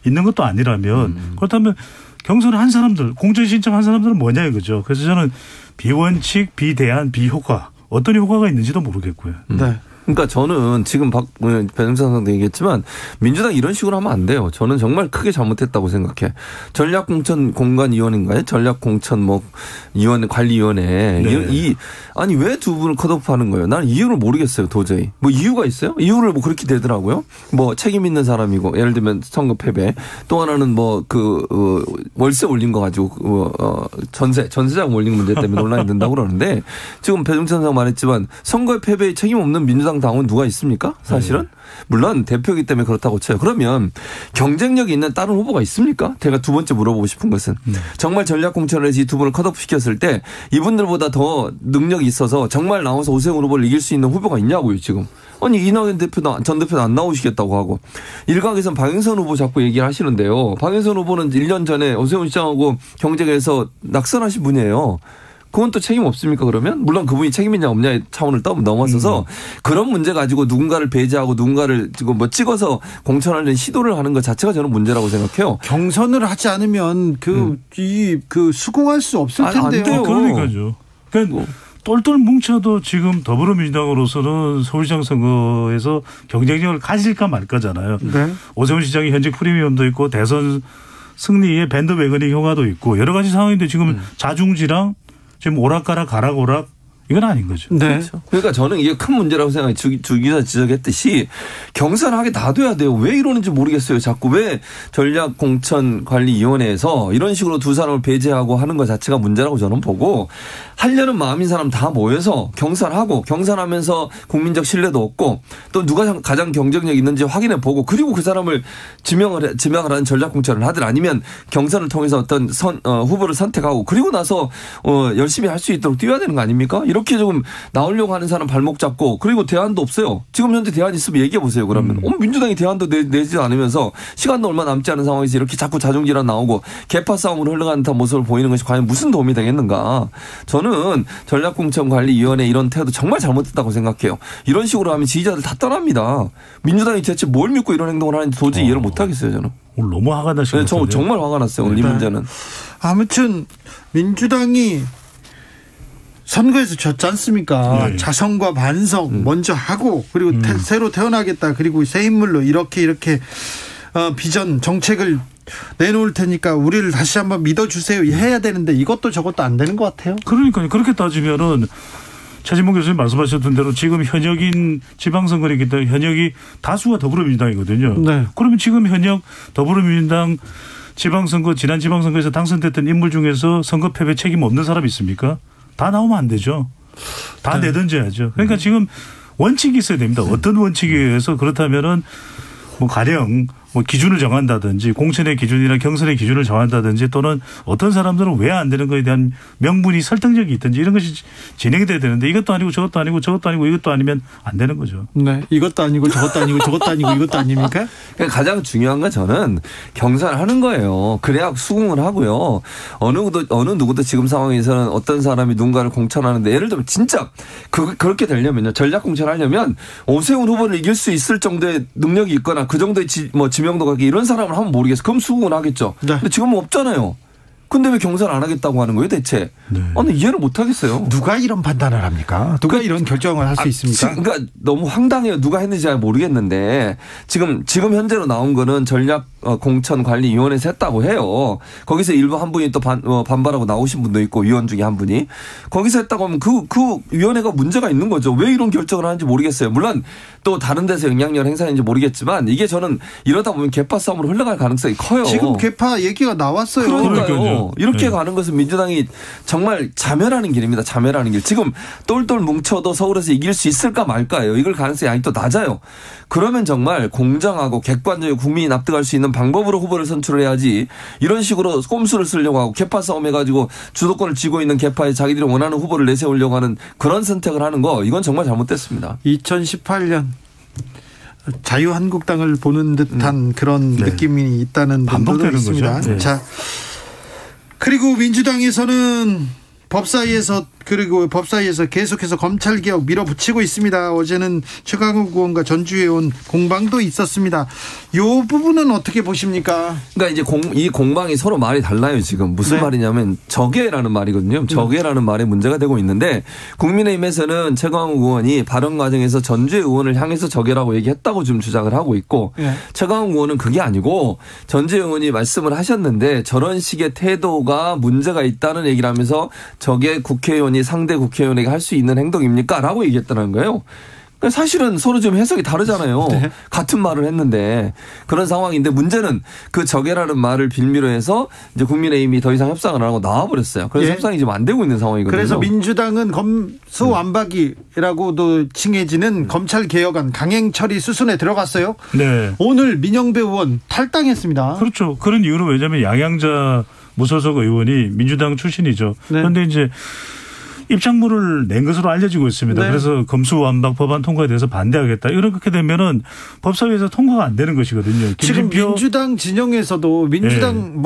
있는 것도 아니라면 그렇다면 경선을 한 사람들, 공천 신청한 사람들은 뭐냐 이거죠. 그래서 저는 비원칙, 비대안, 비효과 어떤 효과가 있는지도 모르겠고요. 네. 그러니까 저는 지금 배정찬 선생도 얘기했지만 민주당 이런 식으로 하면 안 돼요. 저는 정말 크게 잘못했다고 생각해. 전략공천공관위원회인가요? 전략공천 관리위원회. 네. 아니 왜 두 분을 컷오프하는 거예요? 나는 이유를 모르겠어요. 도저히. 뭐 이유가 있어요? 이유를 뭐 그렇게 되더라고요. 뭐 책임 있는 사람이고 예를 들면 선거 패배. 또 하나는 월세 올린 거 가지고 전세장 올린 문제 때문에 논란이 된다고 그러는데 지금 배정찬 선생 말했지만 선거의 패배에 책임 없는 민주당 당원 누가 있습니까? 사실은. 물론 대표이기 때문에 그렇다고 쳐요. 그러면 경쟁력이 있는 다른 후보가 있습니까? 제가 두 번째 물어보고 싶은 것은 정말 전략공천을 해서 이 두 분을 컷오프 시켰을 때 이분들보다 더 능력이 있어서 정말 나와서 오세훈 후보를 이길 수 있는 후보가 있냐고요 지금. 아니 이낙연 전 대표도 안 나오시겠다고 하고 일각에서는 박영선 후보 자꾸 얘기를 하시는데요. 박영선 후보는 1년 전에 오세훈 시장하고 경쟁에서 낙선하신 분이에요. 그건 또 책임 없습니까 그러면? 물론 그분이 책임 있냐 없냐의 차원을 넘어서서 그런 문제 가지고 누군가를 배제하고 누군가를 뭐 찍어서 공천하는 시도를 하는 것 자체가 저는 문제라고 생각해요. 경선을 하지 않으면 수긍할 수 없을 텐데요. 안 돼요. 그러니까요. 그러니까 똘똘 뭉쳐도 지금 더불어민주당으로서는 서울시장 선거에서 경쟁력을 가질까 말까잖아요. 네. 오세훈 시장이 현직 프리미엄도 있고 대선 승리의 밴드웨거닝 효과도 있고 여러 가지 상황인데 지금 자중지랑 지금 오락가락 가락오락 이건 아닌 거죠. 네. 그렇죠. 그러니까 저는 이게 큰 문제라고 생각해요. 주 기자 지적했듯이 경선하게 놔둬야 돼요. 왜 이러는지 모르겠어요. 자꾸 왜 전략공천관리위원회에서 이런 식으로 두 사람을 배제하고 하는 것 자체가 문제라고 저는 보고 하려는 마음인 사람 다 모여서 경선하고 경선하면서 국민적 신뢰도 얻고 또 누가 가장 경쟁력 있는지 확인해 보고 그리고 그 사람을 지명을 하는 전략공천을 하든 아니면 경선을 통해서 어떤 후보를 선택하고 그리고 나서 열심히 할 수 있도록 뛰어야 되는 거 아닙니까? 이렇게 조금 나오려고 하는 사람 발목 잡고 그리고 대안도 없어요. 지금 현재 대안 있으면 얘기해 보세요. 그러면 민주당이 대안도 내지 않으면서 시간도 얼마 남지 않은 상황에서 이렇게 자꾸 자중질환 나오고 개파 싸움으로 흘러가는 듯한 모습을 보이는 것이 과연 무슨 도움이 되겠는가. 저는 전략공천관리위원회 이런 태도 정말 잘못했다고 생각해요. 이런 식으로 하면 지지자들 다 떠납니다. 민주당이 대체 뭘 믿고 이런 행동을 하는지 도저히 이해를 못하겠어요. 저는. 오늘 너무 화가 나시네요. 네, 저 정말 화가 났어요. 오늘 이 문제는. 아무튼 민주당이 선거에서 졌지 않습니까? 네. 자성과 반성 먼저 하고 그리고 새로 태어나겠다. 그리고 새 인물로 이렇게 비전 정책을 내놓을 테니까 우리를 다시 한번 믿어주세요. 해야 되는데 이것도 저것도 안 되는 것 같아요. 그러니까요. 그렇게 따지면은 최진봉 교수님 말씀하셨던 대로 지금 현역인 지방선거이기 때문에 현역이 다수가 더불어민주당이거든요. 네. 그러면 지금 현역 더불어민주당 지난 지방선거에서 당선됐던 인물 중에서 선거 패배 책임 없는 사람이 있습니까? 다 나오면 안 되죠. 다 내던져야죠. 그러니까 지금 원칙이 있어야 됩니다. 어떤 원칙에 의해서 그렇다면은 뭐 가령 뭐 기준을 정한다든지 공천의 기준이나 경선의 기준을 정한다든지 또는 어떤 사람들은 왜 안 되는 거에 대한 명분이 설득력이 있든지 이런 것이 진행이 돼야 되는데 이것도 아니고 저것도 아니고 저것도 아니고 이것도 아니면 안 되는 거죠. 네. 이것도 아니고 저것도 아니고 저것도 아니고 이것도 아닙니까? 그러니까 가장 중요한 건 저는 경선을 하는 거예요. 그래야 수긍을 하고요. 어느 누구도 지금 상황에서는 어떤 사람이 누군가를 공천하는데 예를 들면 진짜 그렇게 되려면요. 전략 공천하려면 오세훈 후보를 이길 수 있을 정도의 능력이 있거나 그 정도의 지명도가 이런 사람을 하면 모르겠어. 그럼 수긍을 하겠죠. 네. 근데 지금은 없잖아요. 근데 왜 경선 안 하겠다고 하는 거예요, 대체? 네. 아니, 이해를 못 하겠어요. 누가 이런 판단을 합니까? 누가 이런 결정을 할 수 있습니까? 그러니까 너무 황당해요. 누가 했는지 잘 모르겠는데 지금 현재로 나온 거는 전략 공천관리위원회에서 했다고 해요. 거기서 일부 한 분이 또 반발하고 나오신 분도 있고 위원 중에 한 분이 거기서 했다고 하면 그 위원회가 문제가 있는 거죠. 왜 이런 결정을 하는지 모르겠어요. 물론 또 다른 데서 영향력을 행사했는지 모르겠지만 이게 저는 이러다 보면 개파 싸움으로 흘러갈 가능성이 커요. 지금 개파 얘기가 나왔어요. 그러니까요. 거죠. 이렇게 가는 것은 민주당이 정말 자멸하는 길입니다. 자멸하는 길. 지금 똘똘 뭉쳐도 서울에서 이길 수 있을까 말까예요. 이걸 가능성이 아직도 낮아요. 그러면 정말 공정하고 객관적이고 국민이 납득할 수 있는 방법으로 후보를 선출을 해야지 이런 식으로 꼼수를 쓰려고 하고 개파 싸움 해가지고 주도권을 쥐고 있는 개파에 자기들이 원하는 후보를 내세우려고 하는 그런 선택을 하는 거 이건 정말 잘못됐습니다. 2018년 자유한국당을 보는 듯한 그런 느낌이 있다는 분들도 있습니다. 거죠. 네. 자, 그리고 민주당에서는 법사위에서 계속해서 검찰개혁 밀어붙이고 있습니다. 어제는 최강욱 의원과 전주에 온 공방도 있었습니다. 이 부분은 어떻게 보십니까? 그러니까 이제 이 공방이 서로 말이 달라요. 지금 무슨 말이냐면 적외라는 말이거든요. 적외라는 말에 문제가 되고 있는데 국민의힘에서는 최강욱 의원이 발언 과정에서 전주의 의원을 향해서 적외라고 얘기했다고 지금 주장을 하고 있고 최강욱 의원은 그게 아니고 전주의 의원이 말씀을 하셨는데 저런 식의 태도가 문제가 있다는 얘기를 하면서 적외 국회의원이 상대 국회의원에게 할 수 있는 행동입니까? 라고 얘기했다는 거예요. 사실은 서로 좀 해석이 다르잖아요. 네. 같은 말을 했는데 그런 상황인데 문제는 그 적외라는 말을 빌미로 해서 이제 국민의힘이 더 이상 협상을 안 하고 나와버렸어요. 그래서 협상이 지금 안 되고 있는 상황이거든요. 그래서 민주당은 검수완박이라고도 칭해지는 검찰 개혁안 강행 처리 수순에 들어갔어요. 네. 오늘 민영배 의원 탈당했습니다. 그렇죠. 그런 이유는 왜냐하면 양양자 무소속 의원이 민주당 출신이죠. 네. 그런데 이제 입장문을 낸 것으로 알려지고 있습니다. 네. 그래서 검수완박 법안 통과에 대해서 반대하겠다. 이렇게 되면은 법사위에서 통과가 안 되는 것이거든요. 지금 민주당 진영에서도 민주당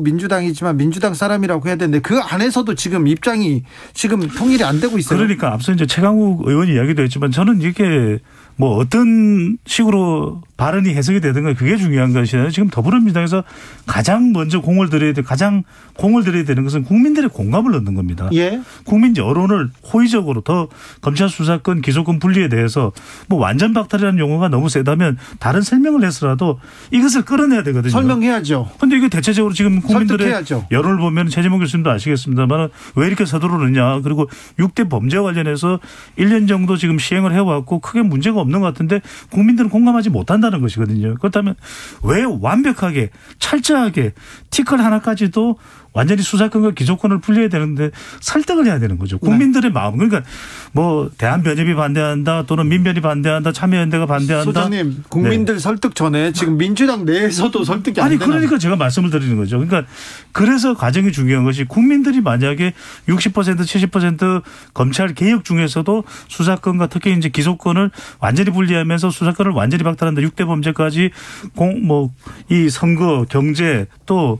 민주당이지만 민주당 사람이라고 해야 되는데 그 안에서도 지금 입장이 지금 통일이 안 되고 있어요. 그러니까 앞서 이제 최강욱 의원이 이야기도 했지만 저는 이게 뭐 어떤 식으로 발언이 해석이 되든가 그게 중요한 것이 아니라 지금 더불어민주당에서 가장 먼저 공을 들여야 되는 것은 국민들의 공감을 얻는 겁니다. 예. 국민 여론을 호의적으로 더 검찰 수사권 기소권 분리에 대해서 뭐 완전 박탈이라는 용어가 너무 세다면 다른 설명을 해서라도 이것을 끌어내야 되거든요. 설명해야죠. 그런데 이거 대체적으로 지금 국민들의 설득해야죠. 여론을 보면 최재형 교수님도 아시겠습니다만 왜 이렇게 서두르느냐. 그리고 6대 범죄와 관련해서 1년 정도 지금 시행을 해왔고 크게 문제가 없는 것 같은데 국민들은 공감하지 못한다는 것이거든요. 그렇다면 왜 완벽하게 철저하게 티끌 하나까지도 완전히 수사권과 기소권을 분리해야 되는데 설득을 해야 되는 거죠. 국민들의 마음. 그러니까 뭐 대한변협이 반대한다 또는 민변이 반대한다 참여연대가 반대한다. 소장님 국민들 설득 전에 지금 민주당 내에서도 설득이 안 되나. 그러니까 제가 말씀을 드리는 거죠. 그러니까 그래서 과정이 중요한 것이 국민들이 만약에 60% 70% 검찰 개혁 중에서도 수사권과 특히 이제 기소권을 완전히 분리하면서 수사권을 완전히 박탈한다. 6대 범죄까지 이 선거 경제 또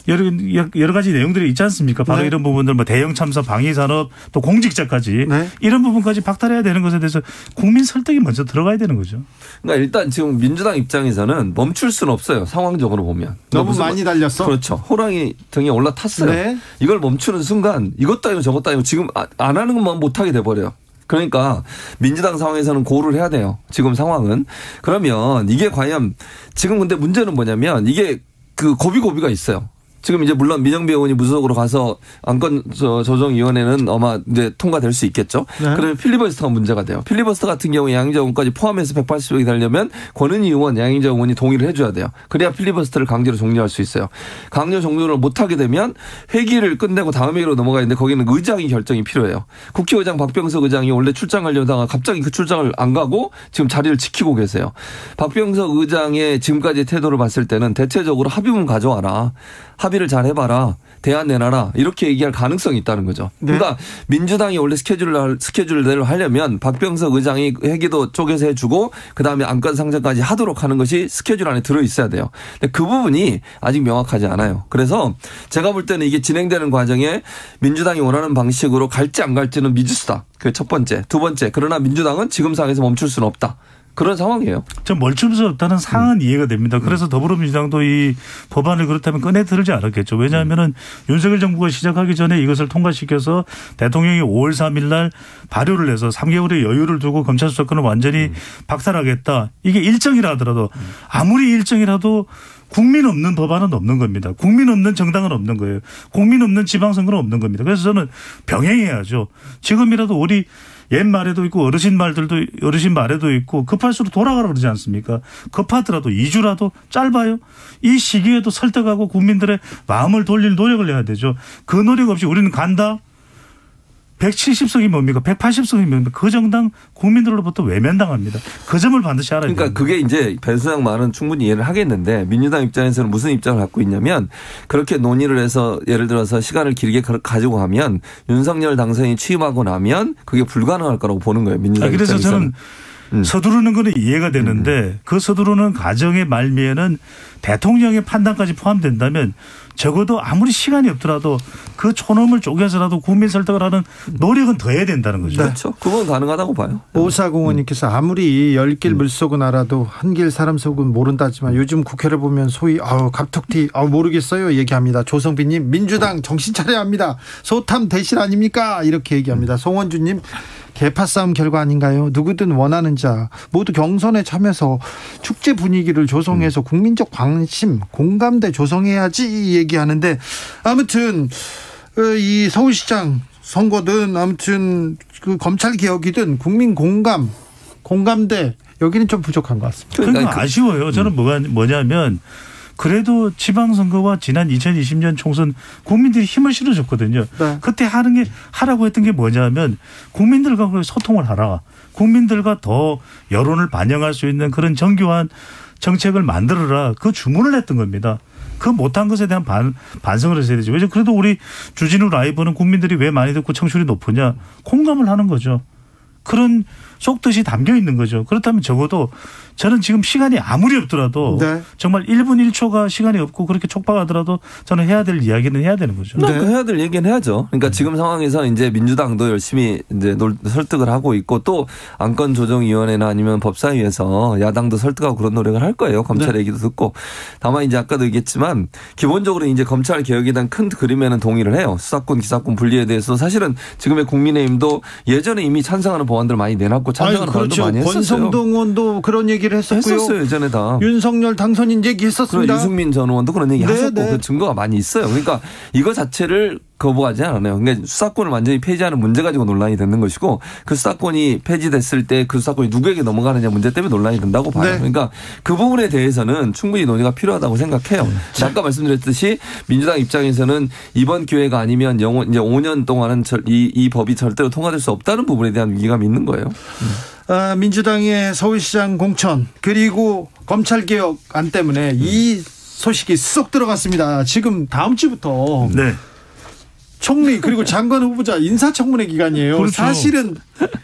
여러 가지 내용들이 있지 않습니까? 바로 이런 부분들 대형 참사 방위 산업 또 공직자까지 이런 부분까지 박탈해야 되는 것에 대해서 국민 설득이 먼저 들어가야 되는 거죠. 그러니까 일단 지금 민주당 입장에서는 멈출 수는 없어요. 상황적으로 보면. 너무 많이 달렸어. 그렇죠. 호랑이 등에 올라탔어요. 네. 이걸 멈추는 순간 이것도 아니고 저것도 아니고 지금 안 하는 것만 못하게 돼버려요. 그러니까 민주당 상황에서는 고를 해야 돼요. 지금 상황은. 그러면 이게 과연 지금 근데 문제는 뭐냐면 이게 그 고비가 있어요. 지금 이제 물론 민영배 의원이 무소속으로 가서 안건 조정위원회는 아마 이제 통과될 수 있겠죠. 네. 그러면 필리버스터가 문제가 돼요. 필리버스터 같은 경우에 양희자 의원까지 포함해서 180석이 되려면 권은희 의원, 양희자 의원이 동의를 해줘야 돼요. 그래야 필리버스터를 강제로 종료할 수 있어요. 강제 종료를 못하게 되면 회기를 끝내고 다음 회기로 넘어가야 되는데 거기는 의장이 결정이 필요해요. 국회의장 박병석 의장이 원래 출장하려다가 갑자기 그 출장을 안 가고 지금 자리를 지키고 계세요. 박병석 의장의 지금까지 태도를 봤을 때는 대체적으로 합의문 가져와라. 합의를 잘 해봐라. 대안 내놔라. 이렇게 얘기할 가능성이 있다는 거죠. 네. 그러니까 민주당이 원래 스케줄대로 하려면 박병석 의장이 회기도 쪼개서 해주고 그다음에 안건 상정까지 하도록 하는 것이 스케줄 안에 들어있어야 돼요. 근데 그 부분이 아직 명확하지 않아요. 그래서 제가 볼 때는 이게 진행되는 과정에 민주당이 원하는 방식으로 갈지 안 갈지는 미지수다. 그게 첫 번째. 두 번째. 그러나 민주당은 지금 상황에서 멈출 수는 없다. 그런 상황이에요. 좀 멈출 수 없다는 상황은 이해가 됩니다. 그래서 더불어민주당도 이 법안을 그렇다면 꺼내 들지 않았겠죠. 왜냐하면은 윤석열 정부가 시작하기 전에 이것을 통과시켜서 대통령이 5월 3일 날 발효를 해서 3개월의 여유를 두고 검찰 수사권을 완전히 박탈하겠다. 이게 일정이라 하더라도 아무리 일정이라도 국민 없는 법안은 없는 겁니다. 국민 없는 정당은 없는 거예요. 국민 없는 지방선거는 없는 겁니다. 그래서 저는 병행해야죠. 지금이라도 우리 옛 말에도 있고 어르신 말에도 있고 급할수록 돌아가라 그러지 않습니까? 급하더라도 2주라도 짧아요. 이 시기에도 설득하고 국민들의 마음을 돌릴 노력을 해야 되죠. 그 노력 없이 우리는 간다. 170석이 뭡니까? 180석이 뭡니까? 그 정당 국민들로부터 외면당합니다. 그 점을 반드시 알아야 됩니다. 그러니까 그게 이제 배 소장 말은 충분히 이해를 하겠는데 민주당 입장에서는 무슨 입장을 갖고 있냐면 그렇게 논의를 해서 예를 들어서 시간을 길게 가지고 가면 윤석열 당선인이 취임하고 나면 그게 불가능할 거라고 보는 거예요. 민주당 그래서 입장에서는. 저는 서두르는 거는 이해가 되는데 그 서두르는 과정의 말미에는 대통령의 판단까지 포함된다면 적어도 아무리 시간이 없더라도 그 촌놈을 쪼개서라도 국민 설득을 하는 노력은 더 해야 된다는 거죠. 그렇죠. 그건 가능하다고 봐요. 오사공원님께서 아무리 열길 물속은 알아도 한길 사람 속은 모른다지만 요즘 국회를 보면 소위 갑툭튀 모르겠어요 얘기합니다. 조성빈님 민주당 정신 차려야 합니다. 소탐 대실 아닙니까? 이렇게 얘기합니다. 송원주님 개파 싸움 결과 아닌가요? 누구든 원하는 자 모두 경선에 참여해서 축제 분위기를 조성해서 국민적 관심, 공감대 조성해야지 얘기하는데 아무튼 이 서울시장 선거든 아무튼 그 검찰 개혁이든 국민 공감대 여기는 좀 부족한 것 같습니다. 그러니까 아쉬워요. 저는 뭐냐면 그래도 지방선거와 지난 2020년 총선 국민들이 힘을 실어줬거든요. 네. 그때 하라고 했던 게 뭐냐면 국민들과 소통을 하라. 국민들과 더 여론을 반영할 수 있는 그런 정교한 정책을 만들어라. 그 주문을 했던 겁니다. 그 못한 것에 대한 반성을 했어야 되죠. 그래도 우리 주진우 라이브는 국민들이 왜 많이 듣고 청취율이 높으냐. 공감을 하는 거죠. 그런 속뜻이 담겨 있는 거죠. 그렇다면 적어도 저는 지금 시간이 아무리 없더라도 네. 정말 1분 1초가 시간이 없고 그렇게 촉박하더라도 저는 해야 될 이야기는 해야 되는 거죠. 네. 해야 될 얘기는 해야죠. 그러니까 지금 상황에서 이제 민주당도 열심히 이제 설득을 하고 있고 또 안건조정위원회나 아니면 법사위에서 야당도 설득하고 그런 노력을 할 거예요. 검찰 얘기도 듣고. 다만 이제 아까도 얘기했지만 기본적으로 이제 검찰 개혁에 대한 큰 그림에는 동의를 해요. 수사권, 기사권 분리에 대해서 사실은 지금의 국민의힘도 예전에 이미 찬성하는 법안들 많이 내놨고 찬성하는 법안도 많이 했었어요. 권성동 의원도 그런 얘기를 했었고요. 예전에 다. 윤석열 당선인 얘기했었습니다. 유승민 전 의원도 그런 얘기 하셨고 그 증거가 많이 있어요. 그러니까 이거 자체를 거부하지 않아요. 그러니까 수사권을 완전히 폐지하는 문제 가지고 논란이 되는 것이고 그 수사권이 폐지됐을 때 그 수사권이 누구에게 넘어가느냐 문제 때문에 논란이 된다고 봐요. 네. 그러니까 그 부분에 대해서는 충분히 논의가 필요하다고 생각해요. 아까 말씀드렸듯이 민주당 입장에서는 이번 기회가 아니면 이제 5년 동안은 이 법이 절대로 통과될 수 없다는 부분에 대한 위기감이 있는 거예요. 민주당의 서울시장 공천 그리고 검찰개혁안 때문에 이 소식이 쏙 들어갔습니다. 지금 다음 주부터 네. 총리 그리고 장관 후보자 인사청문회 기간이에요. 그렇죠. 사실은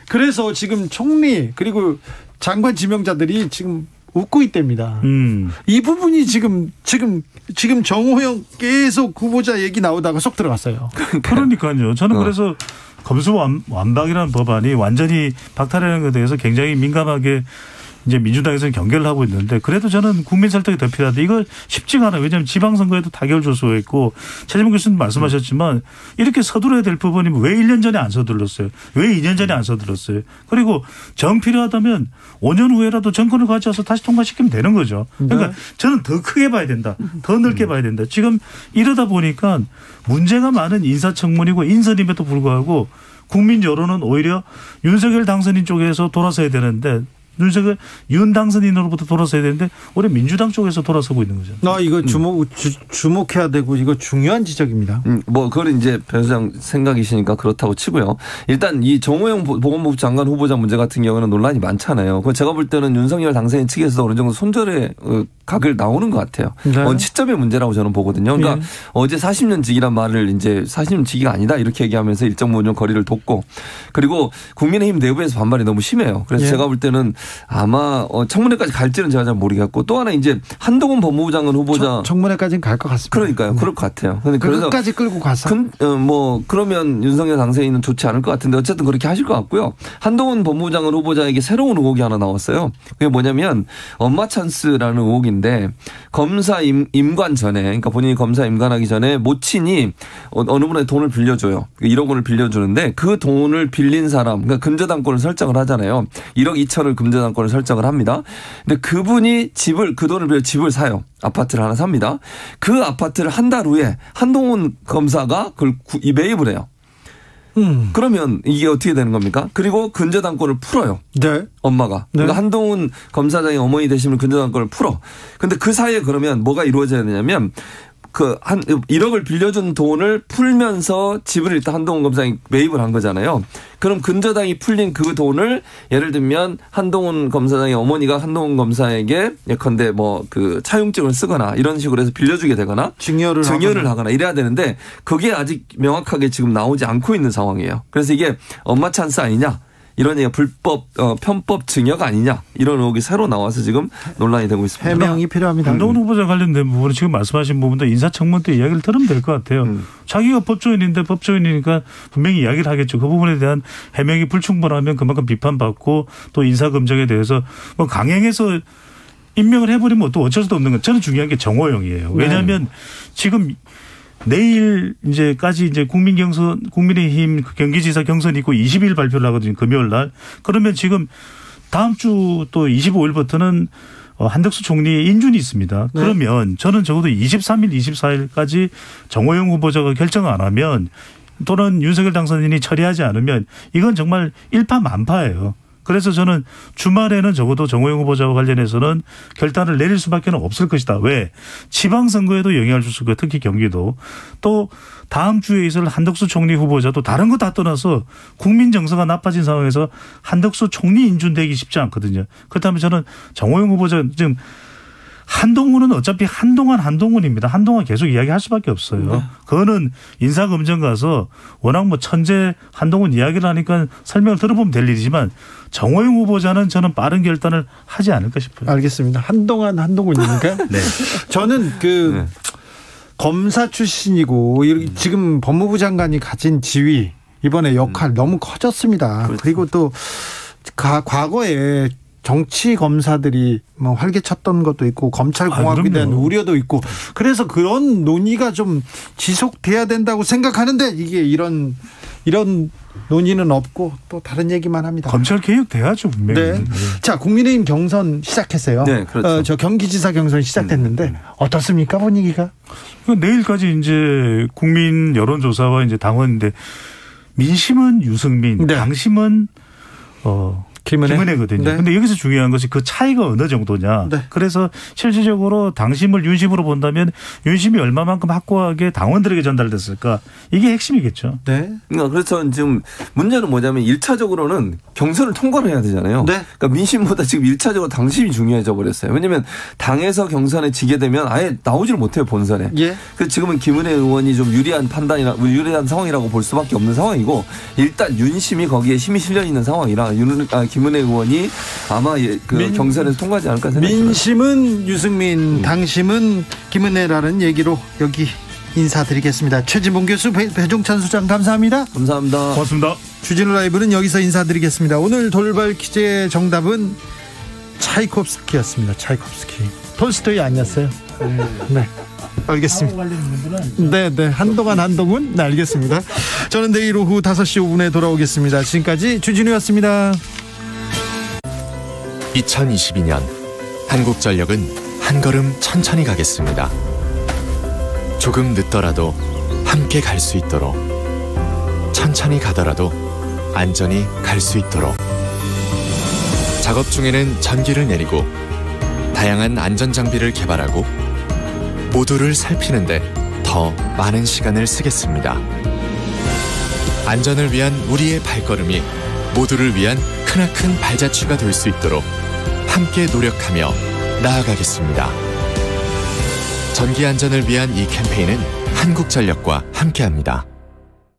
그래서 지금 총리 그리고 장관 지명자들이 지금 웃고 있답니다. 이 부분이 지금 정호영 계속 후보자 얘기 나오다가 쏙 들어갔어요. 그러니까요. 저는 그래서 검수완박이라는 법안이 완전히 박탈하는 것에 대해서 굉장히 민감하게 이제 민주당에서는 경계를 하고 있는데 그래도 저는 국민 설득이 더 필요하다. 이거 쉽지가 않아요. 왜냐하면 지방선거에도 타결 조소가 있고 최재명 교수님 말씀하셨지만 이렇게 서둘러야 될 부분이면 왜 1년 전에 안 서둘렀어요? 왜 2년 전에 안 서둘렀어요? 그리고 정 필요하다면 5년 후에라도 정권을 가져와서 다시 통과시키면 되는 거죠. 그러니까 저는 더 크게 봐야 된다. 더 넓게 봐야 된다. 지금 이러다 보니까 문제가 많은 인사청문이고 인선임에도 불구하고 국민 여론은 오히려 윤석열 당선인 쪽에서 돌아서야 되는데 윤 당선인으로부터 돌아서야 되는데 올해 민주당 쪽에서 돌아서고 있는 거죠. 이거 주목해야 되고 이거 중요한 지적입니다. 그건 이제 배 소장 생각이시니까 그렇다고 치고요. 일단 이 정호영 보건복지부 장관 후보자 문제 같은 경우는 논란이 많잖아요. 제가 볼 때는 윤석열 당선인 측에서도 어느 정도 손절의 각을 나오는 것 같아요. 네. 시점의 문제라고 저는 보거든요. 그러니까 어제 40년 직이란 말을 이제 40년 직이가 아니다 이렇게 얘기하면서 일정 부분 거리를 뒀고 그리고 국민의힘 내부에서 반발이 너무 심해요. 그래서 제가 볼 때는 아마 청문회까지 갈지는 제가 잘 모르겠고 또 하나 이제 한동훈 법무부 장관 후보자 청문회까지는 갈 것 같습니다. 그러니까요. 그럴 것 같아요. 그래서 끝까지 끌고 가서 그러면 윤석열 당선인은 좋지 않을 것 같은데 어쨌든 그렇게 하실 것 같고요. 한동훈 법무부 장관 후보자에게 새로운 의혹이 하나 나왔어요. 그게 뭐냐면 엄마 찬스라는 의혹인데 검사 임관 전에 그러니까 본인이 검사 임관하기 전에 모친이 어느 분의 돈을 빌려줘요. 1억 원을 빌려주는데 그 돈을 빌린 사람 그러니까 금저당권을 설정을 하잖아요. 1억 2천을 금저당권을 설정을 합니다. 근데 그분이 그 돈을 빌려 집을 사요. 아파트를 하나 삽니다. 그 아파트를 한 달 후에 한동훈 검사가 그걸 매입을 해요. 그러면 이게 어떻게 되는 겁니까? 그리고 근저당권을 풀어요. 네. 엄마가. 네. 그러니까 한동훈 검사장이 어머니 되시면 근저당권을 풀어. 근데 그 사이에 그러면 뭐가 이루어져야 되냐면 한 1억을 빌려준 돈을 풀면서 집을 일단 한동훈 검사장이 매입을 한 거잖아요. 그럼 근저당이 풀린 그 돈을 예를 들면 한동훈 검사장의 어머니가 한동훈 검사에게 예컨대 차용증을 쓰거나 이런 식으로 해서 빌려주게 되거나 증여를 하거나 이래야 되는데 그게 아직 명확하게 지금 나오지 않고 있는 상황이에요. 그래서 이게 엄마 찬스 아니냐? 이런 얘기가 불법 편법 증여가 아니냐 이런 의혹이 새로 나와서 지금 논란이 되고 있습니다. 해명이 필요합니다. 한동훈 후보자 관련된 부분은 지금 말씀하신 부분도 인사청문 때 이야기를 들으면 될 것 같아요. 자기가 법조인이니까 분명히 이야기를 하겠죠. 그 부분에 대한 해명이 불충분하면 그만큼 비판받고 또 인사검증에 대해서 강행해서 임명을 해버리면 또 어쩔 수도 없는 건 저는 중요한 게 정호영이에요. 왜냐하면 지금 내일 이제까지 국민의힘 경기지사 경선이 있고 20일 발표를 하거든요. 금요일 날. 그러면 지금 다음 주 또 25일부터는 한덕수 총리의 인준이 있습니다. 네. 그러면 저는 적어도 23일, 24일까지 정호영 후보자가 결정을 안 하면 또는 윤석열 당선인이 처리하지 않으면 이건 정말 일파만파예요. 그래서 저는 주말에는 적어도 정호영 후보자와 관련해서는 결단을 내릴 수밖에 없을 것이다. 왜? 지방선거에도 영향을 줄 수 있고 특히 경기도 또 다음 주에 있을 한덕수 총리 후보자도 다른 거 다 떠나서 국민 정서가 나빠진 상황에서 한덕수 총리 인준되기 쉽지 않거든요. 그렇다면 저는 정호영 후보자 지금 한동훈은 어차피 한동훈입니다. 한동훈 계속 이야기할 수밖에 없어요. 네. 그거는 인사검증 가서 워낙 천재 한동훈 이야기를 하니까 설명을 들어보면 될 일이지만 정호영 후보자는 저는 빠른 결단을 하지 않을까 싶어요. 알겠습니다. 한동훈이니까. 네. 저는 검사 출신이고 지금 법무부 장관이 가진 지위 이번에 역할 너무 커졌습니다. 그렇죠. 그리고 또 과거에 정치 검사들이 활개쳤던 것도 있고 검찰 공화국에 대한 우려도 있고 그래서 그런 논의가 좀 지속돼야 된다고 생각하는데 이게 이런 논의는 없고 또 다른 얘기만 합니다. 검찰 개혁 돼야죠 분명히. 네. 자, 국민의힘 경선 시작했어요. 네, 그렇죠. 저 경기지사 경선 시작됐는데 어떻습니까 분위기가? 내일까지 이제 국민 여론조사와 이제 당원인데 민심은 유승민, 당심은 김은혜거든요. 그런데 여기서 중요한 것이 그 차이가 어느 정도냐. 네. 그래서 실질적으로 당심을 윤심으로 본다면 윤심이 얼마만큼 확고하게 당원들에게 전달됐을까. 이게 핵심이겠죠. 네. 그래서 지금 문제는 뭐냐면 1차적으로는 경선을 통과를 해야 되잖아요. 네. 그러니까 민심보다 지금 1차적으로 당심이 중요해져 버렸어요. 왜냐하면 당에서 경선에 지게 되면 아예 나오지를 못해요 본선에. 예. 그래서 지금은 김은혜 의원이 좀 유리한 상황이라고 볼 수밖에 없는 상황이고 일단 윤심이 거기에 힘이 실려 있는 상황이라 김은혜 의원이 아마 경선에서 통과하지 않을까 생각합니다. 민심은 유승민, 당심은 김은혜라는 얘기로 여기 인사드리겠습니다. 최진봉 교수, 배종찬 소장 감사합니다. 감사합니다. 고맙습니다. 주진우 라이브는 여기서 인사드리겠습니다. 오늘 돌발 퀴즈의 정답은 차이콥스키였습니다. 차이콥스키. 톨스토이 아니었어요. 네. 알겠습니다. 네. 한동훈. 네, 알겠습니다. 저는 내일 오후 5시 5분에 돌아오겠습니다. 지금까지 주진우였습니다. 2022년 한국전력은 한 걸음 천천히 가겠습니다. 조금 늦더라도 함께 갈 수 있도록, 천천히 가더라도 안전히 갈 수 있도록. 작업 중에는 전기를 내리고 다양한 안전장비를 개발하고 모두를 살피는데 더 많은 시간을 쓰겠습니다. 안전을 위한 우리의 발걸음이 모두를 위한 크나큰 발자취가 될 수 있도록 함께 노력하며 나아가겠습니다. 전기 안전을 위한 이 캠페인은 한국전력과 함께합니다.